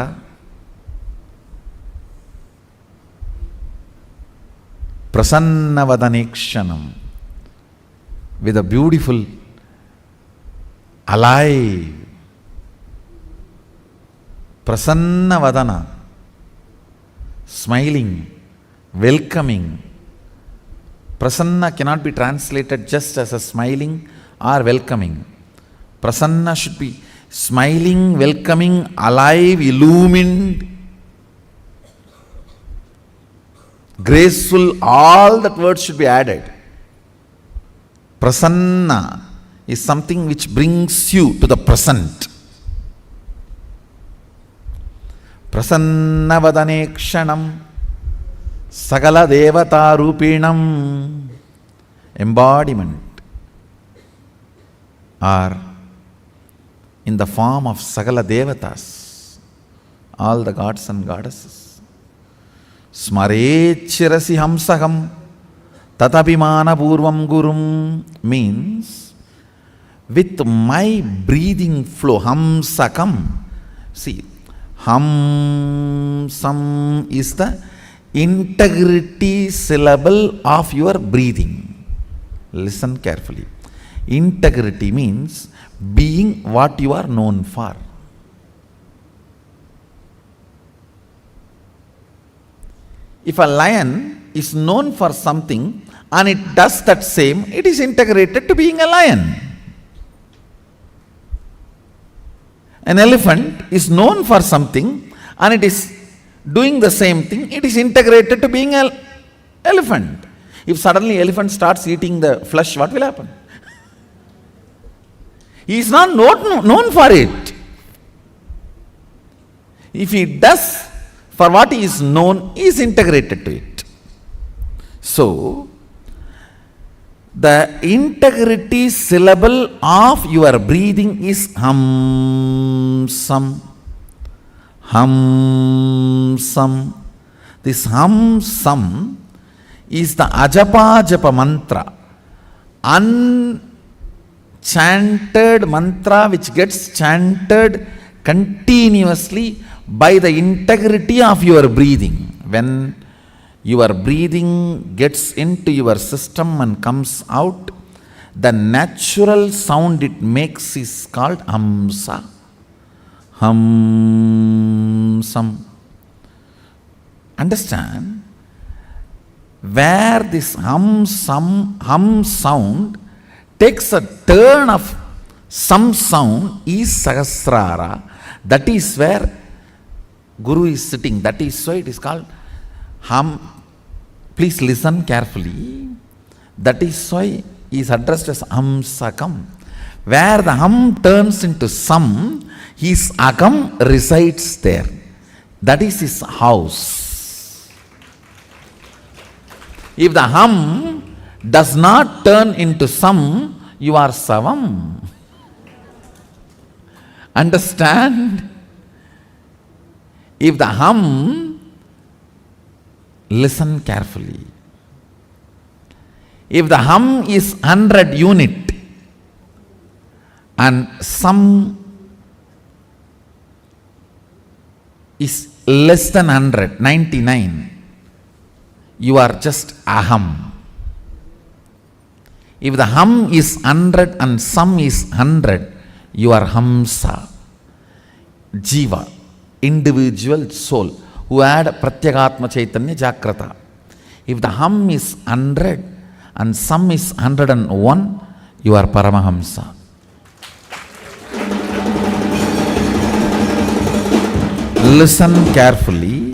ప్రసన్నవదనేక్షణం, with a beautiful, alive, prasannavadana, smiling, welcoming. Prasanna cannot be translated just as a smiling or welcoming. Prasanna should be smiling, welcoming, alive, illumined, graceful. All that words should be added. Prasanna is something which brings you to the present. Prasannavadanekshanam Sagala Devata Rupinam. Embodiment, or in the form of Sagala Devatas, all the gods and goddesses. Smarechirasi hamsaham tatapimana purvam gurum means with my breathing flow, hamsakam. See, hamsam is the integrity syllable of your breathing. Listen carefully. Integrity means being what you are known for. If a lion is known for something and it does that same, it is integrated to being a lion. An elephant is known for something and it is doing the same thing, it is integrated to being an elephant. If suddenly elephant starts eating the flesh, what will happen? He is not known for it. If he does for what he is known, he is integrated to it. So, the integrity syllable of your breathing is hamsam. Hamsam. This hamsam is the ajapa japa mantra, unchanted mantra which gets chanted continuously by the integrity of your breathing. When your breathing gets into your system and comes out, the natural sound it makes is called hamsa. Hamsam. Understand? Where this hum sound takes a turn of some sound is Sahasrara. That is where Guru is sitting. That is why it is called hum. Please listen carefully. That is why he is addressed as Hamsakam. Where the hum turns into sam, his akam resides there. That is his house. If the hum does not turn into sam, you are savam. Understand? If the hum, listen carefully. If the hum is 100 unit and some is less than 100, 99, you are just aham. If the hum is 100 and some is 100, you are hamsa, jiva, individual soul who had pratyagatma chaitanya jagrata. If the hum is 100 and some is 101, you are paramahamsa. Listen carefully.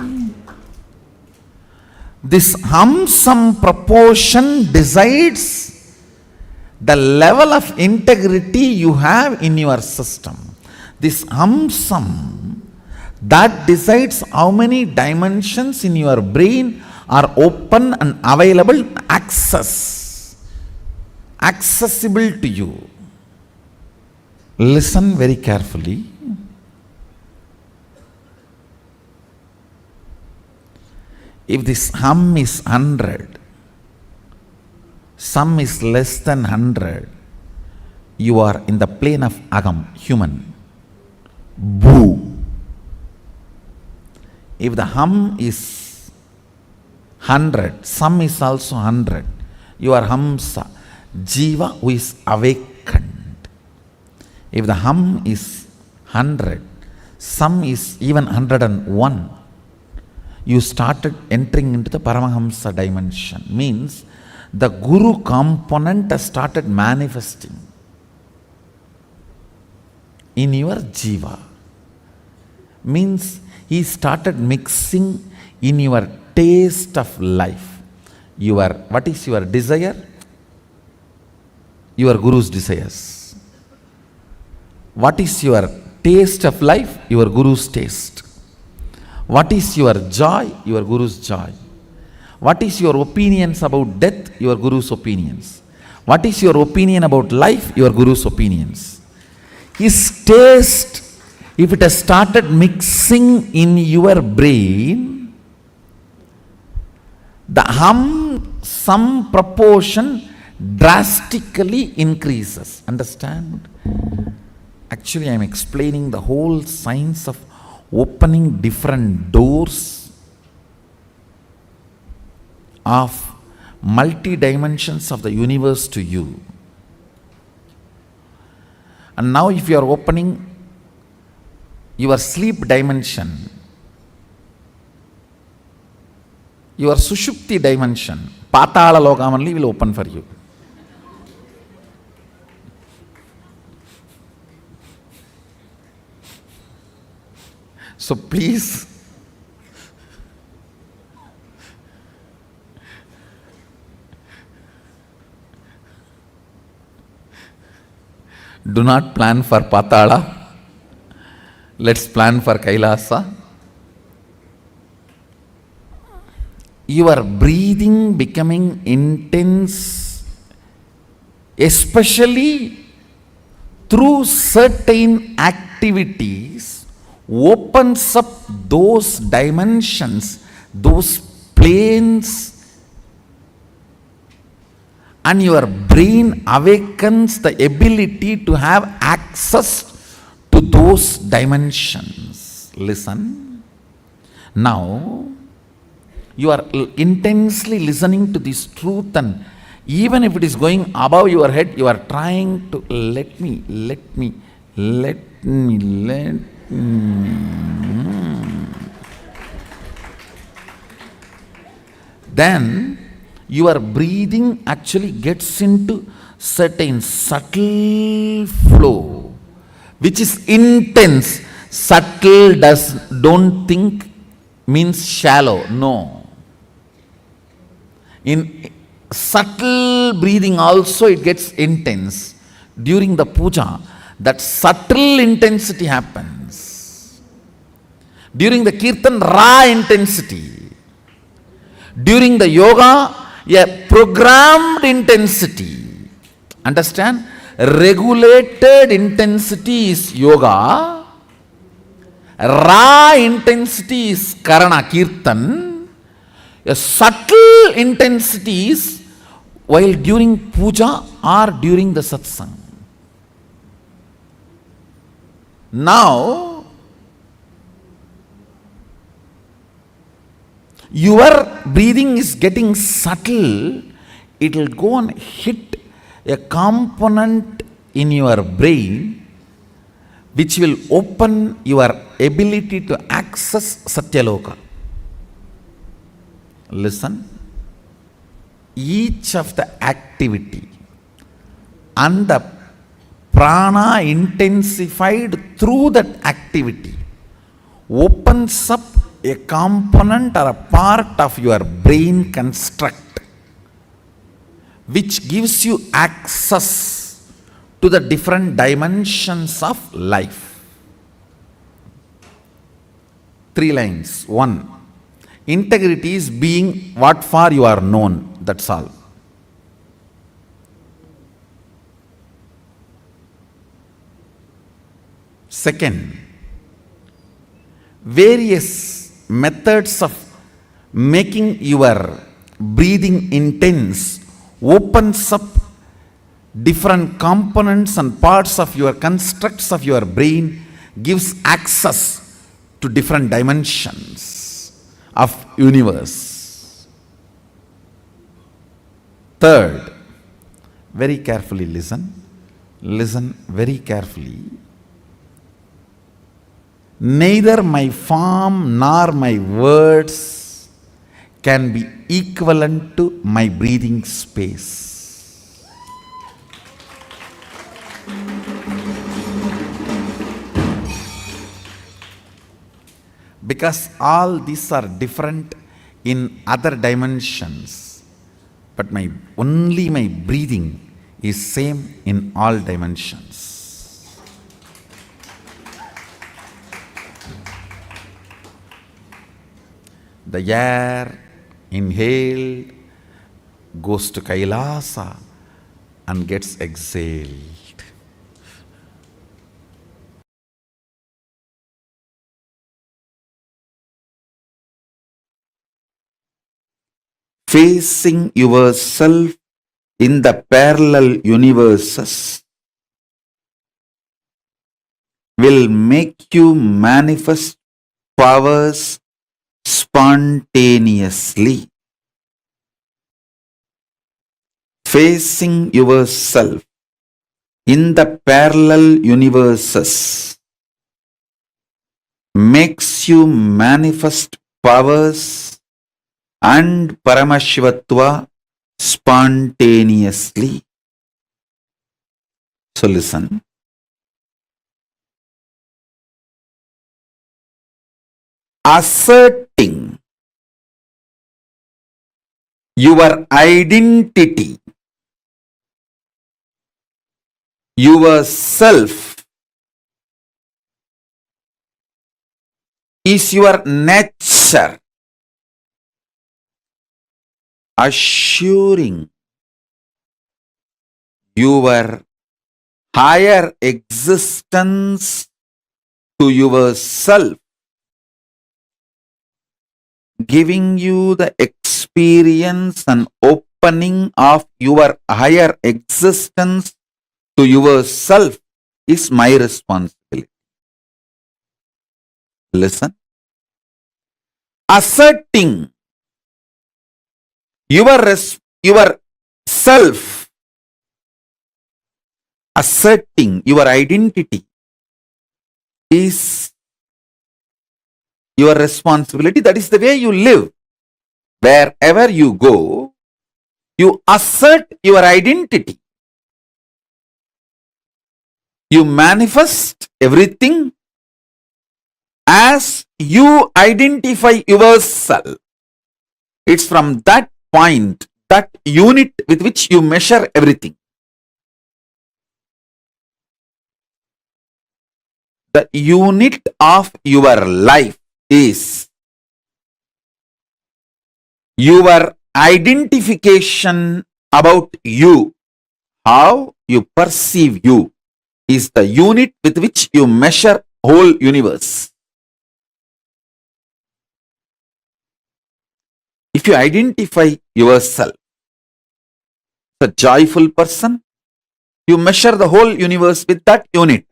This hum-sum proportion decides the level of integrity you have in your system. This hum-sum, that decides how many dimensions in your brain are open and available access accessible to you. Listen very carefully. If this hum is 100, sum is less than 100, you are in the plane of agam, human. Boo. If the hum is 100, sum is also 100, you are hamsa, jiva who is awakened. If the hum is 100, sum is even 101, you started entering into the Paramahamsa dimension. Means the Guru component has started manifesting in your jiva. Means he started mixing in your taste of life. What is your desire? Your Guru's desires. What is your taste of life? Your Guru's taste. What is your joy? Your Guru's joy. What is your opinions about death? Your Guru's opinions. What is your opinion about life? Your Guru's opinions. His taste, if it has started mixing in your brain, the hum, some proportion drastically increases. Understand? Actually, I am explaining the whole science of opening different doors of multi-dimensions of the universe to you. And now if you are opening your sleep dimension, your sushupti dimension, patala lokam only will open for you. So please, do not plan for Patala. Let's plan for Kailasa. Your breathing becoming intense, especially through certain activities, opens up those dimensions, those planes, and your brain awakens the ability to have access to those dimensions. Listen. Now, you are intensely listening to this truth, and even if it is going above your head, you are trying to let me. Then your breathing actually gets into certain subtle flow, which is intense. Subtle don't think means shallow. No. In subtle breathing also it gets intense. During the puja, that subtle intensity happens. During the kirtan, raw intensity. During the yoga, a programmed intensity. Understand? Regulated intensity is yoga. Raw intensity is karana, kirtan. A subtle intensity is while during puja or during the satsang. Now, your breathing is getting subtle. It will go and hit a component in your brain which will open your ability to access Satyaloka. Listen. Each of the activity and the prana intensified through that activity opens up a component or a part of your brain construct which gives you access to the different dimensions of life. 3 lines. 1. Integrity is being what for you are known. That's all. Second, various methods of making your breathing intense opens up different components and parts of your constructs of your brain, gives access to different dimensions of universe. Third, very carefully listen very carefully. Neither my form nor my words can be equivalent to my breathing space. Because all these are different in other dimensions, but only my breathing is same in all dimensions. The air inhaled goes to Kailasa and gets exhaled. Facing yourself in the parallel universes will make you manifest powers spontaneously. Facing yourself in the parallel universes makes you manifest powers and Paramashivatva spontaneously. So listen. Asserting your identity, yourself, is your nature. Assuring your higher existence to yourself, giving you the experience and opening of your higher existence to yourself is my responsibility. Listen. Asserting your self, asserting your identity is your responsibility. That is the way you live. Wherever you go, you assert your identity. You manifest everything as you identify yourself. It's from that point, that unit with which you measure everything. The unit of your life is your identification about you. How you perceive you is the unit with which you measure whole universe. If you identify yourself as a joyful person, you measure the whole universe with that unit.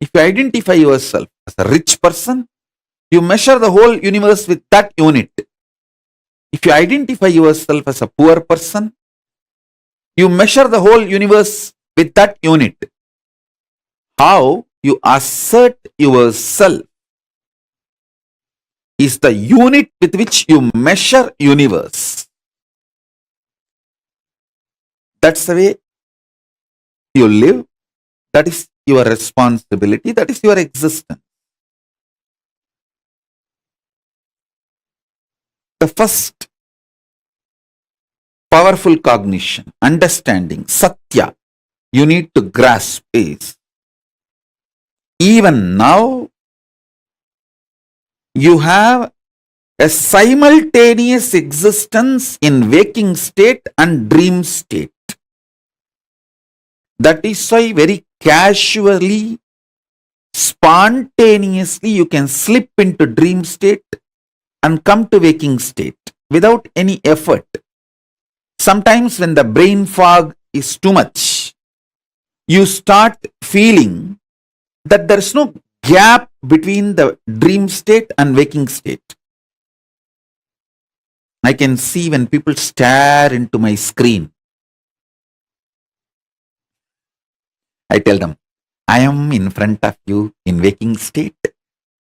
If you identify yourself as a rich person, you measure the whole universe with that unit. If you identify yourself as a poor person, you measure the whole universe with that unit. How you assert yourself is the unit with which you measure universe. That's the way you live. That is your responsibility. That is your existence. The first powerful cognition, understanding, satya, you need to grasp is, even now, you have a simultaneous existence in waking state and dream state. That is why very casually spontaneously you can slip into dream state and come to waking state without any effort. Sometimes when the brain fog is too much, you start feeling that there is no gap between the dream state and waking state. I can see when people stare into my screen, I tell them, I am in front of you in waking state.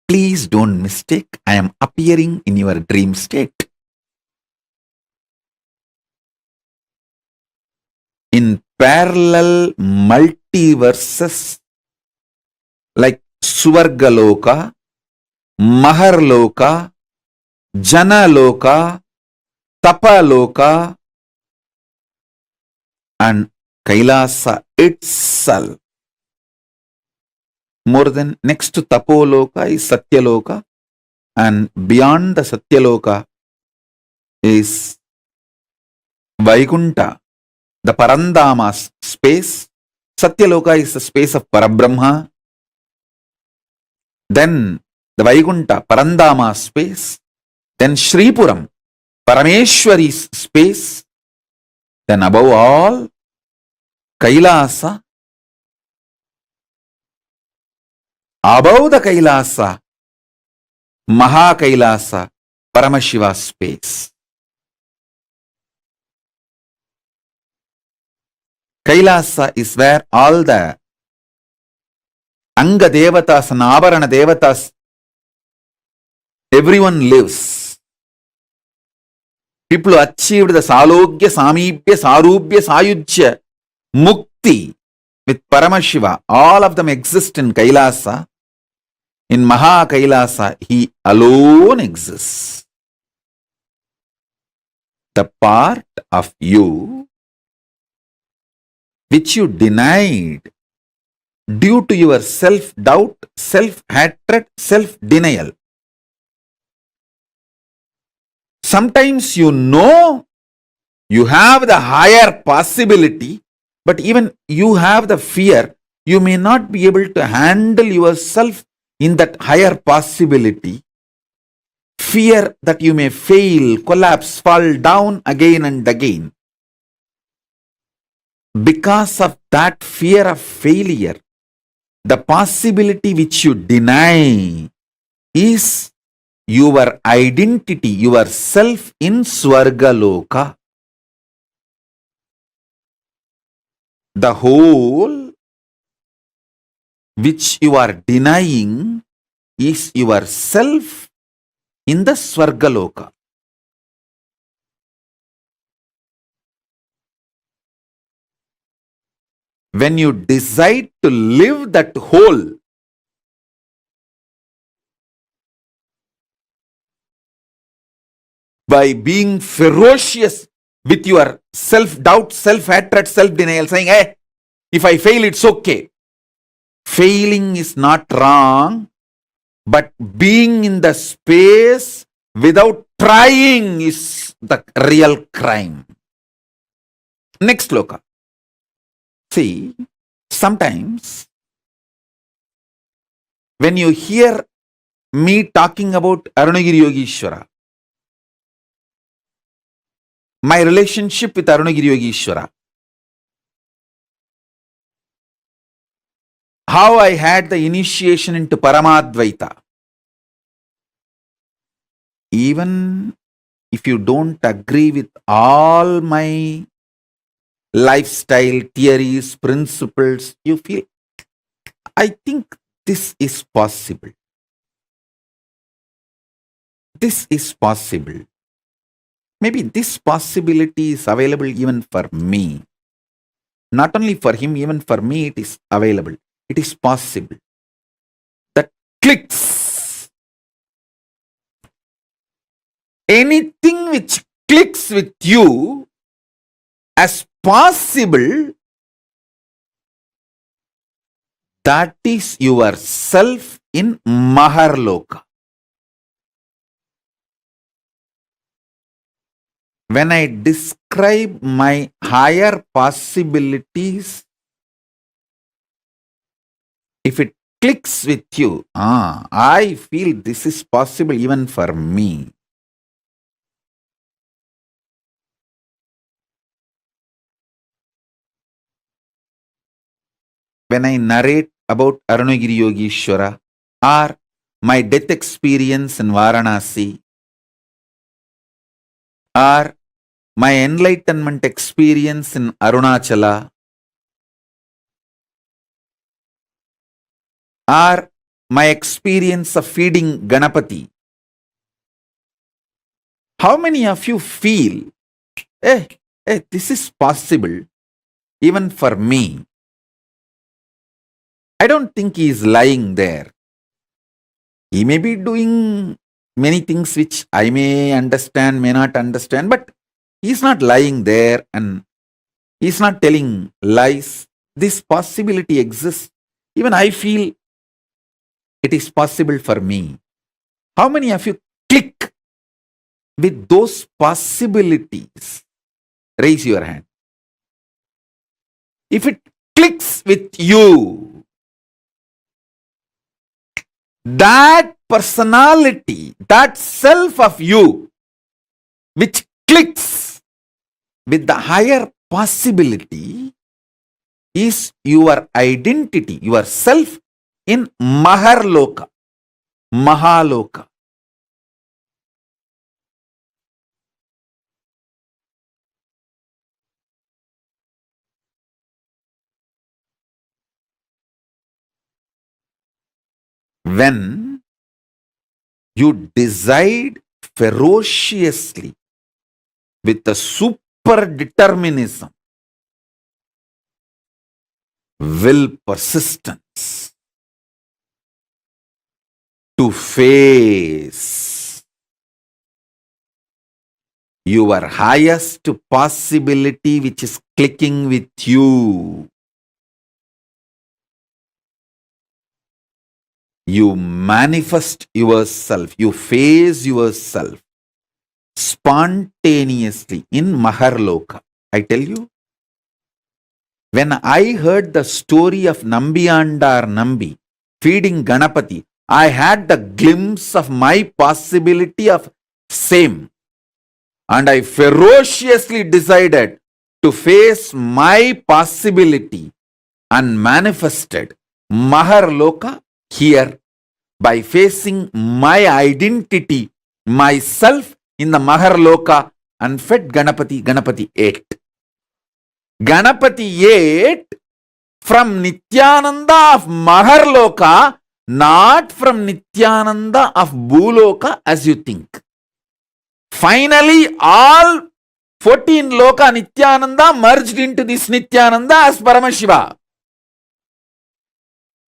Please don't mistake, I am appearing in your dream state. In parallel multiverses like Suvargaloka, Maharloka, Janaloka, Tapaloka, and Kailasa itself. More than next to Tapoloka is Satyaloka, and beyond the Satyaloka is Vaikunta, the Parandama space. Satyaloka is the space of Parabrahma. Then the Vaikunta, Parandama space. Then Shripuram, Parameshwari's space. Then above all, Kailasa. Above the Kailasa, Mahakailasa, Paramashiva space. Kailasa is where all the Anga Devatas and Avarana Devatas, everyone lives. People who achieved the Salogya, Samibhya, Sarubhya, Sayujya, Mukti with Paramashiva, all of them exist in Kailasa. In Maha Kailasa, he alone exists. The part of you which you denied due to your self-doubt, self-hatred, self-denial. Sometimes you know you have the higher possibility, but even you have the fear, you may not be able to handle yourself in that higher possibility. Fear that you may fail, collapse, fall down again and again. Because of that fear of failure, the possibility which you deny is your identity, your self in Swargaloka. The whole which you are denying is yourself in the Swargaloka. When you decide to live that whole, by being ferocious with your self-doubt, self-hatred, self-denial, saying, hey, if I fail, it's okay. Failing is not wrong, but being in the space without trying is the real crime. Next sloka. See, sometimes when you hear me talking about Arunagiri Yogeshwara, my relationship with Arunagiri Yogeshwara, how I had the initiation into Paramadvaita. Even if you don't agree with all my lifestyle, theories, principles, you feel, I think this is possible. This is possible. Maybe this possibility is available even for me. Not only for him, even for me it is available. It is possible. That clicks. Anything which clicks with you as possible, that is yourself in Maharloka. When I describe my higher possibilities, if it clicks with you, I feel this is possible even for me. When I narrate about Arunagiri Yogeshwara or my death experience in Varanasi or my enlightenment experience in Arunachala or my experience of feeding Ganapati, how many of you feel, this is possible even for me? I don't think he is lying there. He may be doing many things which I may understand, may not understand, but he's not lying there and he's not telling lies. This possibility exists. Even I feel it is possible for me. How many of you click with those possibilities? Raise your hand. If it clicks with you, that personality, that self of you, which clicks with the higher possibility, is your identity, your self in Maharloka, Mahaloka. When you decide ferociously with a super determinism, will persistence to face your highest possibility which is clicking with you, you manifest yourself, you face yourself spontaneously in Maharloka. I tell you, when I heard the story of Nambiyandar Nambi feeding Ganapati, I had the glimpse of my possibility of same. And I ferociously decided to face my possibility and manifested Maharloka here by facing my identity, myself in the Maharloka, and fed Ganapati. Ganapati ate. Ganapati ate from Nityananda of Maharloka, not from Nityananda of Bhuloka as you think. Finally, all 14 Loka Nityananda merged into this Nityananda as Paramashiva.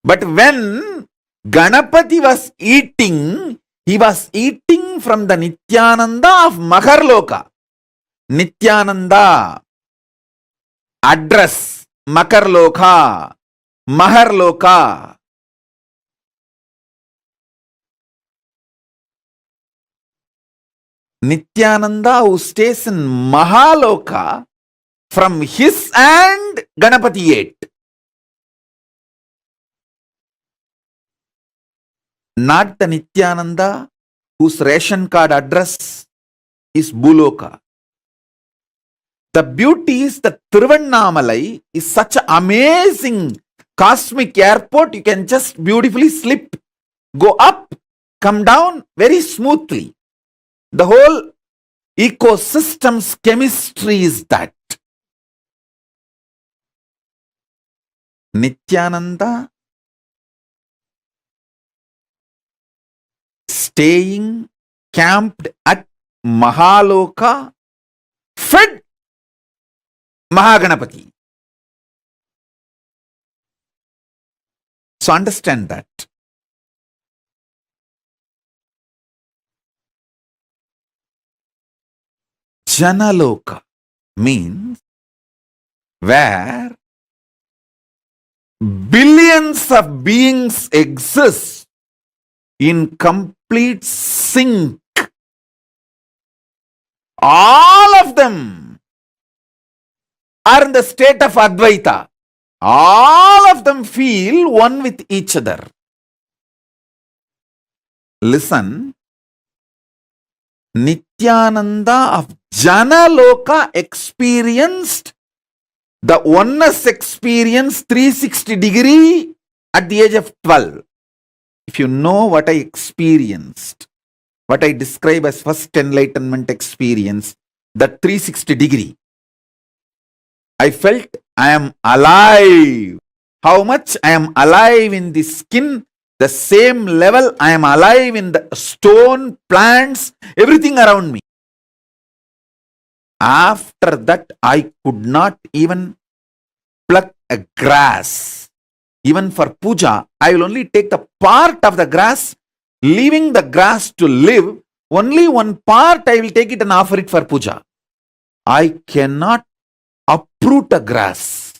But when Ganapati was eating, he was eating from the Nityananda of Maharloka. Nityananda, address, Makarloka, Maharloka. Nityananda who stays in Mahaloka, from his hand Ganapati ate. Not the Nityananda whose ration card address is Bhuloka. The beauty is that Tiruvannamalai is such an amazing cosmic airport. You can just beautifully slip, go up, come down very smoothly. The whole ecosystem's chemistry is that. Nityananda staying camped at Mahaloka, fed Mahaganapati. So understand that. Janaloka means where billions of beings exist in complete sync. All of them are in the state of Advaita. All of them feel one with each other. Listen. Nityananda of Janaloka experienced the oneness experience 360 degree at the age of 12. If you know what I experienced, what I describe as first enlightenment experience, that 360 degree, I felt I am alive. How much I am alive in the skin, the same level I am alive in the stone, plants, everything around me. After that, I could not even pluck a grass. Even for puja, I will only take the part of the grass, leaving the grass to live. Only one part I will take it and offer it for puja. I cannot uproot a grass.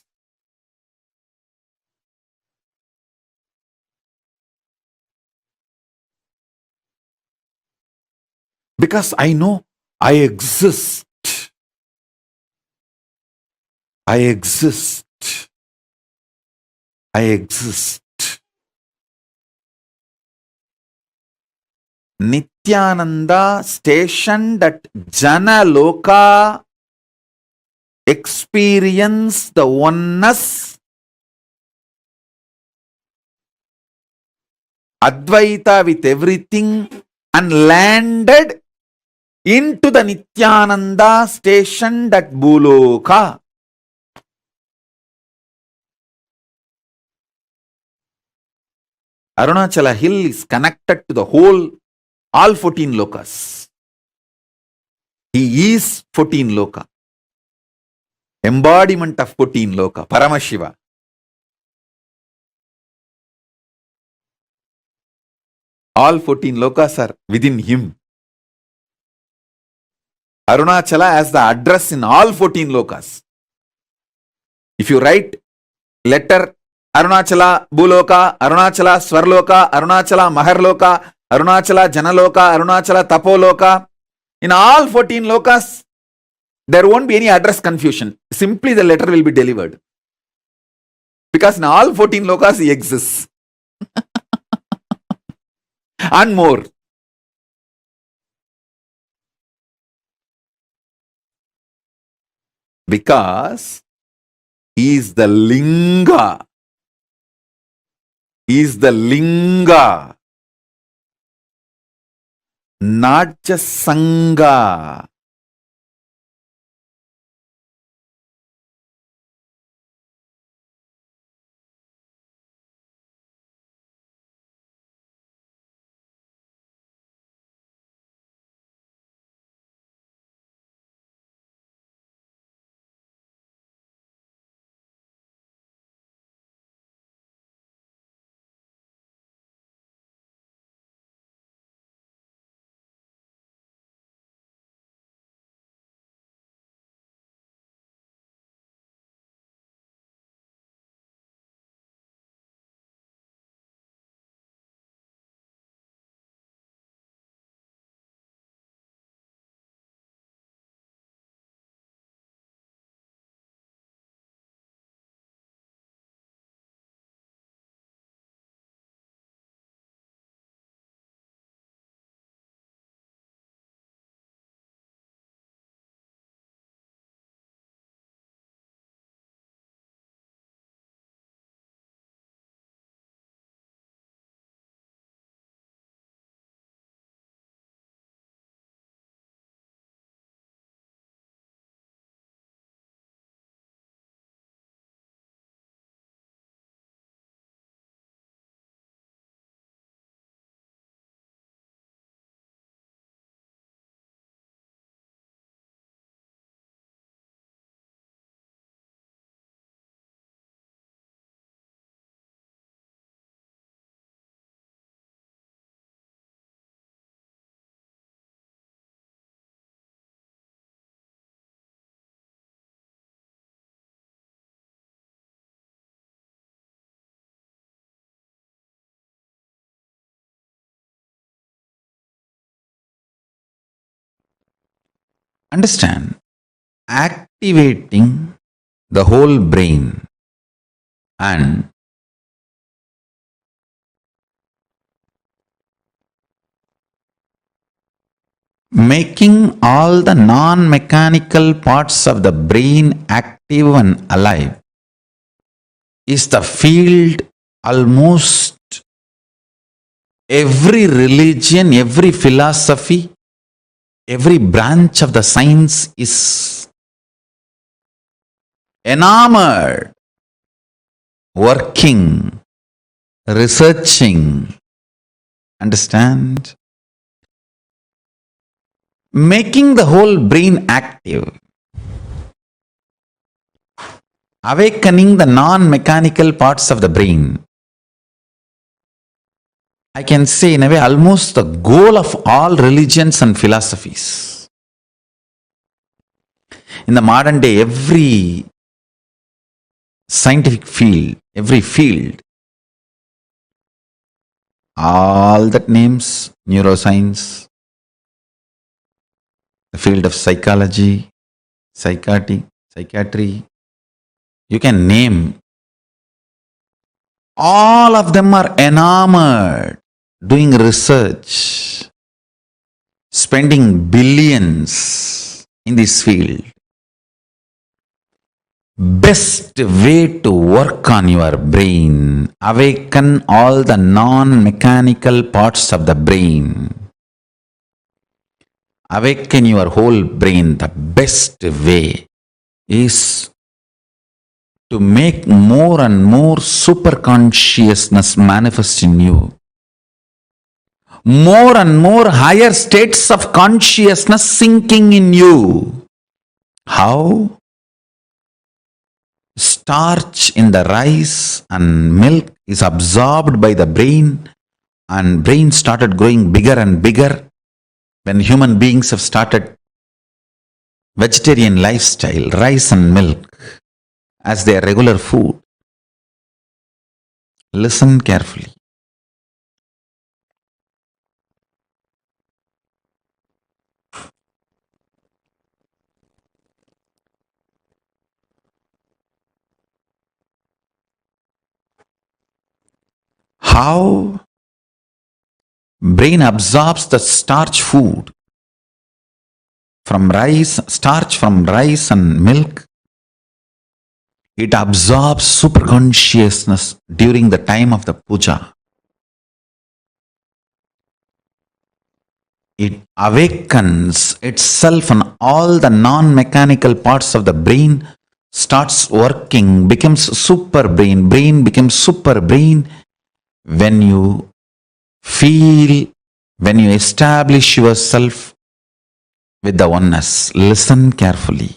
Because I know I exist. I exist. I exist. Nityananda stationed at Janaloka experienced the oneness, Advaita with everything, and landed into the Nityananda stationed at Bhuloka. Arunachala hill is connected to the whole, all 14 lokas. He is 14 loka. Embodiment of 14 loka, Paramashiva. All 14 lokas are within him. Arunachala has the address in all 14 lokas. If you write letter Arunachala Bhuloka, Arunachala Swarloka, Arunachala Maharloka, Arunachala Janaloka, Arunachala Tapoloka, in all 14 lokas, there won't be any address confusion. Simply the letter will be delivered. Because in all 14 lokas he exists. And more. Because he is the linga. He is the linga. Not just sangha. Understand? Activating the whole brain and making all the non-mechanical parts of the brain active and alive is the field almost every religion, every philosophy, every branch of the science is enamored, working, researching. Understand? Making the whole brain active, awakening the non-mechanical parts of the brain. I can say in a way almost the goal of all religions and philosophies. In the modern day, every scientific field, every field, all that names, neuroscience, the field of psychology, psychiatry, you can name. All of them are enamored, doing research, spending billions in this field. Best way to work on your brain, awaken all the non-mechanical parts of the brain. Awaken your whole brain. The best way is to make more and more super consciousness manifest in you. More and more higher states of consciousness sinking in you. How? Starch in the rice and milk is absorbed by the brain, and brain started growing bigger and bigger when human beings have started vegetarian lifestyle, rice and milk as their regular food. Listen carefully. How brain absorbs the starch food from rice, starch from rice and milk. It absorbs superconsciousness during the time of the puja. It awakens itself and all the non-mechanical parts of the brain starts working, becomes super brain. Brain becomes super brain when you feel, when you establish yourself with the oneness. Listen carefully.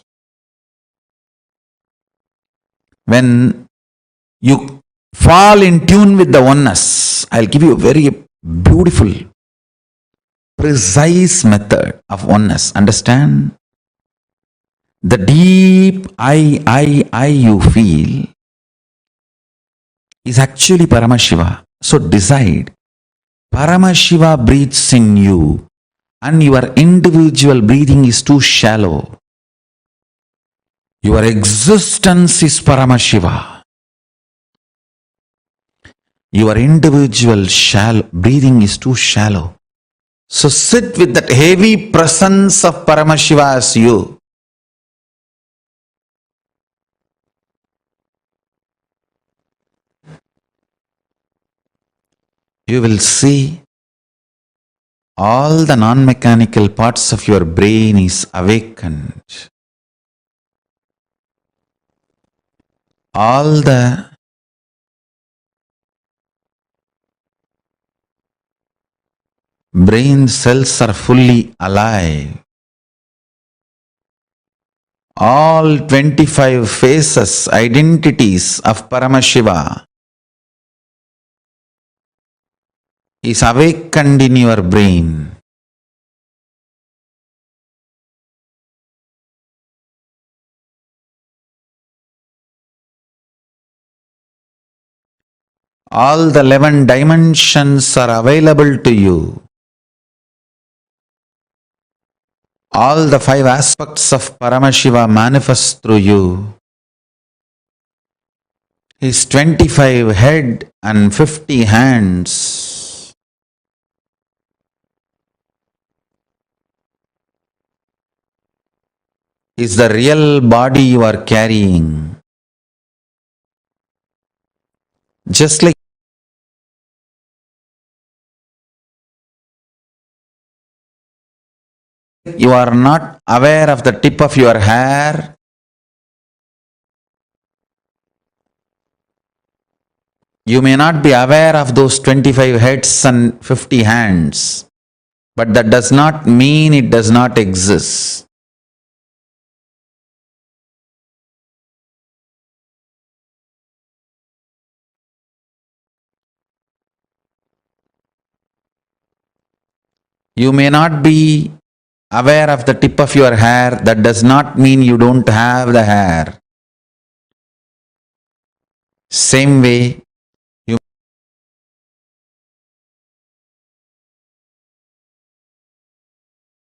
When you fall in tune with the oneness, I'll give you a very beautiful, precise method of oneness. Understand? The deep I you feel is actually Paramashiva. So decide, Paramashiva breathes in you and your individual breathing is too shallow. Your existence is Paramashiva. Your individual breathing is too shallow. So sit with that heavy presence of Paramashiva as you. You will see all the non-mechanical parts of your brain is awakened. All the brain cells are fully alive. All 25 faces, identities of Paramashiva is awakened in your brain. All the 11 dimensions are available to you. All the 5 aspects of Paramashiva manifest through you. His 25 head and 50 hands. is the real body you are carrying. Just like you are not aware of the tip of your hair, you may not be aware of those 25 heads and 50 hands, but that does not mean it does not exist. You may not be aware of the tip of your hair, that does not mean you don't have the hair. Same way, you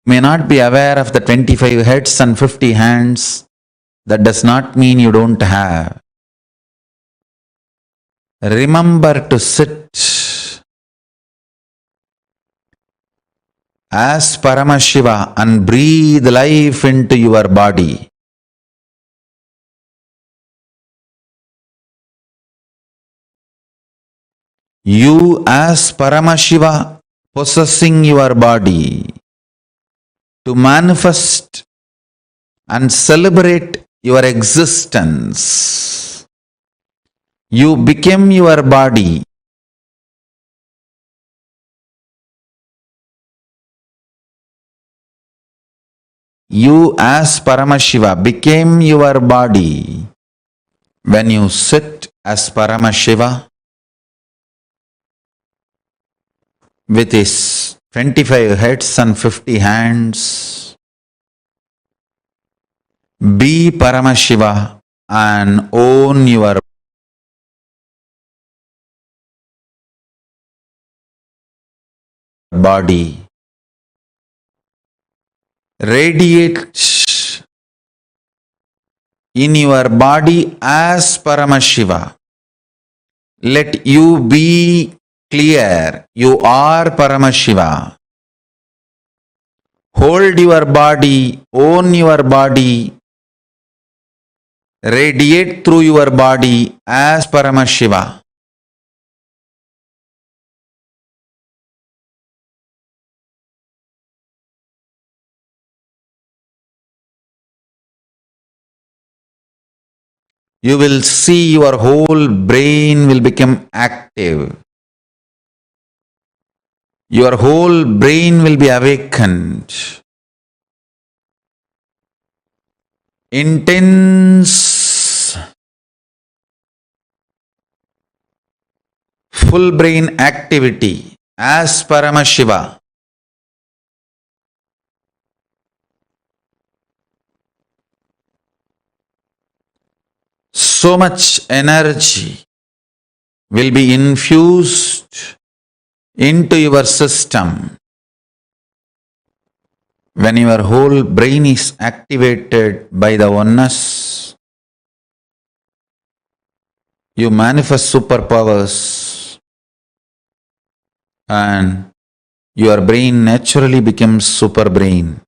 may not be aware of the 25 heads and 50 hands, that does not mean you don't have. Remember to sit as Paramashiva and breathe life into your body. You as Paramashiva possessing your body to manifest and celebrate your existence. You became your body. You as Paramashiva became your body. When you sit as Paramashiva with his 25 heads and 50 hands, be Paramashiva and own your body. Radiate in your body as Paramashiva. Let you be clear, you are Paramashiva. Hold your body, own your body, radiate through your body as Paramashiva. You will see your whole brain will become active. Your whole brain will be awakened. Intense full brain activity as Paramashiva. So much energy will be infused into your system. When your whole brain is activated by the oneness, you manifest superpowers and your brain naturally becomes super brain.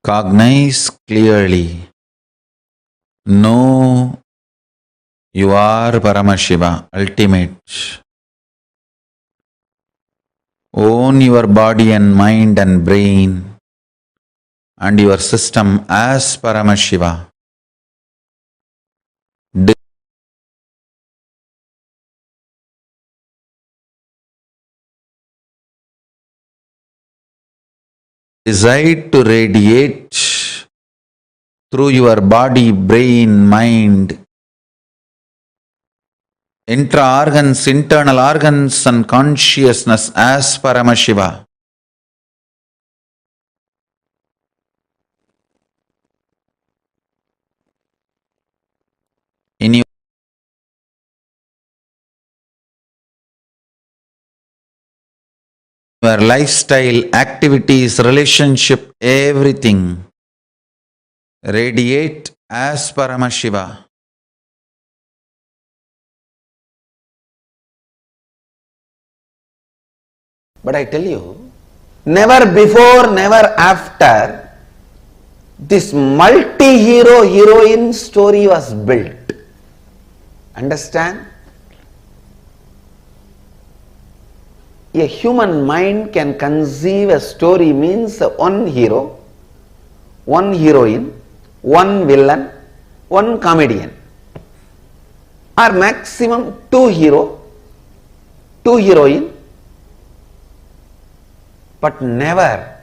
Cognize clearly. Know you are Paramashiva, ultimate. Own your body and mind and brain and your system as Paramashiva. Decide to radiate through your body, brain, mind, intra-organs, internal organs and consciousness as Paramashiva. In your lifestyle, activities, relationship, everything, radiate as Paramashiva. But I tell you, never before, never after, this multi-hero heroine story was built. Understand? A human mind can conceive a story means one hero, one heroine, one villain, one comedian, or maximum two hero, two heroine, but never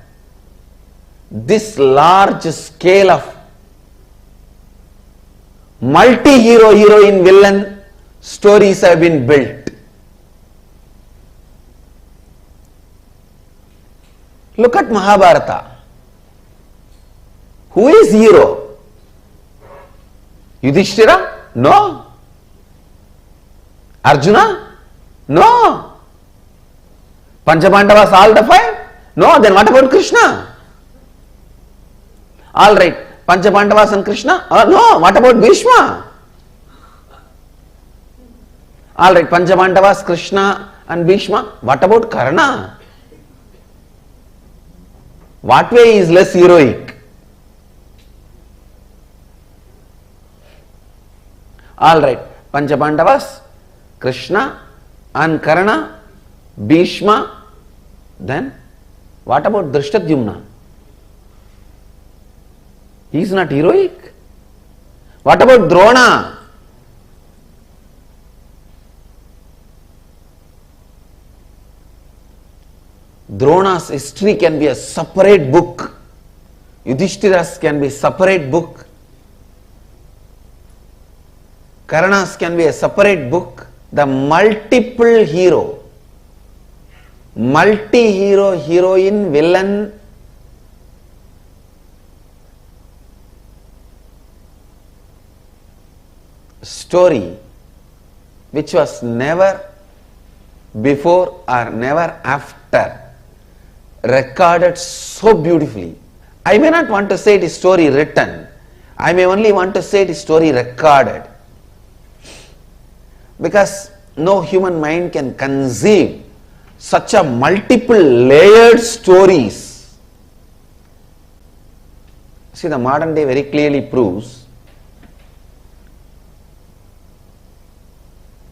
this large scale of multi-hero heroine villain stories have been built. Look at Mahabharata. Who is hero? Yudhishthira? No. Arjuna? No. Panchabandavas all the five? No. Then what about Krishna? All right. Panchabandavas and Krishna? No. What about Bhishma? All right. Panchabandavas, Krishna and Bhishma. What about Karna? What way is less heroic? All right, Panchabandavas, Krishna and Karna, Bhishma. Then what about Drishtadyumna? He is not heroic. What about Drona? Drona's history can be a separate book. Yudhishthira's can be a separate book. Karna's can be a separate book. The multiple hero, multi-hero, heroine, villain, story which was never before or never after recorded so beautifully. I may not want to say it is story written. I may only want to say it is story recorded. Because no human mind can conceive such a multiple layered stories. See, the modern day very clearly proves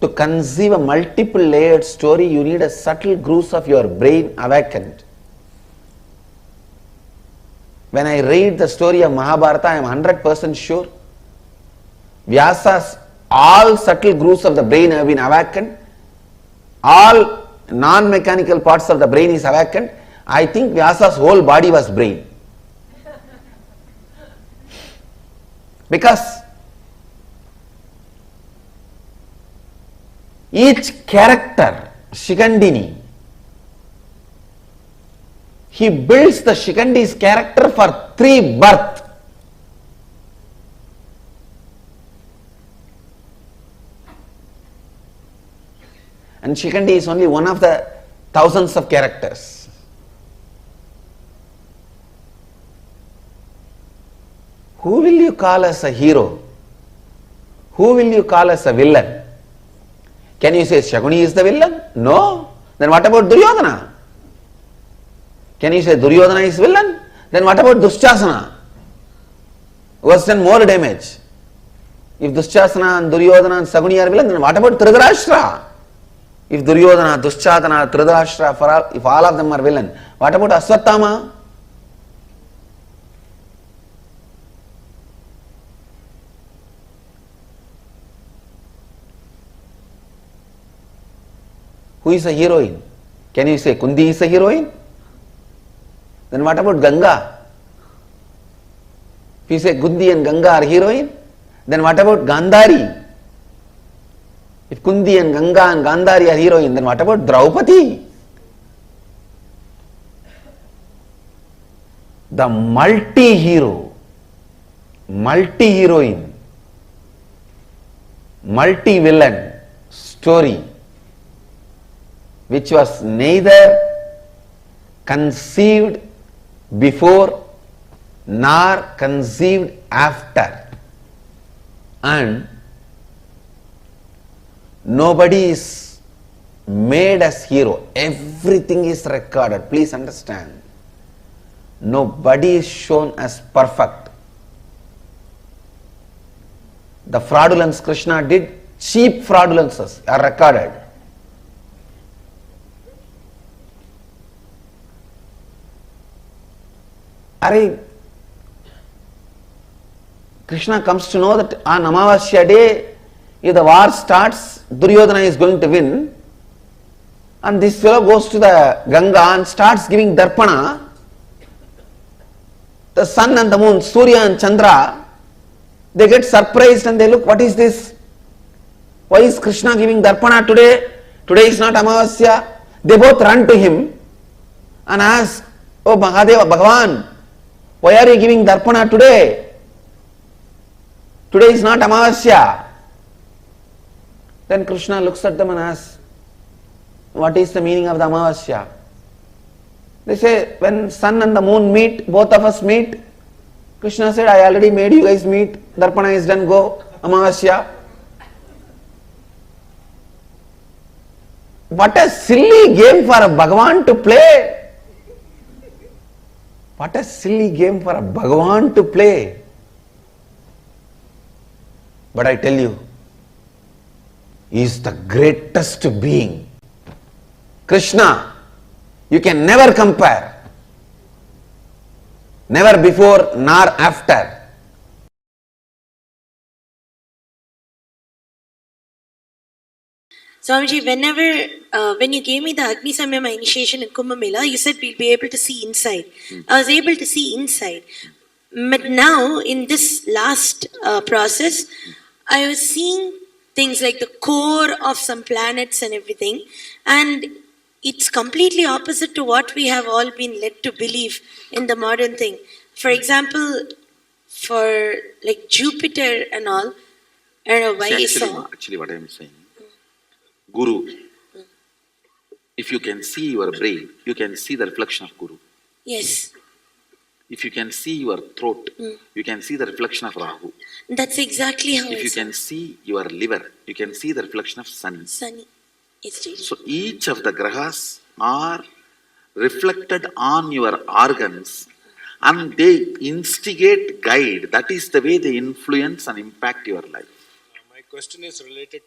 to conceive a multiple layered story, you need a subtle grooves of your brain awakened. When I read the story of Mahabharata, I am 100% sure Vyasa's all subtle grooves of the brain have been awakened. All non-mechanical parts of the brain is awakened. I think Vyasa's whole body was brain. Because each character, Shikandini, he builds the Shikandi's character for 3 births. And Shikandi is only one of the thousands of characters. Who will you call as a hero? Who will you call as a villain? Can you say Shakuni is the villain? No. Then what about Duryodhana? Can you say Duryodhana is villain? Then what about Dushasana? Who has done more damage? If Dushasana and Duryodhana and Saguni are villain, then what about Dhritarashtra? If Duryodhana, Dushasana, Dhritarashtra, if all of them are villain, what about Aswathama? Who is a heroine? Can you say Kundi is a heroine? Then what about Ganga? If you say Kundi and Ganga are heroine, then what about Gandhari? If Kundi and Ganga and Gandhari are heroine, then what about Draupadi? The multi-hero, multi-heroine, multi-villain story, which was neither conceived before nor conceived after, and nobody is made as hero. Everything is recorded. Please understand. Nobody is shown as perfect. The fraudulence Krishna did, cheap fraudulences are recorded. Krishna comes to know that on Amavasya day, if the war starts, Duryodhana is going to win. And this fellow goes to the Ganga and starts giving darpana. The sun and the moon, Surya and Chandra, they get surprised and they look, what is this? Why is Krishna giving darpana today? Today is not Amavasya. They both run to him and ask, oh Mahadeva, Bhagavan, why are you giving darpana today? Today is not Amavasya. Then Krishna looks at them and asks, what is the meaning of the Amavasya? They say, when sun and the moon meet, both of us meet. Krishna said, I already made you guys meet. Darpana is done, go. Amavasya. What a silly game for a Bhagavan to play. What a silly game for a Bhagavan to play. But I tell you, he is the greatest being. Krishna, you can never compare. Never before nor after. Swamiji, when you gave me the Agni Samyama initiation in Kumbh Mela, you said we'll be able to see inside. I was able to see inside. But now, in this last process, I was seeing things like the core of some planets and everything. And it's completely opposite to what we have all been led to believe in the modern thing. For example, for like Jupiter and all, I don't know why I saw. Actually, what I am saying, Guru, if you can see your brain, you can see the reflection of Guru. Yes. If you can see your throat, you can see the reflection of Rahu. That's exactly how If you can see your liver, you can see the reflection of Sun. Sunny. So each of the grahas are reflected on your organs and they instigate, guide. That is the way they influence and impact your life. My question is related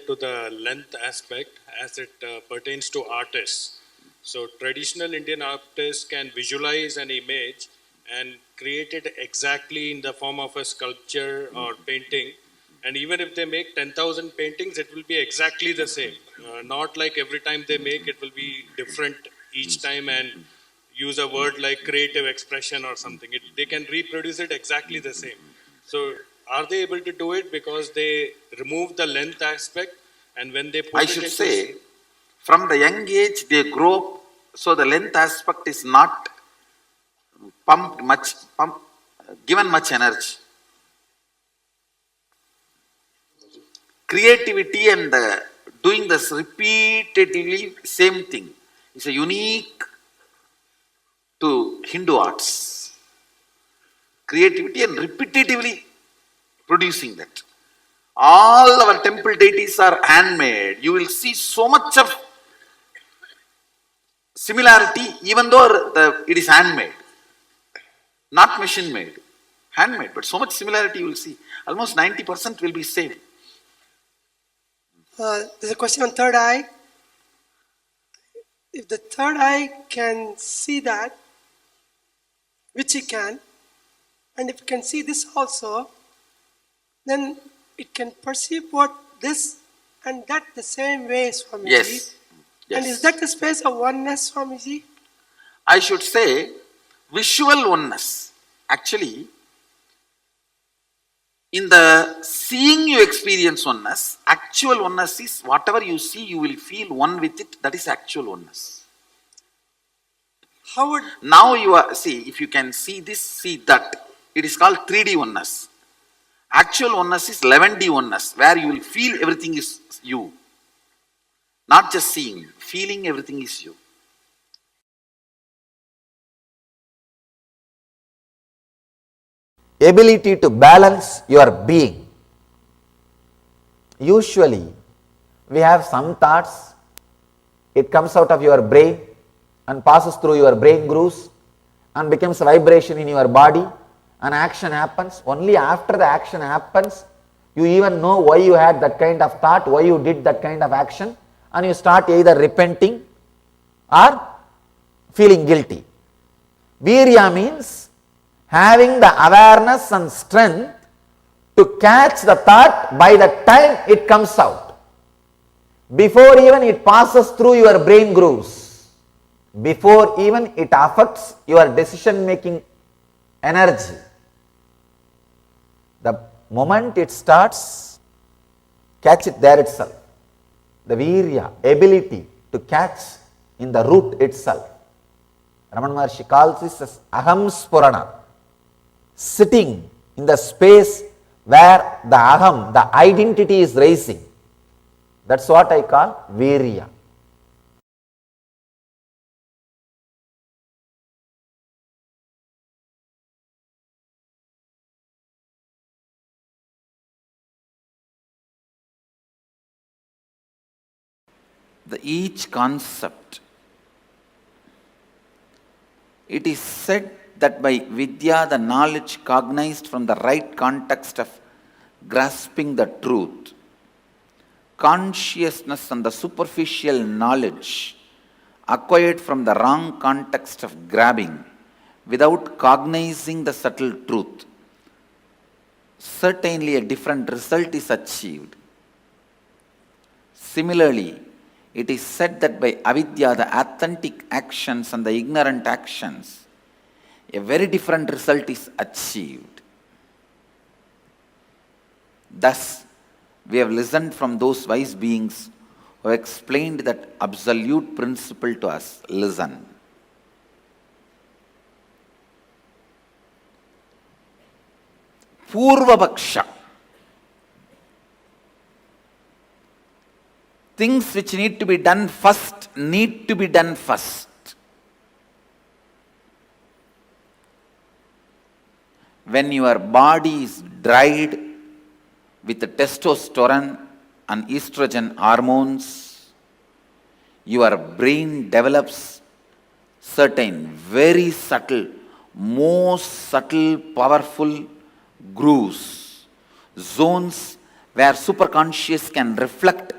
to the length aspect as it pertains to artists. So traditional Indian artists can visualize an image and create it exactly in the form of a sculpture or painting. And even if they make 10,000 paintings, it will be exactly the same. Not like every time they make, it will be different each time and use a word like creative expression or something. They can reproduce it exactly the same. So are they able to do it because they remove the length aspect, and when they put I it should into say, from the young age they grow up, so the length aspect is not given much energy. Creativity and doing this repeatedly same thing is a unique to Hindu arts. Creativity and repetitively producing that. All our temple deities are handmade. You will see so much of similarity even though it is handmade. Not machine made. Handmade, but so much similarity you will see. Almost 90% will be same. There's a question on third eye. If the third eye can see that, which it can, and if it can see this also, then it can perceive what this and that the same way, Swamiji. Yes. And is that the space of oneness, Swamiji? I should say visual oneness. Actually, in the seeing you experience oneness, actual oneness is whatever you see, you will feel one with it. That is actual oneness. How would... Now you are, see, if you can see this, see that, it is called 3D oneness. Actual oneness is 11D oneness, where you will feel everything is you. Not just seeing, feeling everything is you. Ability to balance your being. Usually, we have some thoughts, it comes out of your brain and passes through your brain grooves and becomes a vibration in your body An action happens, only after the action happens, you even know why you had that kind of thought, why you did that kind of action, and you start either repenting or feeling guilty. Virya means having the awareness and strength to catch the thought by the time it comes out, before even it passes through your brain grooves, before even it affects your decision making energy. The moment it starts, catch it there itself. The virya, ability to catch in the root itself. Ramana Maharshi calls this as aham spurana, sitting in the space where the aham, the identity is rising. That's what I call virya. Each concept, it is said that by vidya, the knowledge cognized from the right context of grasping the truth, consciousness and the superficial knowledge acquired from the wrong context of grabbing without cognizing the subtle truth, certainly a different result is achieved. Similarly, it is said that by avidya, the authentic actions and the ignorant actions, a very different result is achieved. Thus, we have listened from those wise beings who have explained that absolute principle to us. Listen. Purvapaksha. Things which need to be done first need to be done first. When your body is dried with the testosterone and estrogen hormones, your brain develops certain very subtle, most subtle, powerful grooves, zones where superconscious can reflect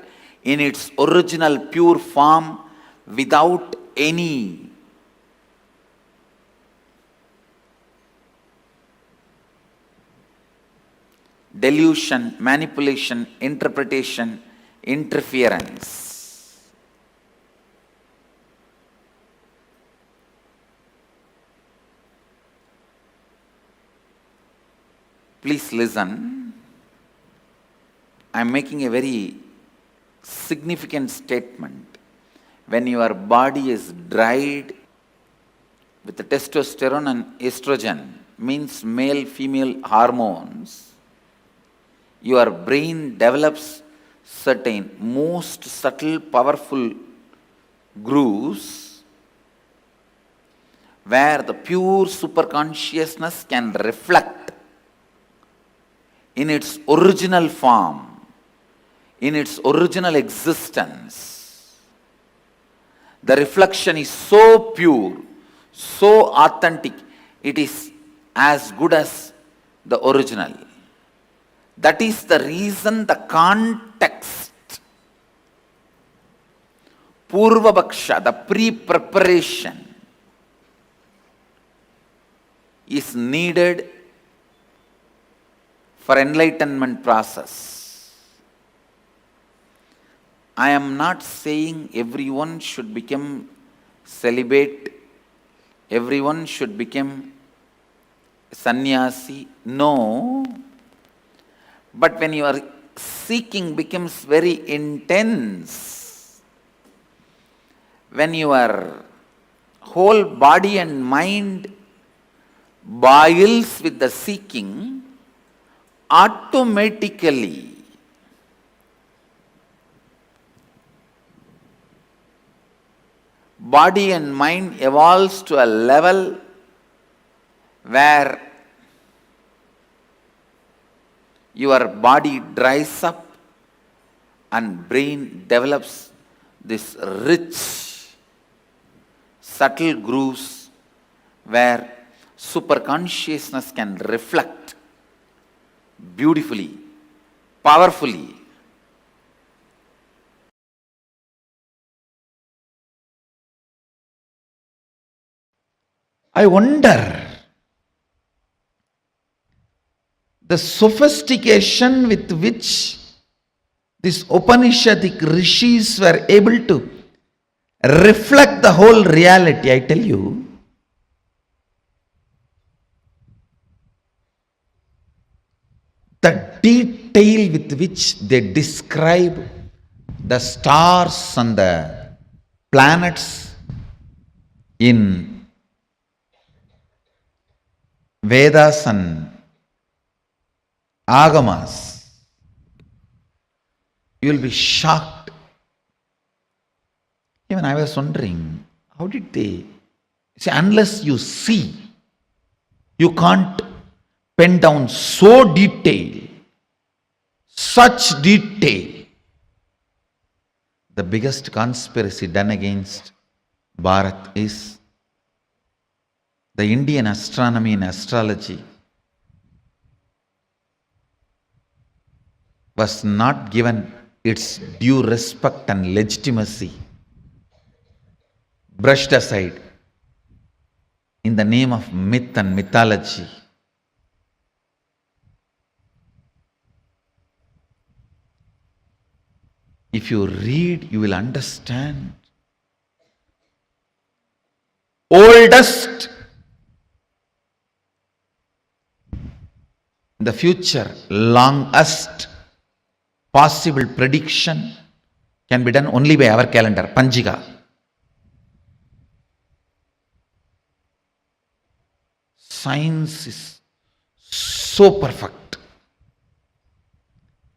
in its original pure form without any delusion, manipulation, interpretation, interference. Please listen. I am making a very significant statement. When your body is dried with the testosterone and estrogen, means male female hormones, your brain develops certain most subtle powerful grooves where the pure superconsciousness can reflect in its original form, in its original existence. The reflection is so pure, so authentic, it is as good as the original. That is the reason the context, Purvapaksha, the pre-preparation, is needed for enlightenment process. I am not saying everyone should become celibate, everyone should become sannyasi. No. But when your seeking becomes very intense, when your whole body and mind boils with the seeking, automatically body and mind evolves to a level where your body dries up and brain develops this rich, subtle grooves where Superconsciousness can reflect beautifully, powerfully. I wonder the sophistication with which these Upanishadic rishis were able to reflect the whole reality. I tell you, the detail with which they describe the stars and the planets in Vedas and Agamas, you will be shocked. Even I was wondering, how did they see? Unless you see, you can't pen down so detail, such detail. The biggest conspiracy done against Bharat is the Indian astronomy and astrology was not given its due respect and legitimacy, brushed aside in the name of myth and mythology. If you read, you will understand. Oldest in the future, longest possible prediction can be done only by our calendar, Panjiga. Science is so perfect.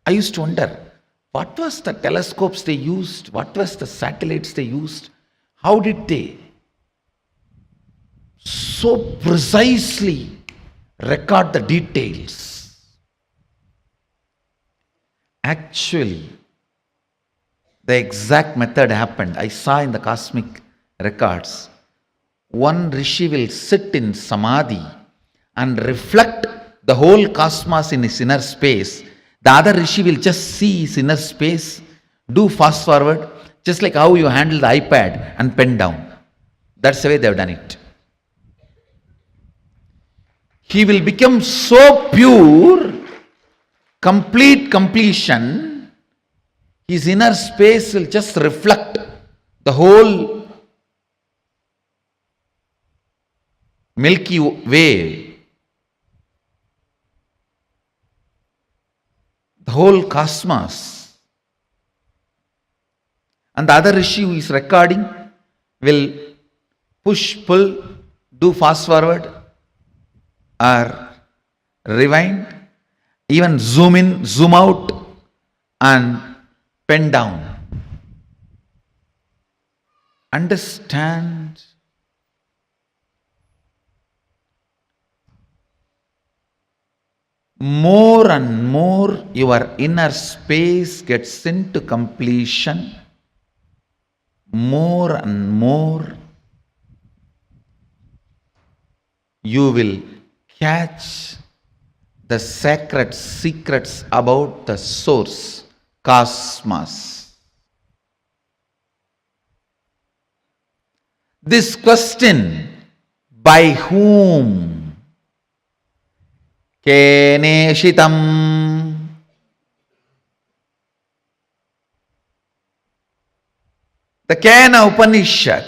I used to wonder, what was the telescopes they used? What was the satellites they used? How did they so precisely record the details? Actually, the exact method happened. I saw in the cosmic records. One rishi will sit in samadhi and reflect the whole cosmos in his inner space. The other rishi will just see his inner space, do fast forward, just like how you handle the iPad and pen down. That's the way they have done it. He will become so pure, complete completion, his inner space will just reflect the whole Milky Way, the whole cosmos. And the other rishi who is recording will push, pull, do fast forward or rewind, even zoom in, zoom out and pen down. Understand? More and more your inner space gets into completion, more and more you will catch the sacred secrets about the source, cosmos. This question, by whom? Keneshitam. The Kena Upanishad,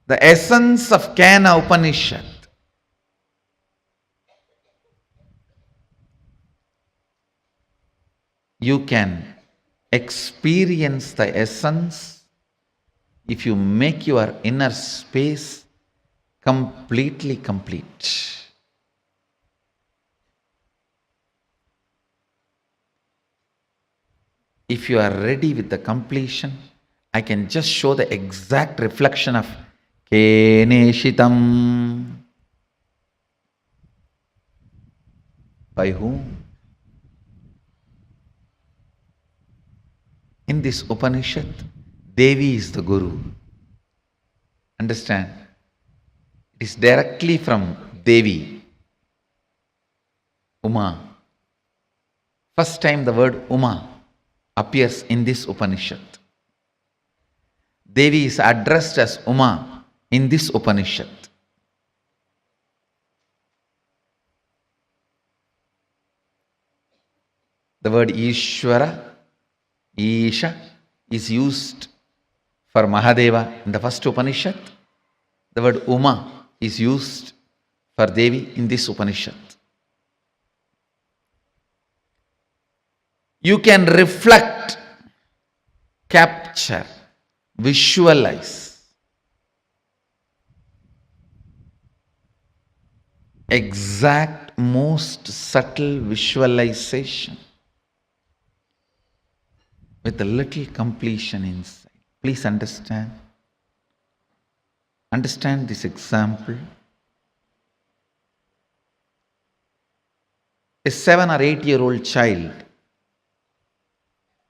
the essence of Kena Upanishad, you can experience the essence if you make your inner space completely complete. If you are ready with the completion, I can just show the exact reflection of Keneshitam. By whom? In this Upanishad, Devi is the Guru. Understand? is directly from Devi, Uma. First time the word Uma appears in this Upanishad. Devi is addressed as Uma in this Upanishad. The word Ishvara, Isha, is used for Mahadeva in the first Upanishad. The word Uma is used for Devi in this Upanishad. You can reflect, capture, visualize exact, most subtle visualization with a little completion inside. Please understand. Understand this example. A 7 or 8-year-old child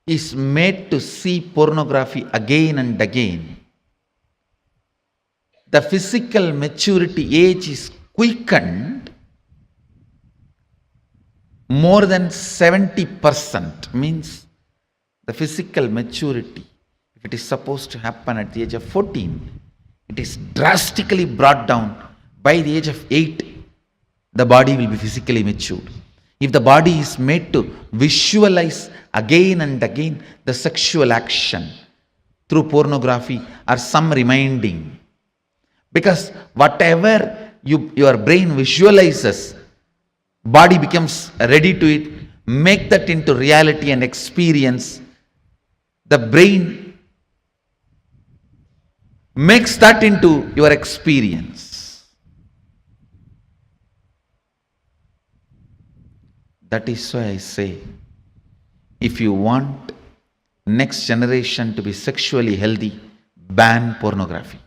is made to see pornography again and again. The physical maturity age is quickened more than 70%, means the physical maturity, if it is supposed to happen at the age of 14, it is drastically brought down. By the age of 8, the body will be physically matured. If the body is made to visualize again and again the sexual action through pornography or some reminding, because whatever your brain visualizes, body becomes ready to it, make that into reality and experience. The brain makes that into your experience. That is why I say, if you want next generation to be sexually healthy, ban pornography.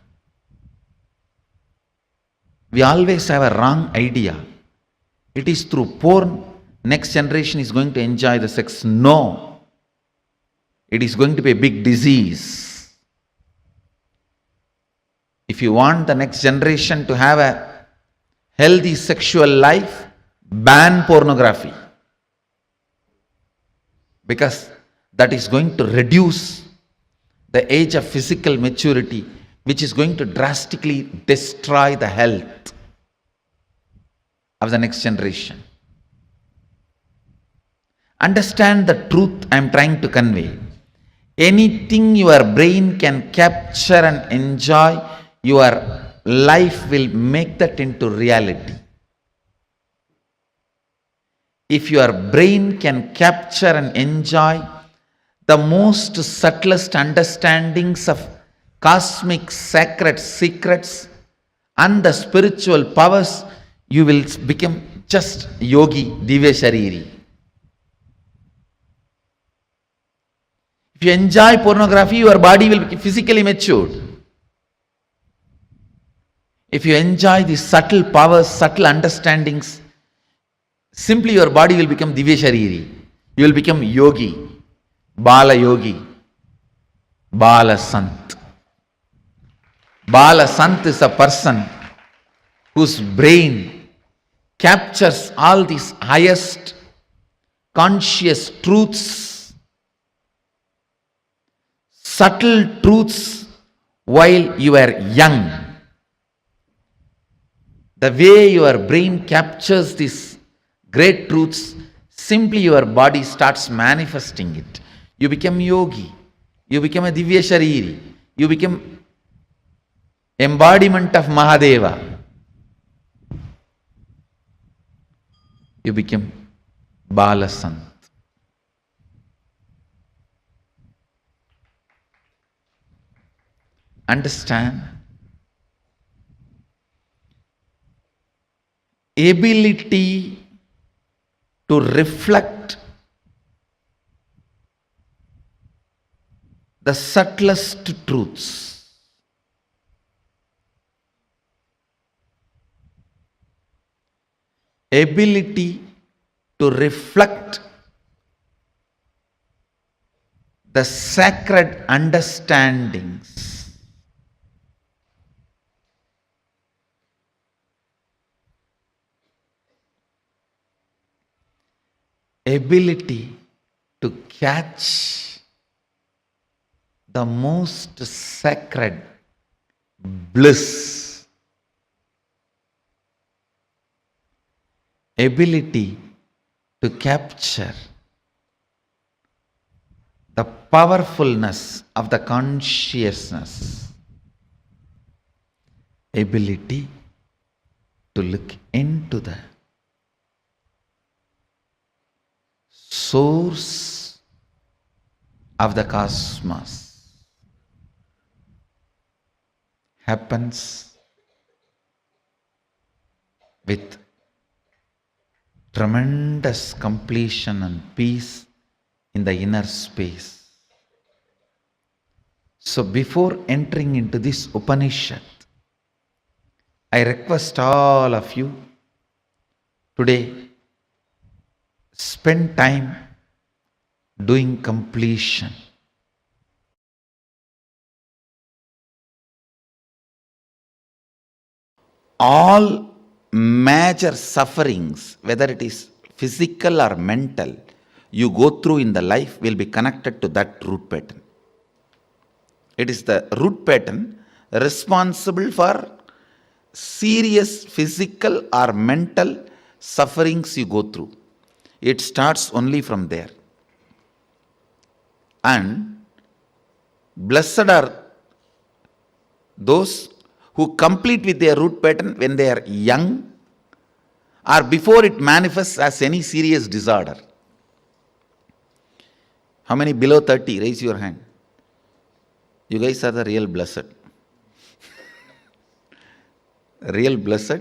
We always have a wrong idea. It is through porn next generation is going to enjoy the sex. No. It is going to be a big disease. If you want the next generation to have a healthy sexual life, ban pornography. Because that is going to reduce the age of physical maturity, which is going to drastically destroy the health of the next generation. Understand the truth I am trying to convey. Anything your brain can capture and enjoy, your life will make that into reality. If your brain can capture and enjoy the most subtlest understandings of cosmic sacred secrets and the spiritual powers, you will become just yogi, divya shariri. If you enjoy pornography, your body will be physically matured. If you enjoy these subtle powers, subtle understandings, simply your body will become divya shariri. You will become yogi, bala yogi, bala sant. Bala sant is a person whose brain captures all these highest conscious truths, subtle truths while you are young. The way your brain captures these great truths, simply your body starts manifesting it. You become yogi, you become a divya shariri, you become embodiment of Mahadeva. You become Bala Sant. Understand? Ability to reflect the subtlest truths. Ability to reflect the sacred understandings ability to catch the most sacred bliss, ability to capture the powerfulness of the consciousness, ability to look into the source of the cosmos happens with tremendous completion and peace in the inner space. So before entering into this Upanishad, I request all of you today, spend time doing completion. All major sufferings, whether it is physical or mental, you go through in the life will be connected to that root pattern. It is the root pattern responsible for serious physical or mental sufferings you go through. It starts only from there. And blessed are those who complete with their root pattern when they are young or before it manifests as any serious disorder. How many below 30? Raise your hand. You guys are the real blessed. Real blessed.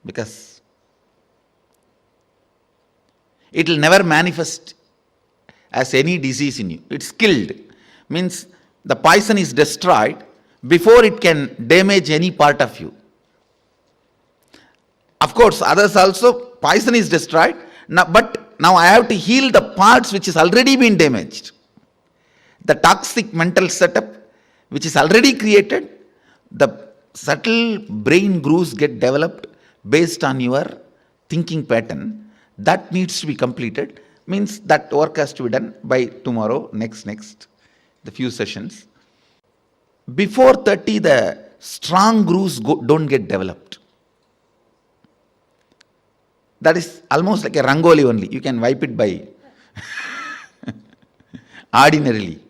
Because it will never manifest as any disease in you. It's killed. Means the poison is destroyed before it can damage any part of you. Of course, others also, poison is destroyed. Now, but now I have to heal the parts which is already been damaged. The toxic mental setup which is already created, the subtle brain grooves get developed based on your thinking pattern. That needs to be completed. Means that work has to be done by tomorrow, next, the few sessions. Before 30, the strong grooves don't get developed. That is almost like a rangoli only. You can wipe it by ordinarily.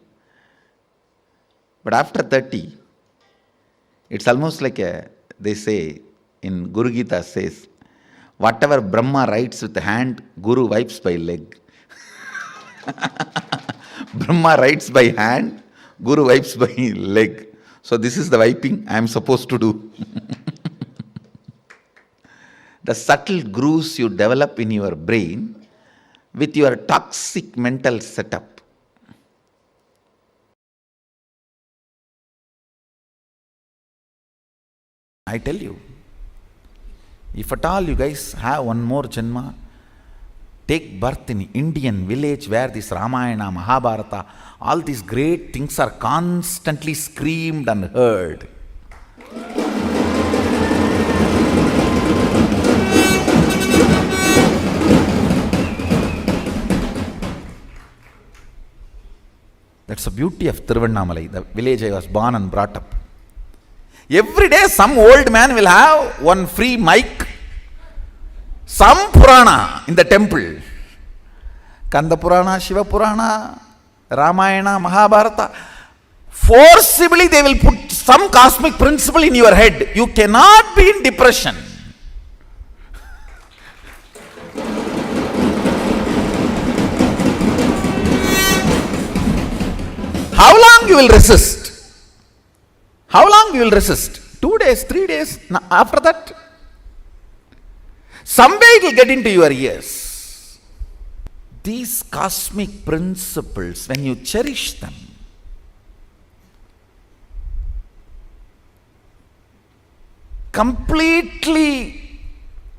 But after 30, it's almost like they say in Guru Gita says, whatever Brahma writes with the hand, Guru wipes by leg. Brahma writes by hand, Guru wipes by leg. So this is the wiping I am supposed to do. The subtle grooves you develop in your brain with your toxic mental setup. I tell you, if at all you guys have one more janma, take birth in Indian village where this Ramayana, Mahabharata, all these great things are constantly screamed and heard. That's the beauty of Tiruvannamalai, the village I was born and brought up. Every day some old man will have one free mic, some Purana in the temple. Kanda Purana, Shiva Purana, Ramayana, Mahabharata. Forcibly they will put some cosmic principle in your head. You cannot be in depression. How long you will resist? How long you will resist? 2 days, 3 days. After that, someday it will get into your ears. These cosmic principles, when you cherish them, completely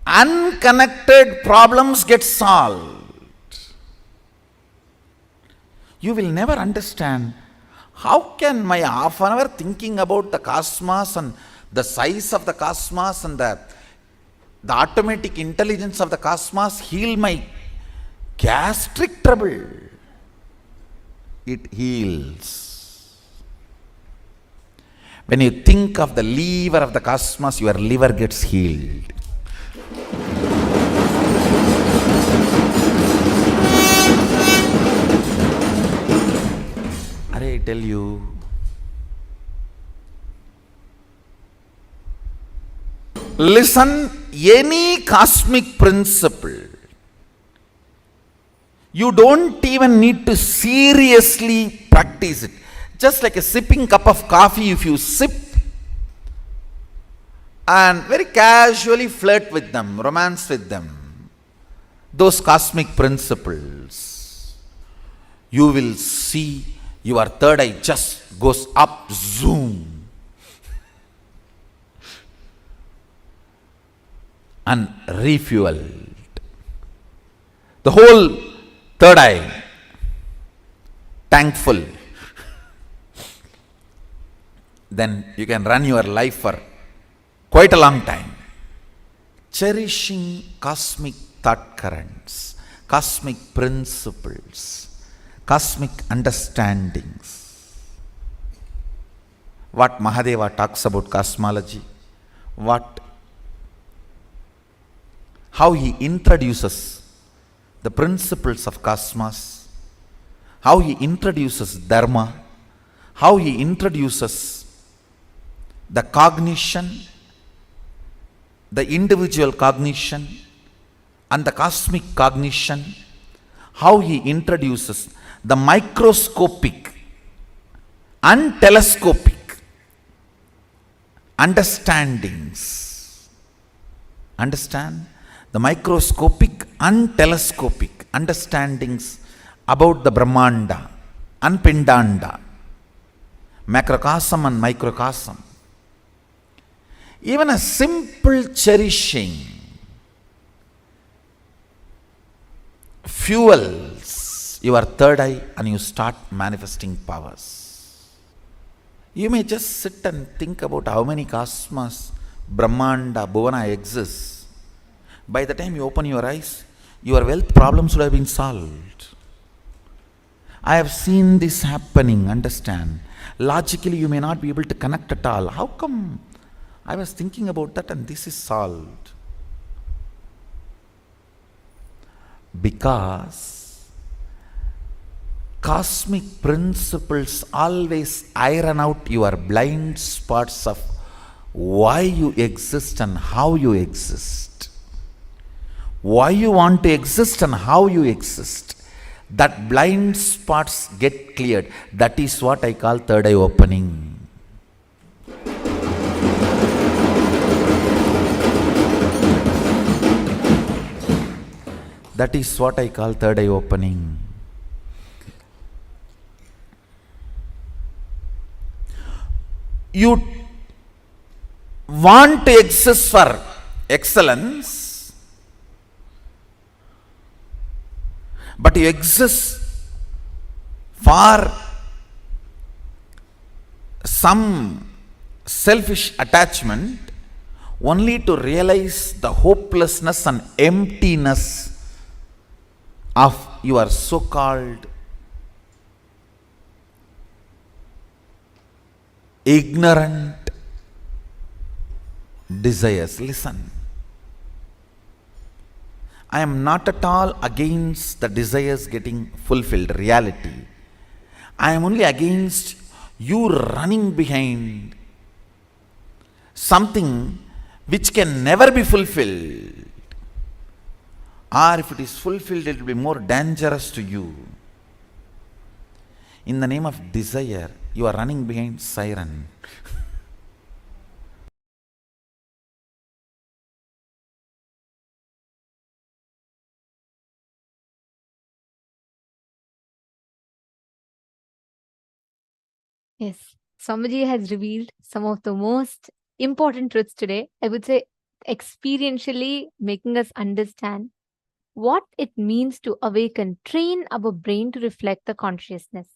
unconnected problems get solved. You will never understand. How can my half an hour thinking about the cosmos and the size of the cosmos and the The automatic intelligence of the cosmos heal my gastric trouble. It heals. When you think of the liver of the cosmos, your liver gets healed. I tell you, listen, any cosmic principle, you don't even need to seriously practice it. Just like a sipping cup of coffee, if you sip and very casually flirt with them, romance with them, those cosmic principles, you will see your third eye just goes up, zoom, and refueled. The whole third eye, thankful. Then you can run your life for quite a long time. Cherishing cosmic thought currents, cosmic principles, cosmic understandings. What Mahadeva talks about cosmology, how he introduces the principles of cosmos, how he introduces dharma, how he introduces the cognition, the individual cognition and the cosmic cognition, how he introduces the microscopic and telescopic understandings. Understand? The microscopic and telescopic understandings about the Brahmanda and Pindanda, macrocosm and microcosm. Even a simple cherishing fuels your third eye and you start manifesting powers. You may just sit and think about how many cosmos, Brahmanda, Bhuvana exists. By the time you open your eyes, your wealth problems would have been solved. I have seen this happening, understand. Logically, you may not be able to connect at all. How come? I was thinking about that and this is solved. Because cosmic principles always iron out your blind spots of why you exist and how you exist. Why you want to exist and how you exist. That blind spots get cleared. That is what I call third eye opening. That is what I call third eye opening. You want to exist for excellence, but you exist for some selfish attachment only to realize the hopelessness and emptiness of your so-called ignorant desires. Listen, I am not at all against the desires getting fulfilled, reality. I am only against you running behind something which can never be fulfilled. Or if it is fulfilled, it will be more dangerous to you. In the name of desire, you are running behind siren. Yes, Swamiji has revealed some of the most important truths today. I would say experientially making us understand what it means to awaken, train our brain to reflect the consciousness.